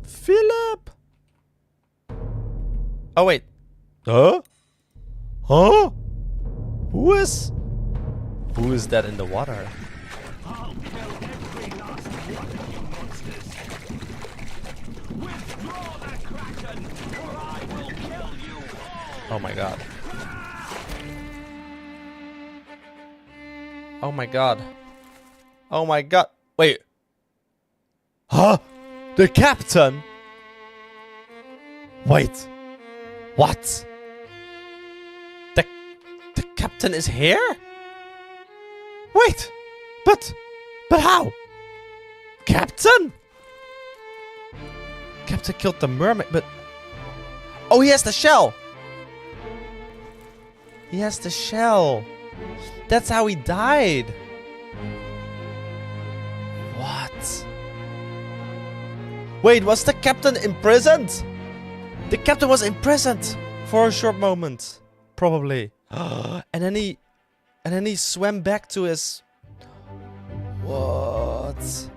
Philip! Oh wait. Huh? Huh? Who is that in the water? I'll kill every last one of you monsters. Withdraw the Kraken, or I will kill you all. Oh my god. Oh my god. Oh my god. Wait. Huh? The captain? Wait. What? The captain is here? Wait. But how? Captain? Captain killed the mermaid, but... Oh, he has the shell. He has the shell. That's how he died. What? Wait, was the captain imprisoned? The captain was imprisoned for a short moment, probably. and then he swam back to his... What?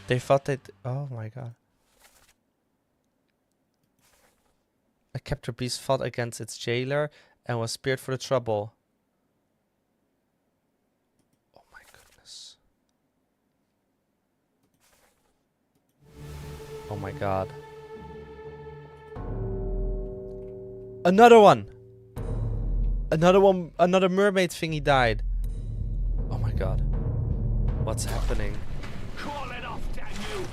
They thought that... Oh my god. A captured beast fought against its jailer and was spared for the trouble. Oh my goodness. Oh my god. Another one! Another mermaid thingy died. Oh my god. What's happening? Call it off, damn you!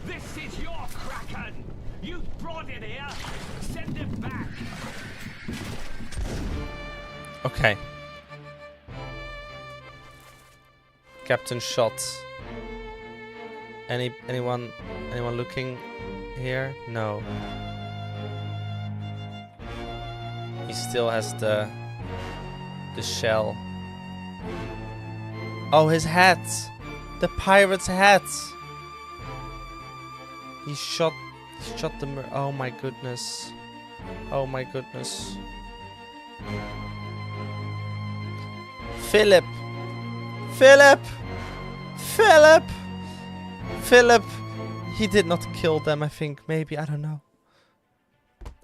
This is your Kraken! You brought it here! Send it back! Okay. Captain shot. Anyone looking here? No. He still has the shell. Oh, his hat! The pirate's hat! He shot the oh my goodness. Oh my goodness. Philip! Philip! Philip! Philip! He did not kill them, I think. Maybe, I don't know.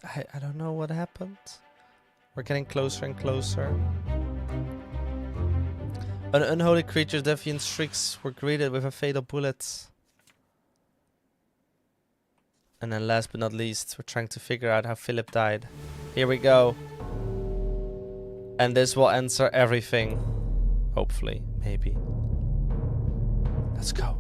I don't know what happened. We're getting closer and closer. An unholy creature's defiant shrieks were greeted with a fatal bullet. And then last but not least, we're trying to figure out how Philip died. Here we go. And this will answer everything. Hopefully, maybe. Let's go.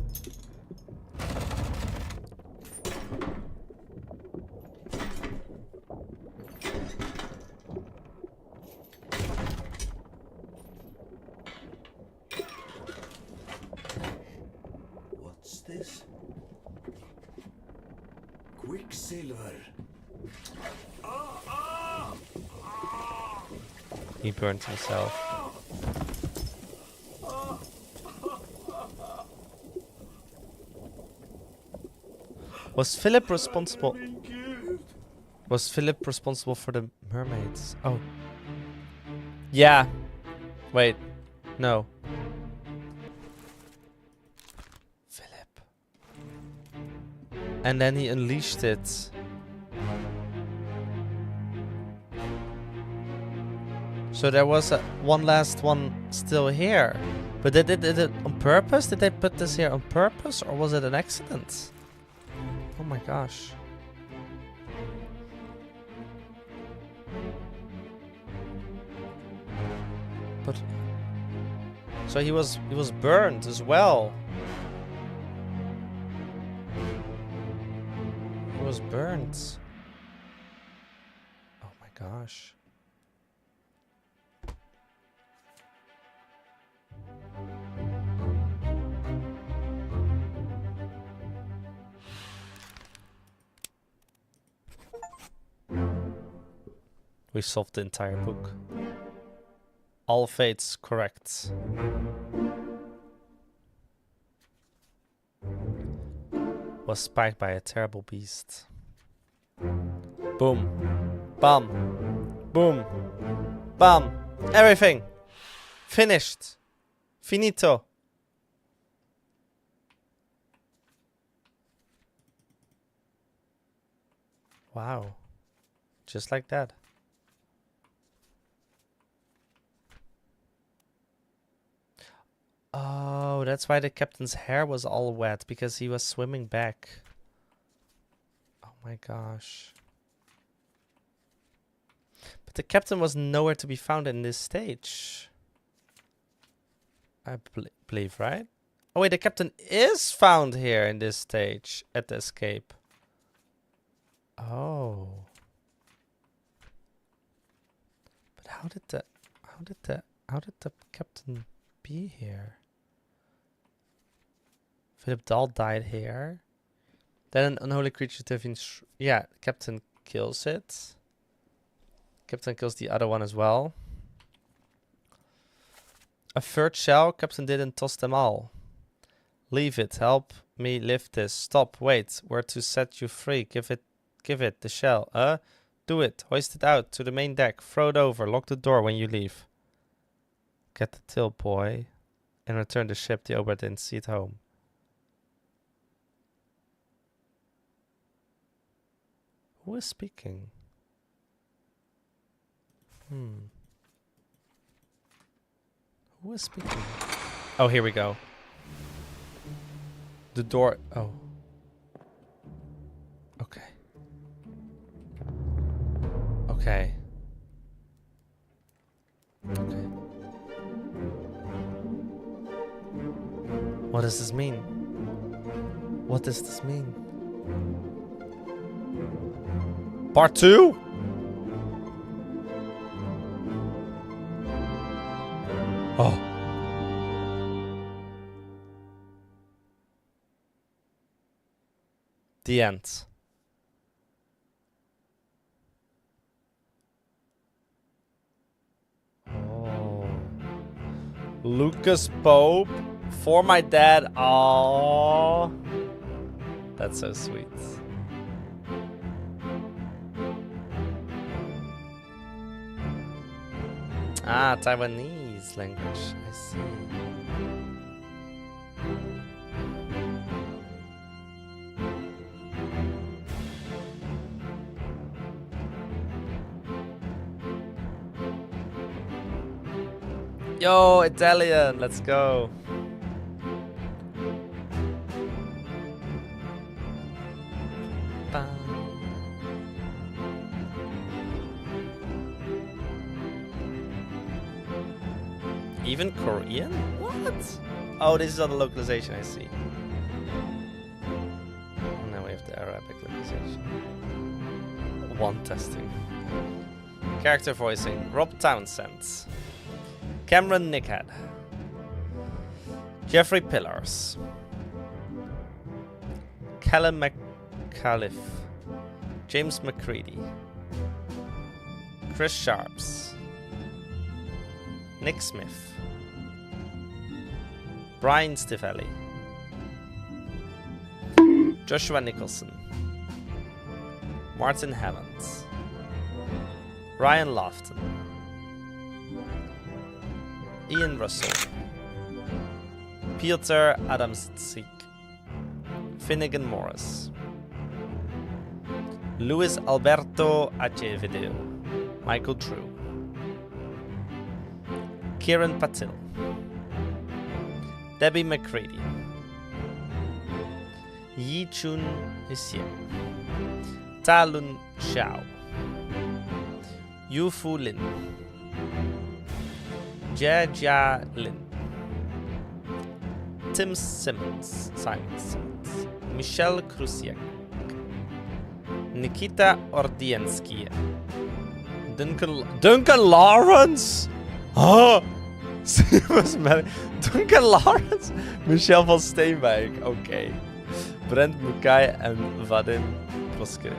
What's this? Quicksilver. He burned himself. Was Philip responsible? Was Philip responsible for the mermaids? Oh. Yeah. Wait. No. Philip. And then he unleashed it. So there was one last one still here. But they did it on purpose? Did they put this here on purpose? Or was it an accident? Oh my gosh. But so he was burned as well. He was burned. Oh my gosh. We solved the entire book. All fates correct. Was spiked by a terrible beast. Boom. Bam. Boom. Bam. Everything. Finished. Finito. Wow. Just like that. Oh, that's why the captain's hair was all wet, because he was swimming back. Oh my gosh. But the captain was nowhere to be found in this stage. I believe, right? Oh wait, the captain is found here in this stage at the escape. Oh. But how did the captain be here? Philip Dahl died here. Then an unholy creature to have been yeah, captain kills it. Captain kills the other one as well. A third shell. Captain didn't toss them all. Leave it. Help me lift this. Stop. Wait. We're to set you free. Give it the shell. Do it. Hoist it out to the main deck. Throw it over. Lock the door when you leave. Get the till, boy. And return the ship. The OBRA didn't see it home. Who is speaking? Who is speaking? Oh, here we go. The door. Oh. Okay. Okay. Okay. What does this mean? What does this mean? Part 2? Oh. The end. Oh. Lucas Pope for my dad. Oh. That's so sweet. Ah, Taiwanese language. I see. Yo, Italian, let's go. Even Korean? What? Oh, this is on the localization, I see. Now we have the Arabic localization. One testing. Character voicing. Rob Townsend. Cameron Nickhead. Jeffrey Pillars. Callum McCalliff. James McCready. Chris Sharps. Nick Smith. Brian Stivelli. Joshua Nicholson. Martin Hammond. Ryan Lofton. Ian Russell. Piotr Adamczyk. Finnegan Morris. Luis Alberto Acevedo. Michael Drew. Kieran Patil. Debbie McCready. Yi Chun Hsien, Ta Lun Xiao, Yu Fu Lin, Jia Jia Lin, Tim Simmons, Michelle Krusiak, Nikita Ordiensky, Duncan Lawrence? Huh? Duncan Lawrence? Michel van Steenwijk, okay. Brent Mukai and Vadim Proske.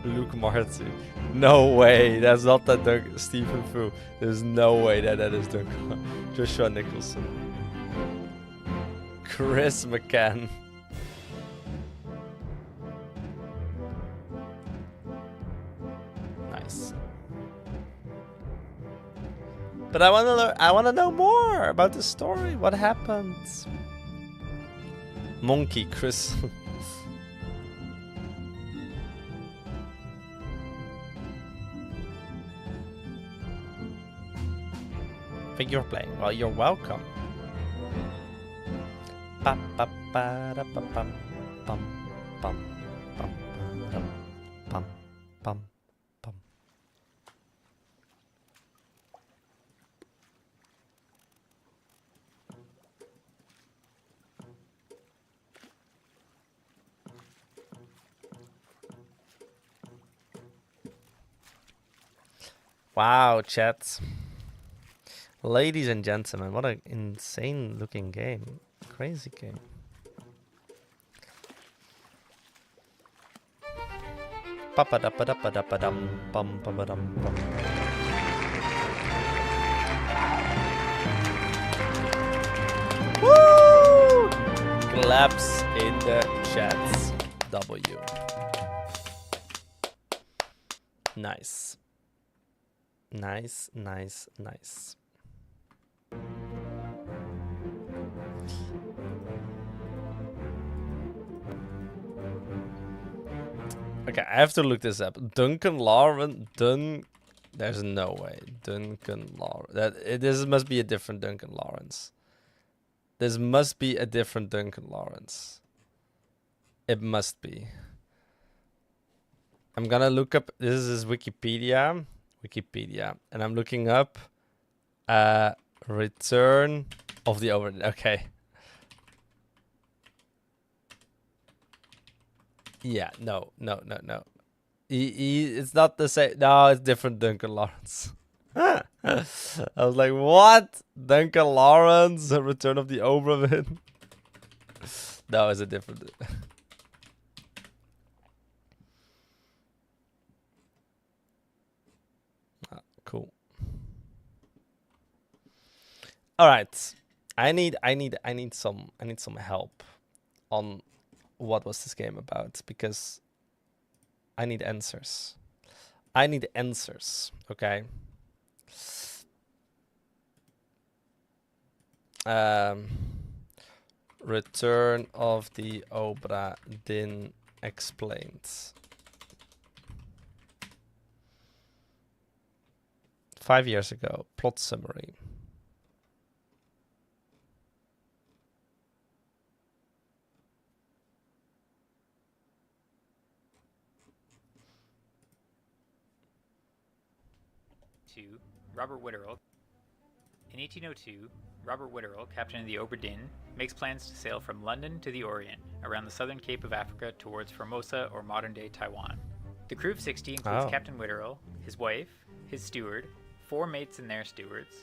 Luke Marty. No way, that's not that Stephen Fu. There's no way that is Duncan. Joshua Nicholson. Chris McCann. Nice. But I wanna know more about the story. What happened? Monkey Chris. Think you're playing. Well, you're welcome. Ba ba ba da ba bum bum bum bum bum bum bum bum. Wow, chat. Ladies and gentlemen, what an insane looking game. Crazy game. Papadapadapadam bum papadam bum. Woo! Claps in the chats. W. Nice. Nice, nice, nice. Okay, I have to look this up. Duncan Lawrence, there's no way. Duncan Lawrence. This must be a different Duncan Lawrence. This must be a different Duncan Lawrence. It must be. I'm gonna look up. This is Wikipedia. And I'm looking up Return of the Obra. Okay. Yeah, no. It's not the same. No, it's different Duncan Lawrence. I was like, what? Duncan Lawrence, Return of the Obra. No, it's a different. Cool. All right. I need some help on what was this game about, because I need answers. Okay. Return of the Obra Dinn explained. 5 years ago. Plot summary. Robert Witterell. In 1802, Robert Witterell, captain of the Obra Dinn, makes plans to sail from London to the Orient, around the southern cape of Africa towards Formosa or modern-day Taiwan. The crew of 60 includes Captain Witterell, his wife, his steward, 4 mates and their stewards,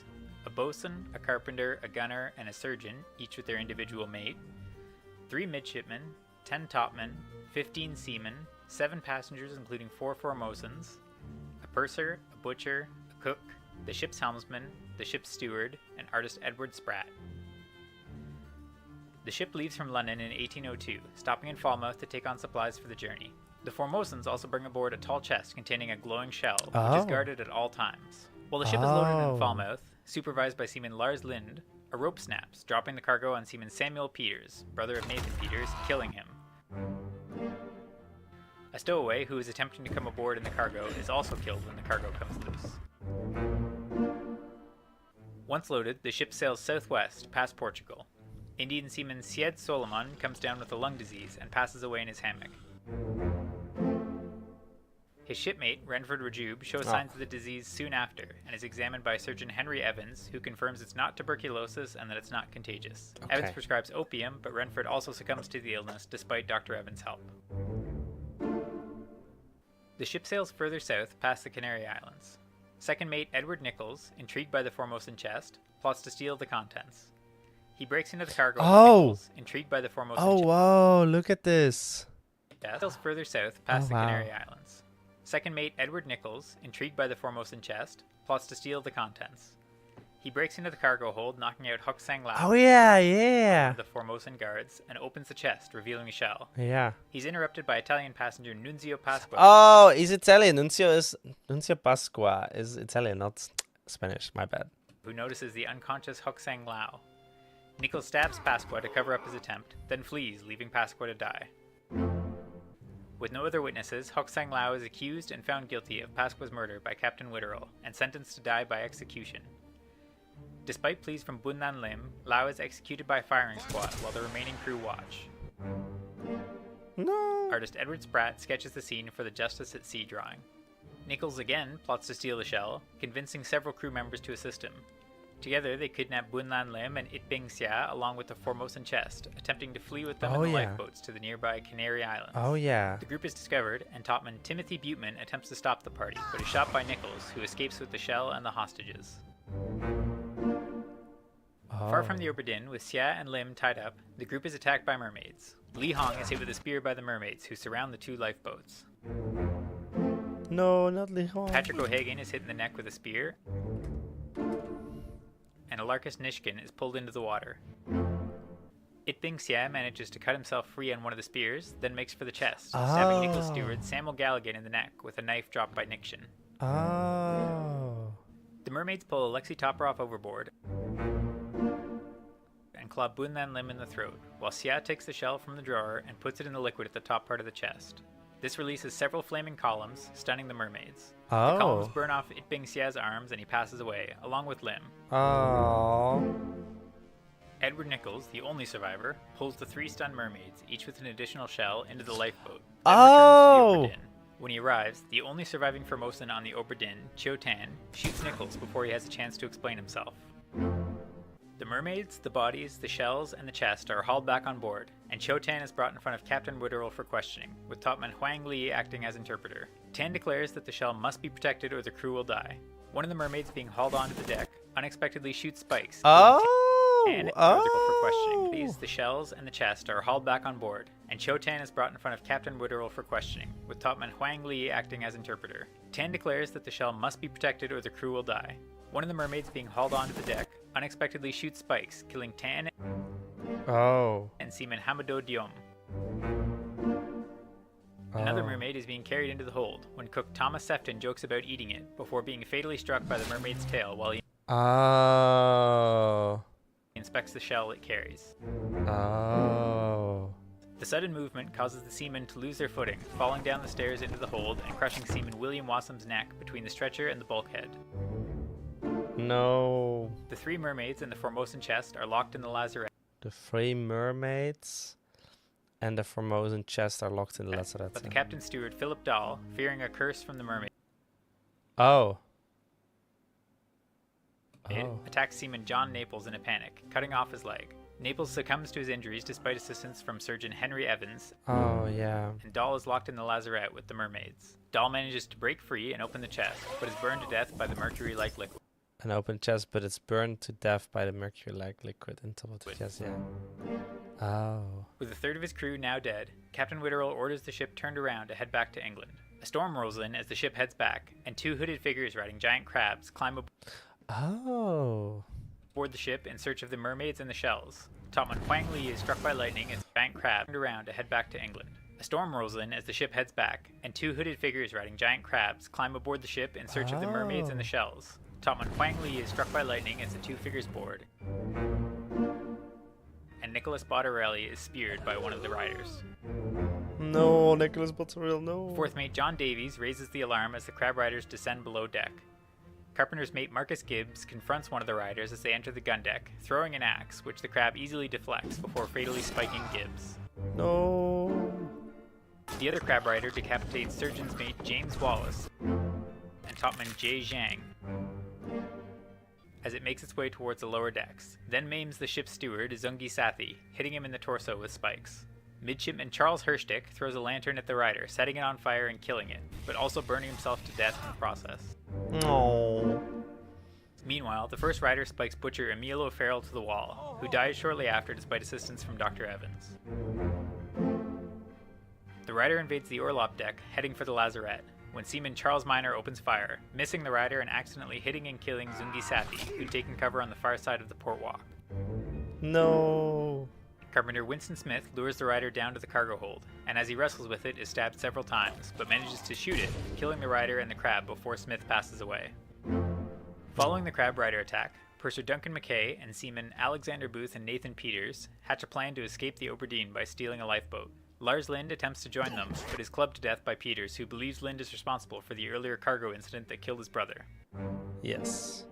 a bosun, a carpenter, a gunner, and a surgeon, each with their individual mate, 3 midshipmen, 10 topmen, 15 seamen, 7 passengers including 4 Formosans, a purser, a butcher, a cook, the ship's helmsman, the ship's steward, and artist Edward Spratt. The ship leaves from London in 1802, stopping in Falmouth to take on supplies for the journey. The Formosans also bring aboard a tall chest containing a glowing shell, which is guarded at all times. While the ship is loaded in Falmouth, supervised by Seaman Lars Lind, a rope snaps, dropping the cargo on Seaman Samuel Peters, brother of Nathan Peters, killing him. A stowaway who is attempting to come aboard in the cargo is also killed when the cargo comes loose. Once loaded, the ship sails southwest, past Portugal. Indian seaman Syed Solomon comes down with a lung disease and passes away in his hammock. His shipmate, Renford Rajub, shows signs of the disease soon after and is examined by Surgeon Henry Evans, who confirms it's not tuberculosis and that it's not contagious. Evans prescribes opium, but Renford also succumbs to the illness despite Dr. Evans' help. The ship sails further south past the Canary Islands. Second mate Edward Nichols, intrigued by the Formosan chest, plots to steal the contents. He breaks into the cargo with Nichols, intrigued by the Formosan chest. Oh, wow, look at this. Sails further south past the Canary Islands. Second mate Edward Nichols, intrigued by the Formosan chest, plots to steal the contents. He breaks into the cargo hold, knocking out Huck Sang Lao, Oh, yeah. the Formosan guards, and opens the chest, revealing a shell. Yeah. He's interrupted by Italian passenger Nunzio Pasqua. Oh, he's Italian. Nunzio Pasqua is Italian, not Spanish. My bad. Who notices the unconscious Huck Sang Lao. Nichols stabs Pasqua to cover up his attempt, then flees, leaving Pasqua to die. With no other witnesses, Huck Sang Lao is accused and found guilty of Pasqua's murder by Captain Witterell and sentenced to die by execution. Despite pleas from Bun Nan Lim, Lao is executed by firing squad while the remaining crew watch. No. Artist Edward Spratt sketches the scene for the Justice at Sea drawing. Nichols again plots to steal the shell, convincing several crew members to assist him. Together, they kidnap Bun Lan Lim and It Bing Xia along with the Formosan chest, attempting to flee with them in the lifeboats to the nearby Canary Islands. Oh, yeah. The group is discovered, and topman Timothy Buteman attempts to stop the party, but is shot by Nichols, who escapes with the shell and the hostages. Far from the Oberdin, with Xia and Lim tied up, the group is attacked by mermaids. Li Hong is hit with a spear by the mermaids, who surround the two lifeboats. No, not Li Hong. Patrick O'Hagan is hit in the neck with a spear, and Alarcus Nishkin is pulled into the water. It Bing Xia manages to cut himself free on one of the spears, then makes for the chest, stabbing Nichols' steward Samuel Galligan in the neck with a knife dropped by Nixon. Oh. The mermaids pull Alexei Toporov overboard and claw Bun Lan Lim in the throat, while Xia takes the shell from the drawer and puts it in the liquid at the top part of the chest. This releases several flaming columns, stunning the mermaids. Oh. The columns burn off It Bing Xia's arms and he passes away, along with Lim. Oh. Edward Nichols, the only survivor, pulls the 3 stunned mermaids, each with an additional shell, into the lifeboat, then returns to the Oberdin. When he arrives, the only surviving Formosan on the Oberdin, Chiu Tan, shoots Nichols before he has a chance to explain himself. The mermaids, the bodies, the shells, and the chest are hauled back on board, and Chiu Tan is brought in front of Captain Witterell for questioning, with topman Huang Li acting as interpreter. Tan declares that the shell must be protected or the crew will die. One of the mermaids being hauled onto the deck unexpectedly shoots spikes. And for questioning. These, the shells, and the chest are hauled back on board, and Chiu Tan is brought in front of Captain Witterell for questioning, with topman Huang Li acting as interpreter. Tan declares that the shell must be protected or the crew will die. One of the mermaids being hauled onto the deck unexpectedly shoots spikes, killing Tan and seaman Hamado Diom. Another mermaid is being carried into the hold when cook Thomas Sefton jokes about eating it before being fatally struck by the mermaid's tail while he inspects the shell it carries. The sudden movement causes the seamen to lose their footing, falling down the stairs into the hold and crushing seaman William Wassom's neck between the stretcher and the bulkhead. No. The 3 mermaids and the Formosan chest are locked in the lazarette. The 3 mermaids and the Formosan chest are locked in the lazarette. But the captain's steward, Philip Dahl, fearing a curse from the mermaid, attacks seaman John Naples in a panic, cutting off his leg. Naples succumbs to his injuries despite assistance from Surgeon Henry Evans. And Dahl is locked in the lazarette with the mermaids. Dahl manages to break free and open the chest, but is burned to death by the mercury-like liquid. An open chest, but it's burned to death by the mercury-like liquid in top of the chest, With a third of his crew now dead, Captain Witterell orders the ship turned around to head back to England. A storm rolls in as the ship heads back, and 2 hooded figures riding giant crabs climb aboard the ship in search of the mermaids and the shells. Topman Huang Li is struck by lightning as the giant crab turned around to head back to England. A storm rolls in as the ship heads back, and 2 hooded figures riding giant crabs climb aboard the ship in search of the mermaids and the shells. Topman Huang Li is struck by lightning as the 2 figures board, and Nicholas Bottarelli is speared by one of the riders. No, Nicholas Bottarelli, no. 4th mate John Davies raises the alarm as the crab riders descend below deck. Carpenter's mate Marcus Gibbs confronts one of the riders as they enter the gun deck, throwing an axe, which the crab easily deflects before fatally spiking Gibbs. No. The other crab rider decapitates surgeon's mate James Wallace and topman Jay Zhang as it makes its way towards the lower decks, then maims the ship's steward Zungi Sathi, hitting him in the torso with spikes. Midshipman Charles Herstick throws a lantern at the rider, setting it on fire and killing it, but also burning himself to death in the process. No. Meanwhile, the first rider spikes butcher Emil O'Farrell to the wall, who dies shortly after despite assistance from Dr. Evans. The rider invades the Orlop deck, heading for the lazarette, when seaman Charles Miner opens fire, missing the rider and accidentally hitting and killing Zungi Sathi, who'd taken cover on the far side of the port walk. No. Carpenter Winston Smith lures the rider down to the cargo hold, and as he wrestles with it is stabbed several times, but manages to shoot it, killing the rider and the crab before Smith passes away. Following the crab rider attack, Purser Duncan McKay and seamen Alexander Booth and Nathan Peters hatch a plan to escape the Oberdeen by stealing a lifeboat. Lars Lind attempts to join them, but is clubbed to death by Peters, who believes Lind is responsible for the earlier cargo incident that killed his brother. Yes.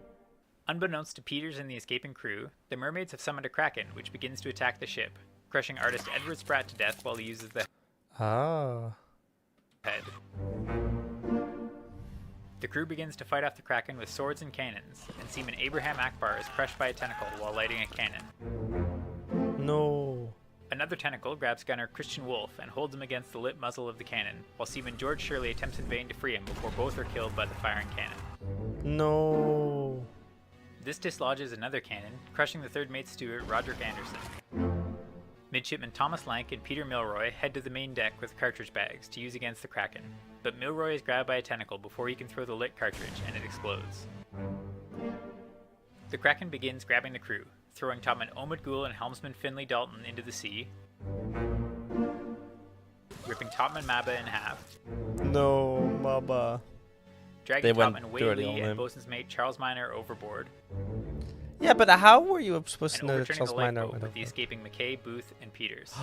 Unbeknownst to Peters and the escaping crew, the mermaids have summoned a kraken, which begins to attack the ship, crushing artist Edward Spratt to death while he uses the head. The crew begins to fight off the kraken with swords and cannons, and seaman Abraham Akbar is crushed by a tentacle while lighting a cannon. No. Another tentacle grabs gunner Christian Wolfe and holds him against the lit muzzle of the cannon, while seaman George Shirley attempts in vain to free him before both are killed by the firing cannon. No. This dislodges another cannon, crushing the third mate steward Roderick Anderson. Midshipmen Thomas Lank and Peter Milroy head to the main deck with cartridge bags to use against the kraken, but Milroy is grabbed by a tentacle before he can throw the lit cartridge and it explodes. The kraken begins grabbing the crew, throwing topman Omid Ghoul and helmsman Finley Dalton into the sea, ripping topman Maba in half. No, Maba. Dragging topman Wei Lee and bosun's mate Charles Miner overboard. Yeah, but how were you supposed to know that overturning Charles the Miner lifeboat went with the over? escaping McKay, Booth, and Peters.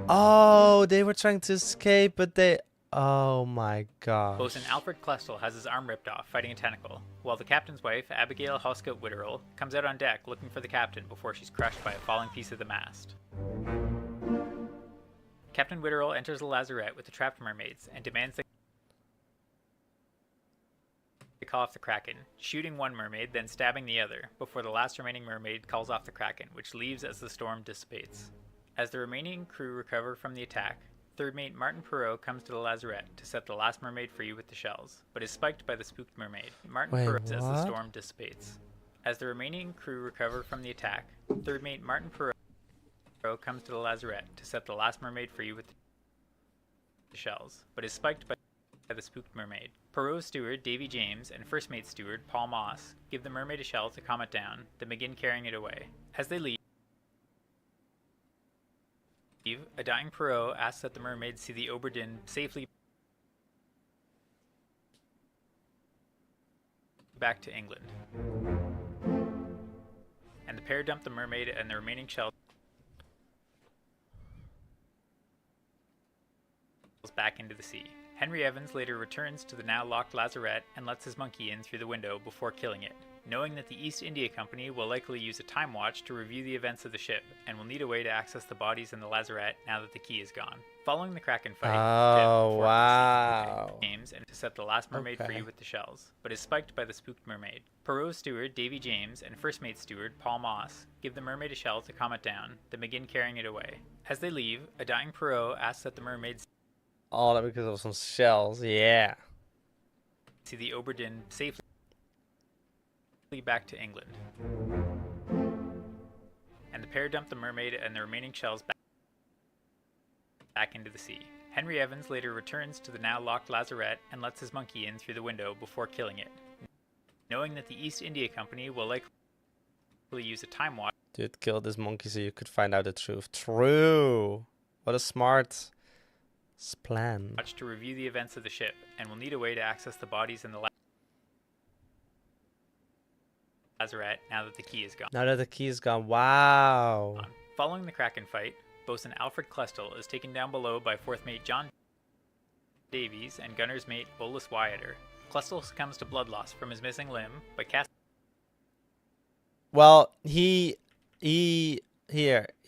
Oh, they were trying to escape, but they... Oh my god. Bosun Alfred Klestel has his arm ripped off fighting a tentacle, while the captain's wife, Abigail Hoscut Witterell, comes out on deck looking for the captain before she's crushed by a falling piece of the mast. Captain Witterell enters the lazarette with the trapped mermaids and demands they call off the kraken, shooting one mermaid, then stabbing the other, before the last remaining mermaid calls off the kraken, which leaves as the storm dissipates. As the remaining crew recover from the attack, third mate Martin Perot comes to the lazarette to set the last mermaid free with the shells, but is spiked by the spooked mermaid. Martin Perot as the storm dissipates. As the remaining crew recover from the attack, third mate Martin Perot comes to the lazarette to set the last mermaid free with the shells, but is spiked by the spooked mermaid. Perot's steward Davy James and first mate steward Paul Moss give the mermaid a shell to calm it down, then begin carrying it away. As they leave, a dying Perot asks that the mermaids see the Oberdin safely back to England. And the pair dump the mermaid and the remaining shells back into the sea. Henry Evans later returns to the now locked lazarette and lets his monkey in through the window before killing it, knowing that the East India Company will likely use a time watch to review the events of the ship and will need a way to access the bodies in the lazarette now that the key is gone. Following the kraken fight, James and to set the last mermaid free with the shells, but is spiked by the spooked mermaid. Perot's steward Davy James and first mate steward Paul Moss give the mermaid a shell to calm it down, then begin carrying it away. As they leave, a dying Perot asks that the mermaids all that because of some shells, yeah. See the Oberdin safely back to England. And the pair dump the mermaid and the remaining shells back into the sea. Henry Evans later returns to the now locked lazarette and lets his monkey in through the window before killing it, knowing that the East India Company will likely use a time watch. Dude killed this monkey so you could find out the truth. True. What a smart plan. To review the events of the ship and will need a way to access the bodies in the lazarette now that the key is gone. Now that the key is gone, wow. Following the kraken fight, bosun Alfred Klestel is taken down below by fourth mate John Davies and gunner's mate Bolus Wyatter, Clustal succumbs to blood loss from his missing limb, but casts. Well, he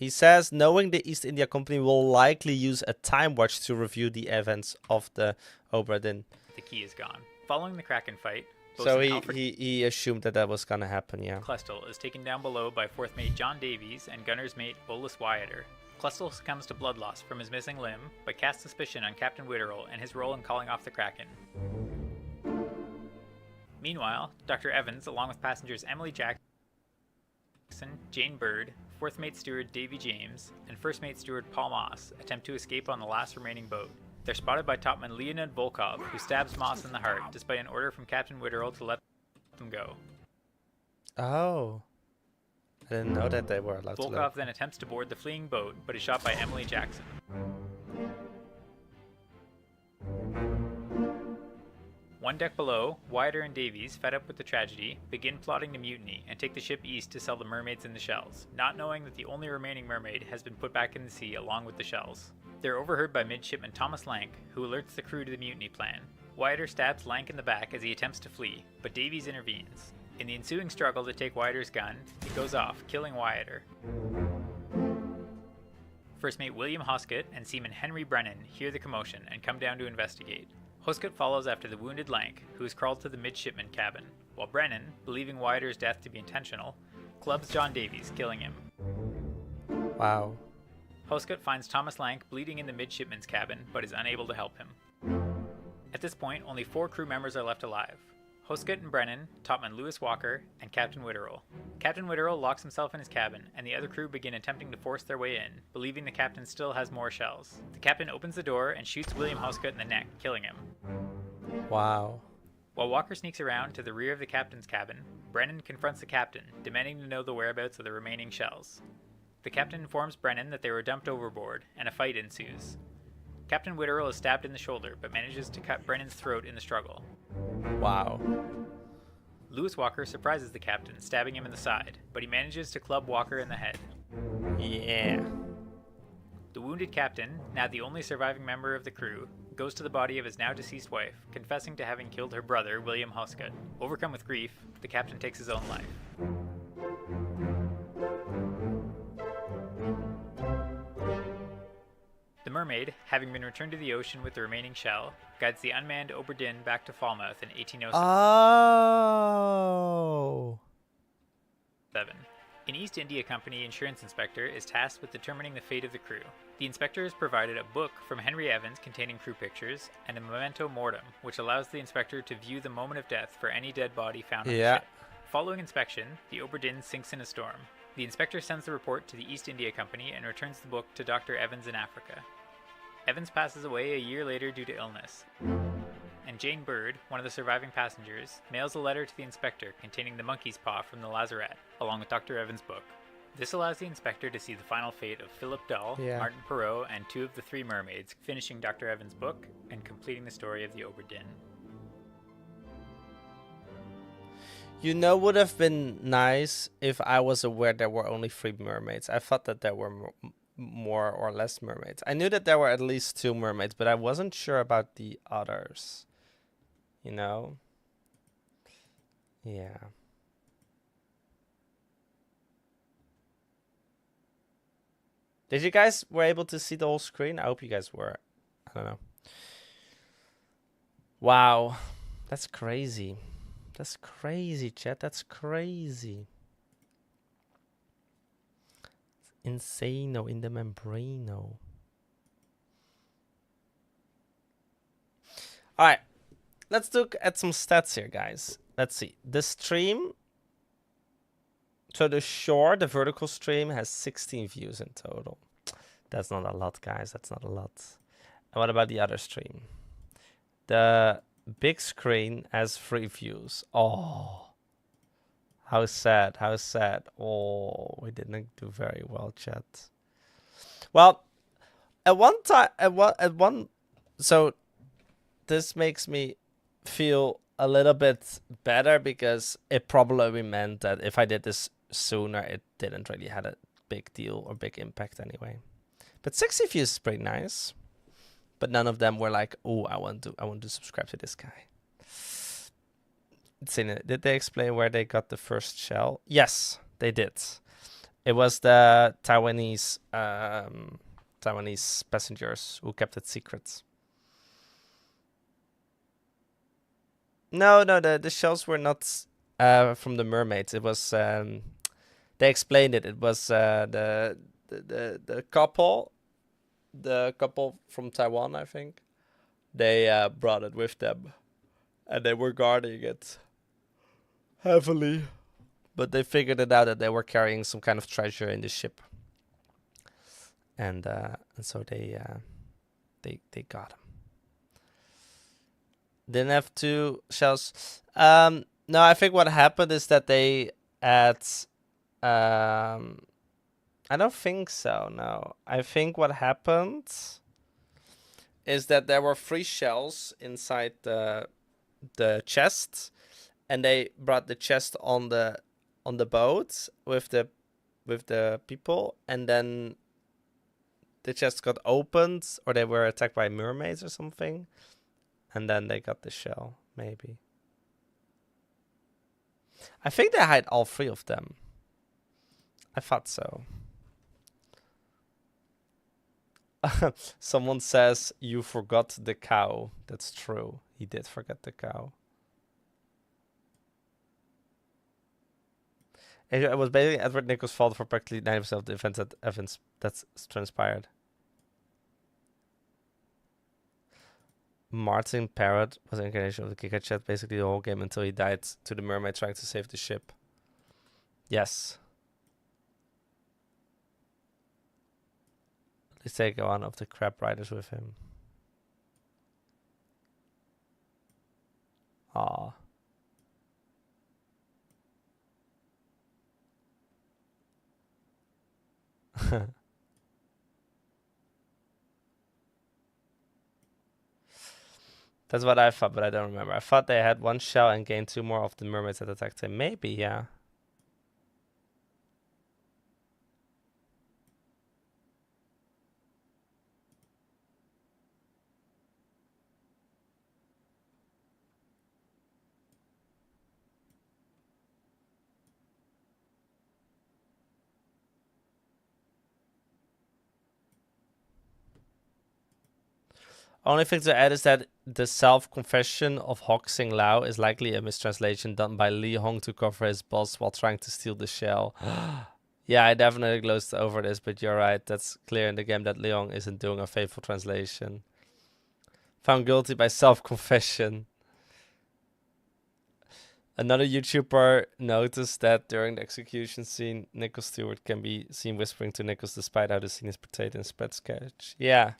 says knowing the East India Company will likely use a time watch to review the events of the OBRA DINN. The key is gone. Following the Kraken fight, So Bosun he assumed that was gonna happen, yeah. Clustal is taken down below by 4th Mate John Davies and Gunner's Mate Bolus Wyatter. Clustal succumbs to blood loss from his missing limb, but casts suspicion on Captain Witterell and his role in calling off the Kraken. Meanwhile, Dr. Evans, along with passengers Emily Jackson, Jane Bird, 4th Mate Steward Davy James, and 1st Mate Steward Paul Moss, attempt to escape on the last remaining boat. They're spotted by topman Leonid Volkov, who stabs Moss in the heart, despite an order from Captain Witterell to let them go. Oh. I didn't know that they were allowed to Volkov then attempts to board the fleeing boat, but is shot by Emily Jackson. One deck below, Wyatter and Davies, fed up with the tragedy, begin plotting the mutiny and take the ship east to sell the mermaids and the shells, not knowing that the only remaining mermaid has been put back in the sea along with the shells. They're overheard by midshipman Thomas Lank, who alerts the crew to the mutiny plan. Wyatter stabs Lank in the back as he attempts to flee, but Davies intervenes. In the ensuing struggle to take Wyatter's gun, it goes off, killing Wyatter. First Mate William Hoskett and Seaman Henry Brennan hear the commotion and come down to investigate. Hoskett follows after the wounded Lank, who is crawled to the midshipman cabin, while Brennan, believing Wyatter's death to be intentional, clubs John Davies, killing him. Wow. Hoskett finds Thomas Lank bleeding in the midshipman's cabin, but is unable to help him. At this point, only 4 crew members are left alive. Hoskett and Brennan, Topman Lewis Walker, and Captain Witterell. Captain Witterell locks himself in his cabin, and the other crew begin attempting to force their way in, believing the captain still has more shells. The captain opens the door and shoots William Hoskett in the neck, killing him. Wow. While Walker sneaks around to the rear of the captain's cabin, Brennan confronts the captain, demanding to know the whereabouts of the remaining shells. The captain informs Brennan that they were dumped overboard, and a fight ensues. Captain Witterell is stabbed in the shoulder, but manages to cut Brennan's throat in the struggle. Wow. Lewis Walker surprises the captain, stabbing him in the side, but he manages to club Walker in the head. Yeah. The wounded captain, now the only surviving member of the crew, goes to the body of his now deceased wife, confessing to having killed her brother, William Hoskett. Overcome with grief, the captain takes his own life. The mermaid, having been returned to the ocean with the remaining shell, guides the unmanned OBRA DINN back to Falmouth in 1807. Oh. An East India Company insurance inspector is tasked with determining the fate of the crew. The inspector is provided a book from Henry Evans containing crew pictures and a memento mortem, which allows the inspector to view the moment of death for any dead body found on the ship. Following inspection, the OBRA DINN sinks in a storm. The inspector sends the report to the East India Company and returns the book to Dr. Evans in Africa. Evans passes away a year later due to illness, and Jane Bird, one of the surviving passengers, mails a letter to the inspector containing the monkey's paw from the lazarette, along with Dr. Evans' book. This allows the inspector to see the final fate of Philip Dull, Martin Perot, and 2 of the 3 mermaids, finishing Dr. Evans' book and completing the story of the OBRA DINN. You know, would have been nice if I was aware there were only 3 mermaids. I thought that there were more or less mermaids. I knew that there were at least 2 mermaids, but I wasn't sure about the others. You know? Yeah. Did you guys were able to see the whole screen? I hope you guys were. I don't know. Wow. That's crazy. That's crazy, chat. That's crazy. Insano in the membrano. Alright. Let's look at some stats here, guys. Let's see. The stream. So the shore, the vertical stream, has 16 views in total. That's not a lot, guys. That's not a lot. And what about the other stream? The big screen has 3 views. Oh. How sad, how sad. Oh, we didn't do very well, chat. Well, at one so this makes me feel a little bit better because it probably meant that if I did this sooner, it didn't really have a big deal or big impact anyway. But 60 views is pretty nice. But none of them were like, oh, I want to subscribe to this guy. Did they explain where they got the first shell? Yes, they did. It was the Taiwanese passengers who kept it secret. No, the shells were not from the mermaids. It was they explained it. It was the couple, from Taiwan, I think. They brought it with them, and they were guarding it heavily. But they figured it out that they were carrying some kind of treasure in the ship, and so they got them. Didn't have 2 shells. No, I think what happened is that they had. I don't think so. No, I think what happened is that there were 3 shells inside the chest, and they brought the chest on the boat with the people, and then the chest got opened, or they were attacked by mermaids or something, and then they got the shell, maybe. I think they hide all 3 of them. I thought so. Someone says you forgot the cow. That's true. He did forget the cow. It was basically Edward Nichols' fault for practically 90% of the events that's transpired. Martin Parrott was an incarnation of the Kika chat basically the whole game until he died to the mermaid trying to save the ship. Yes. At least take one of the crab riders with him. Aw. That's what I thought, but I don't remember. I thought they had 1 shell and gained 2 more of the mermaids that attacked him. Maybe, yeah. Only thing to add is that the self-confession of Hoxing Lao is likely a mistranslation done by Li Hong to cover his boss while trying to steal the shell. Yeah, I definitely glozed over this, but you're right. That's clear in the game that Li Hong isn't doing a faithful translation. Found guilty by self-confession. Another YouTuber noticed that during the execution scene, Nicholas Stewart can be seen whispering to Nicholas despite how the scene is portrayed in spread sketch. Yeah.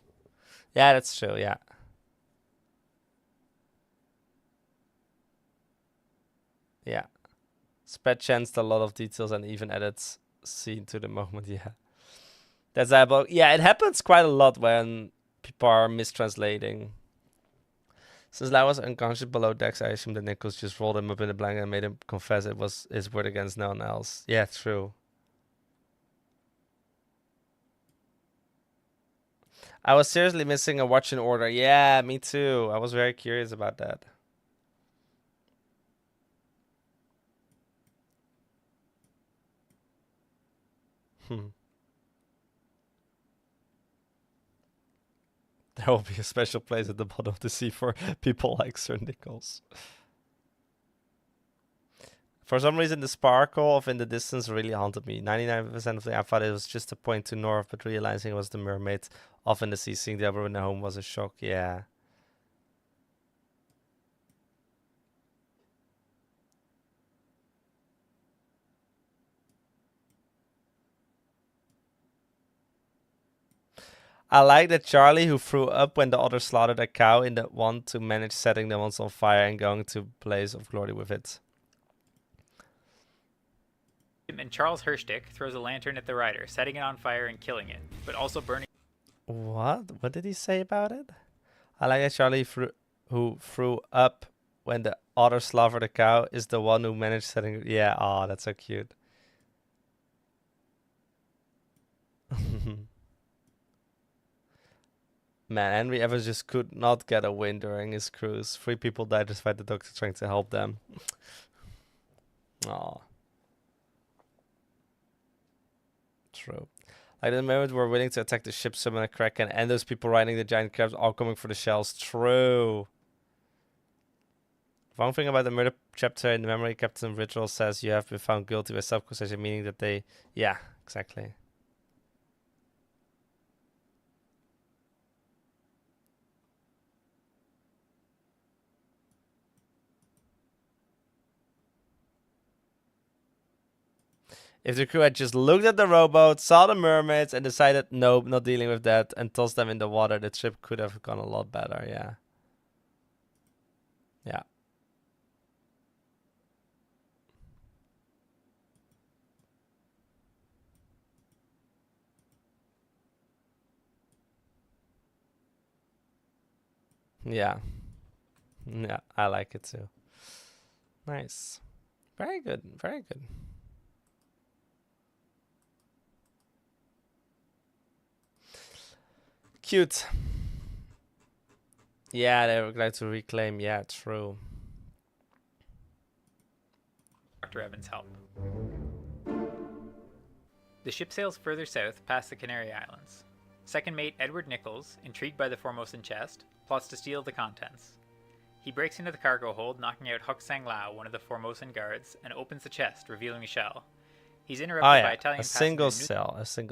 Yeah, that's true, yeah. Yeah. Spread chanced a lot of details and even added scene to the moment, yeah. That's about, yeah, it happens quite a lot when people are mistranslating. Since Lau was unconscious below decks, I assume that Nicholas just rolled him up in a blanket and made him confess it was his word against no one else. Yeah, true. I was seriously missing a watch in order. Yeah, me too. I was very curious about that. There will be a special place at the bottom of the sea for people like Sir Nichols. For some reason, the sparkle of in the distance really haunted me. 99% of the time I thought it was just a point to north, but realizing it was the mermaid off in the sea, seeing the other in the home was a shock. Yeah. I like that Charlie, who threw up when the other slaughtered a cow, in the one to manage setting the ones on fire and going to blaze of glory with it. And Charles Hirschdick throws a lantern at the rider, setting it on fire and killing it, but also burning. What? What did he say about it? I like that Charlie, who threw up when the other slaughtered a cow, is the one who managed setting. Yeah, oh, that's so cute. Man, Henry Evans just could not get a win during his cruise. 3 people died despite the doctor trying to help them. Aw. True. Like the moment we're willing to attack the ship, summon a kraken, and those people riding the giant crabs all coming for the shells. True. One thing about the murder chapter in the memory, Captain Ritual says you have been found guilty by self-accusation, meaning that they... Yeah, exactly. If the crew had just looked at the rowboat, saw the mermaids, and decided, nope, not dealing with that, and tossed them in the water, the trip could have gone a lot better, yeah. Yeah. Yeah. Yeah, I like it too. Nice. Very good, very good. Cute. Yeah, they would like to reclaim. Yeah, true. Dr. Evans' help. The ship sails further south past the Canary Islands. Second mate Edward Nichols, intrigued by the Formosan chest, plots to steal the contents. He breaks into the cargo hold, knocking out Huck Sang Lao, one of the Formosan guards, and opens the chest, revealing a shell. He's interrupted by Italian a single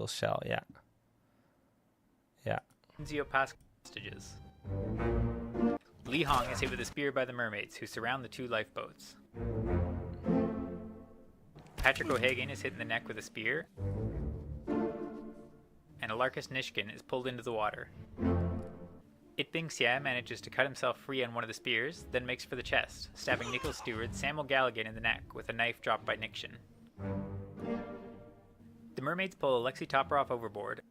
shell, yeah. Yeah. Qwinsie hostages. Li Hong is hit with a spear by the mermaids, who surround the 2 lifeboats. Patrick O'Hagan is hit in the neck with a spear, and Alarcus Nishkin is pulled into the water. Itbing Xia manages to cut himself free on one of the spears, then makes for the chest, stabbing Nichols' steward Samuel Galligan in the neck with a knife dropped by Nikshin. The mermaids pull Alexei Toporov overboard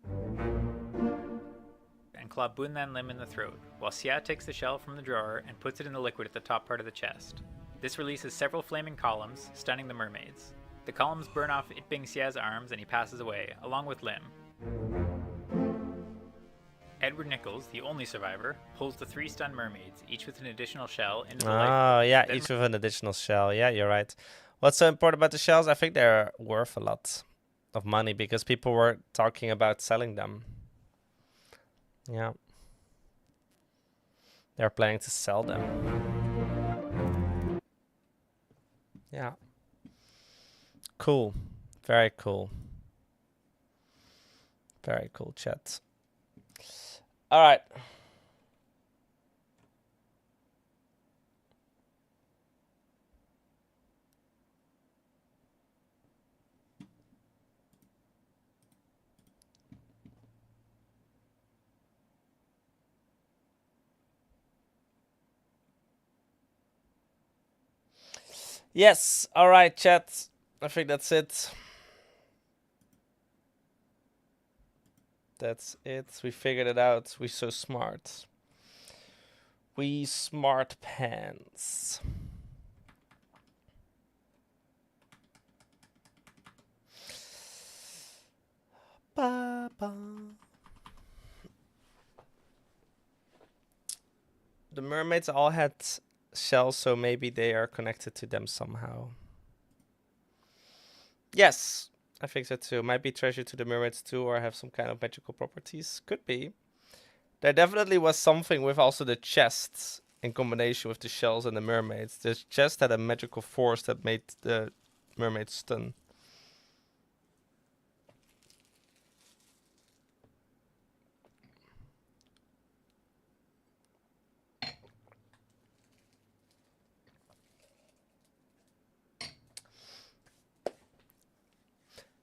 and claw Bunlan Lim in the throat, while Xia takes the shell from the drawer and puts it in the liquid at the top part of the chest. This releases several flaming columns, stunning the mermaids. The columns burn off Itbing Xia's arms and he passes away, along with Lim. Edward Nichols, the only survivor, pulls the 3 stunned mermaids, each with an additional shell, into the lifeboat. Oh, yeah, each with an additional shell. Yeah, you're right. What's so important about the shells? I think they're worth a lot of money because people were talking about selling them. Yeah. They're planning to sell them. Yeah. Cool. Very cool. Very cool, chat. All right. Yes. All right, chat. I think that's it. That's it. We figured it out. We're so smart. We smart pants. Ba -ba. The mermaids all had shells, so maybe they are connected to them somehow. Yes, I think so too. Might be treasure to the mermaids too, or have some kind of magical properties. Could be. There definitely was something with also the chests in combination with the shells and the mermaids. The chest had a magical force that made the mermaids stun.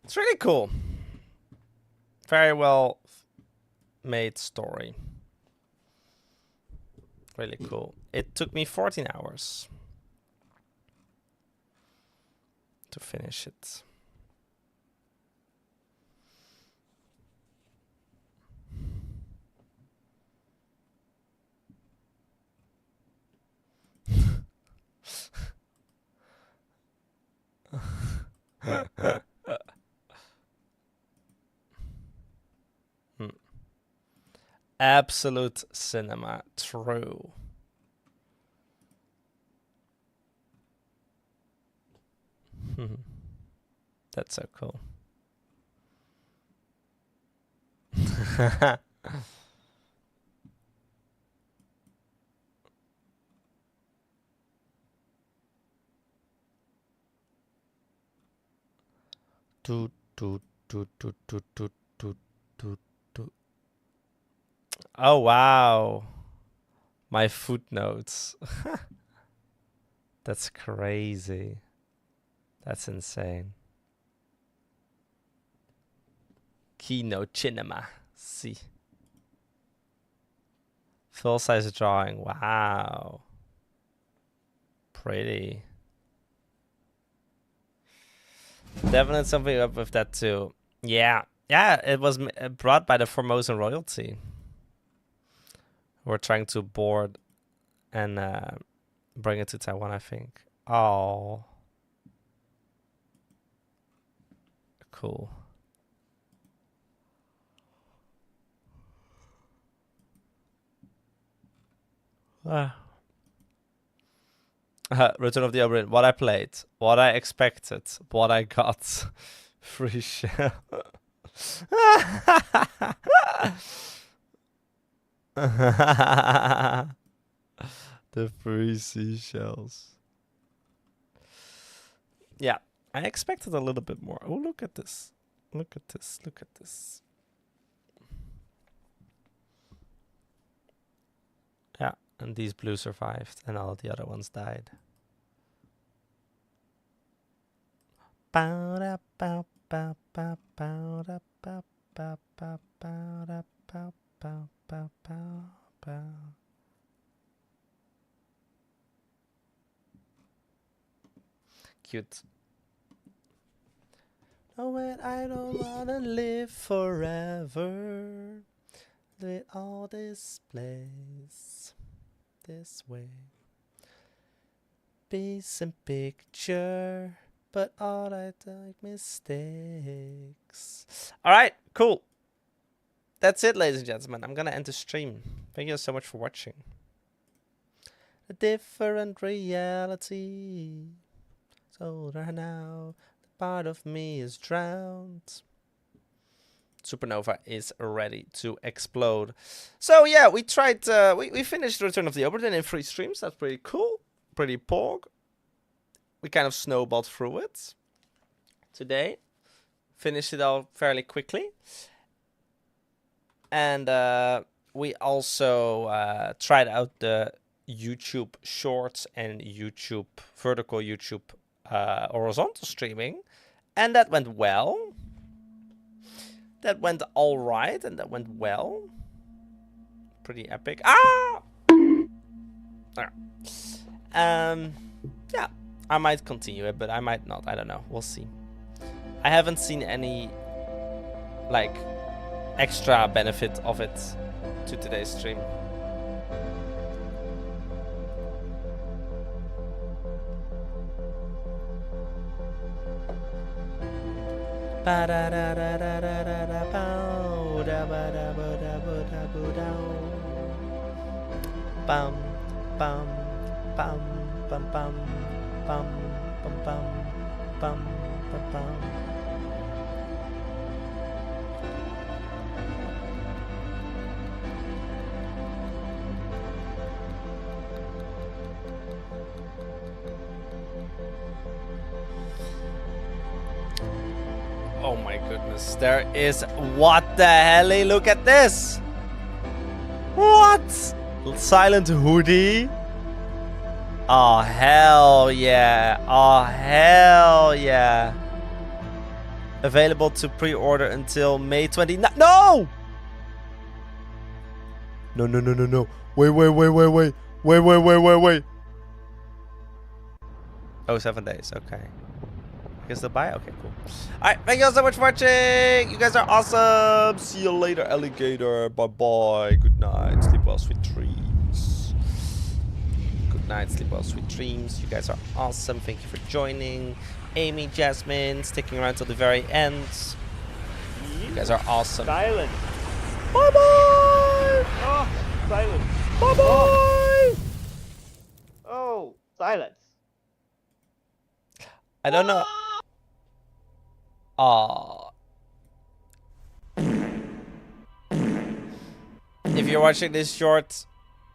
It's really cool. Very well made story. Really cool. It took me 14 hours to finish it. Absolute cinema. True. That's so cool. Do, do, do, do, do, do, do, do, do. Oh, wow. My footnotes. That's crazy. That's insane. Keynote cinema. See. Full size drawing. Wow. Pretty. Definitely something up with that too. Yeah. Yeah, it was brought by the Formosan royalty. We're trying to board and bring it to Taiwan, I think. Oh. Cool. Return of the Obra Dinn. What I played, what I expected, what I got. Free shell. The free seashells. Yeah, I expected a little bit more. Oh, look at this. Look at this. Look at this. Yeah, and these blue survived and all the other ones died. Cute. No, I don't wanna live forever with all this place this way. Piece and picture, but all I like mistakes. All right, cool. That's it, ladies and gentlemen. I'm gonna end the stream. Thank you so much for watching. A different reality. So right now, the part of me is drowned. Supernova is ready to explode. So yeah, we tried. We finished Return of the Obra Dinn in 3 streams. That's pretty cool. Pretty porg. We kind of snowballed through it today. Finished it all fairly quickly. And we also tried out the YouTube Shorts and YouTube vertical YouTube horizontal streaming, and that went well. That went all right, and that went well. Pretty epic. Ah! Yeah, I might continue it, but I might not. I don't know. We'll see. I haven't seen any like extra benefit of it to today's stream. Bum bum bum bum bum bum bum bum bum bum bum. Oh my goodness, there is, what the hell? Look at this. What? Silent hoodie? Oh hell yeah. Oh hell yeah. Available to pre-order until May 29th. No! No, no, no, no, no. Wait. Oh, 7 days, okay. I guess they'll buy it? Okay, cool. Alright, thank you all so much for watching. You guys are awesome. See you later, alligator. Bye-bye. Good night. Sleep well, sweet dreams. Good night. Sleep well, sweet dreams. You guys are awesome. Thank you for joining. Amy, Jasmine, sticking around till the very end. You guys are awesome. Silence. Bye-bye. Oh, silence. Bye bye. Oh, silence. I don't know. Ah. If you're watching this short,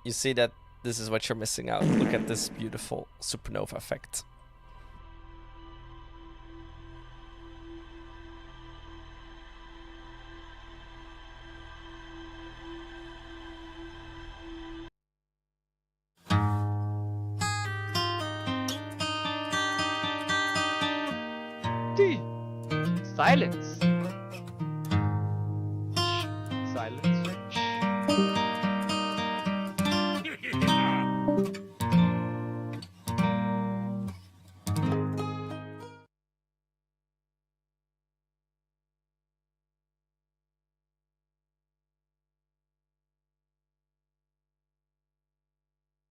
you see that this is what you're missing out. Look at this beautiful supernova effect. Silence.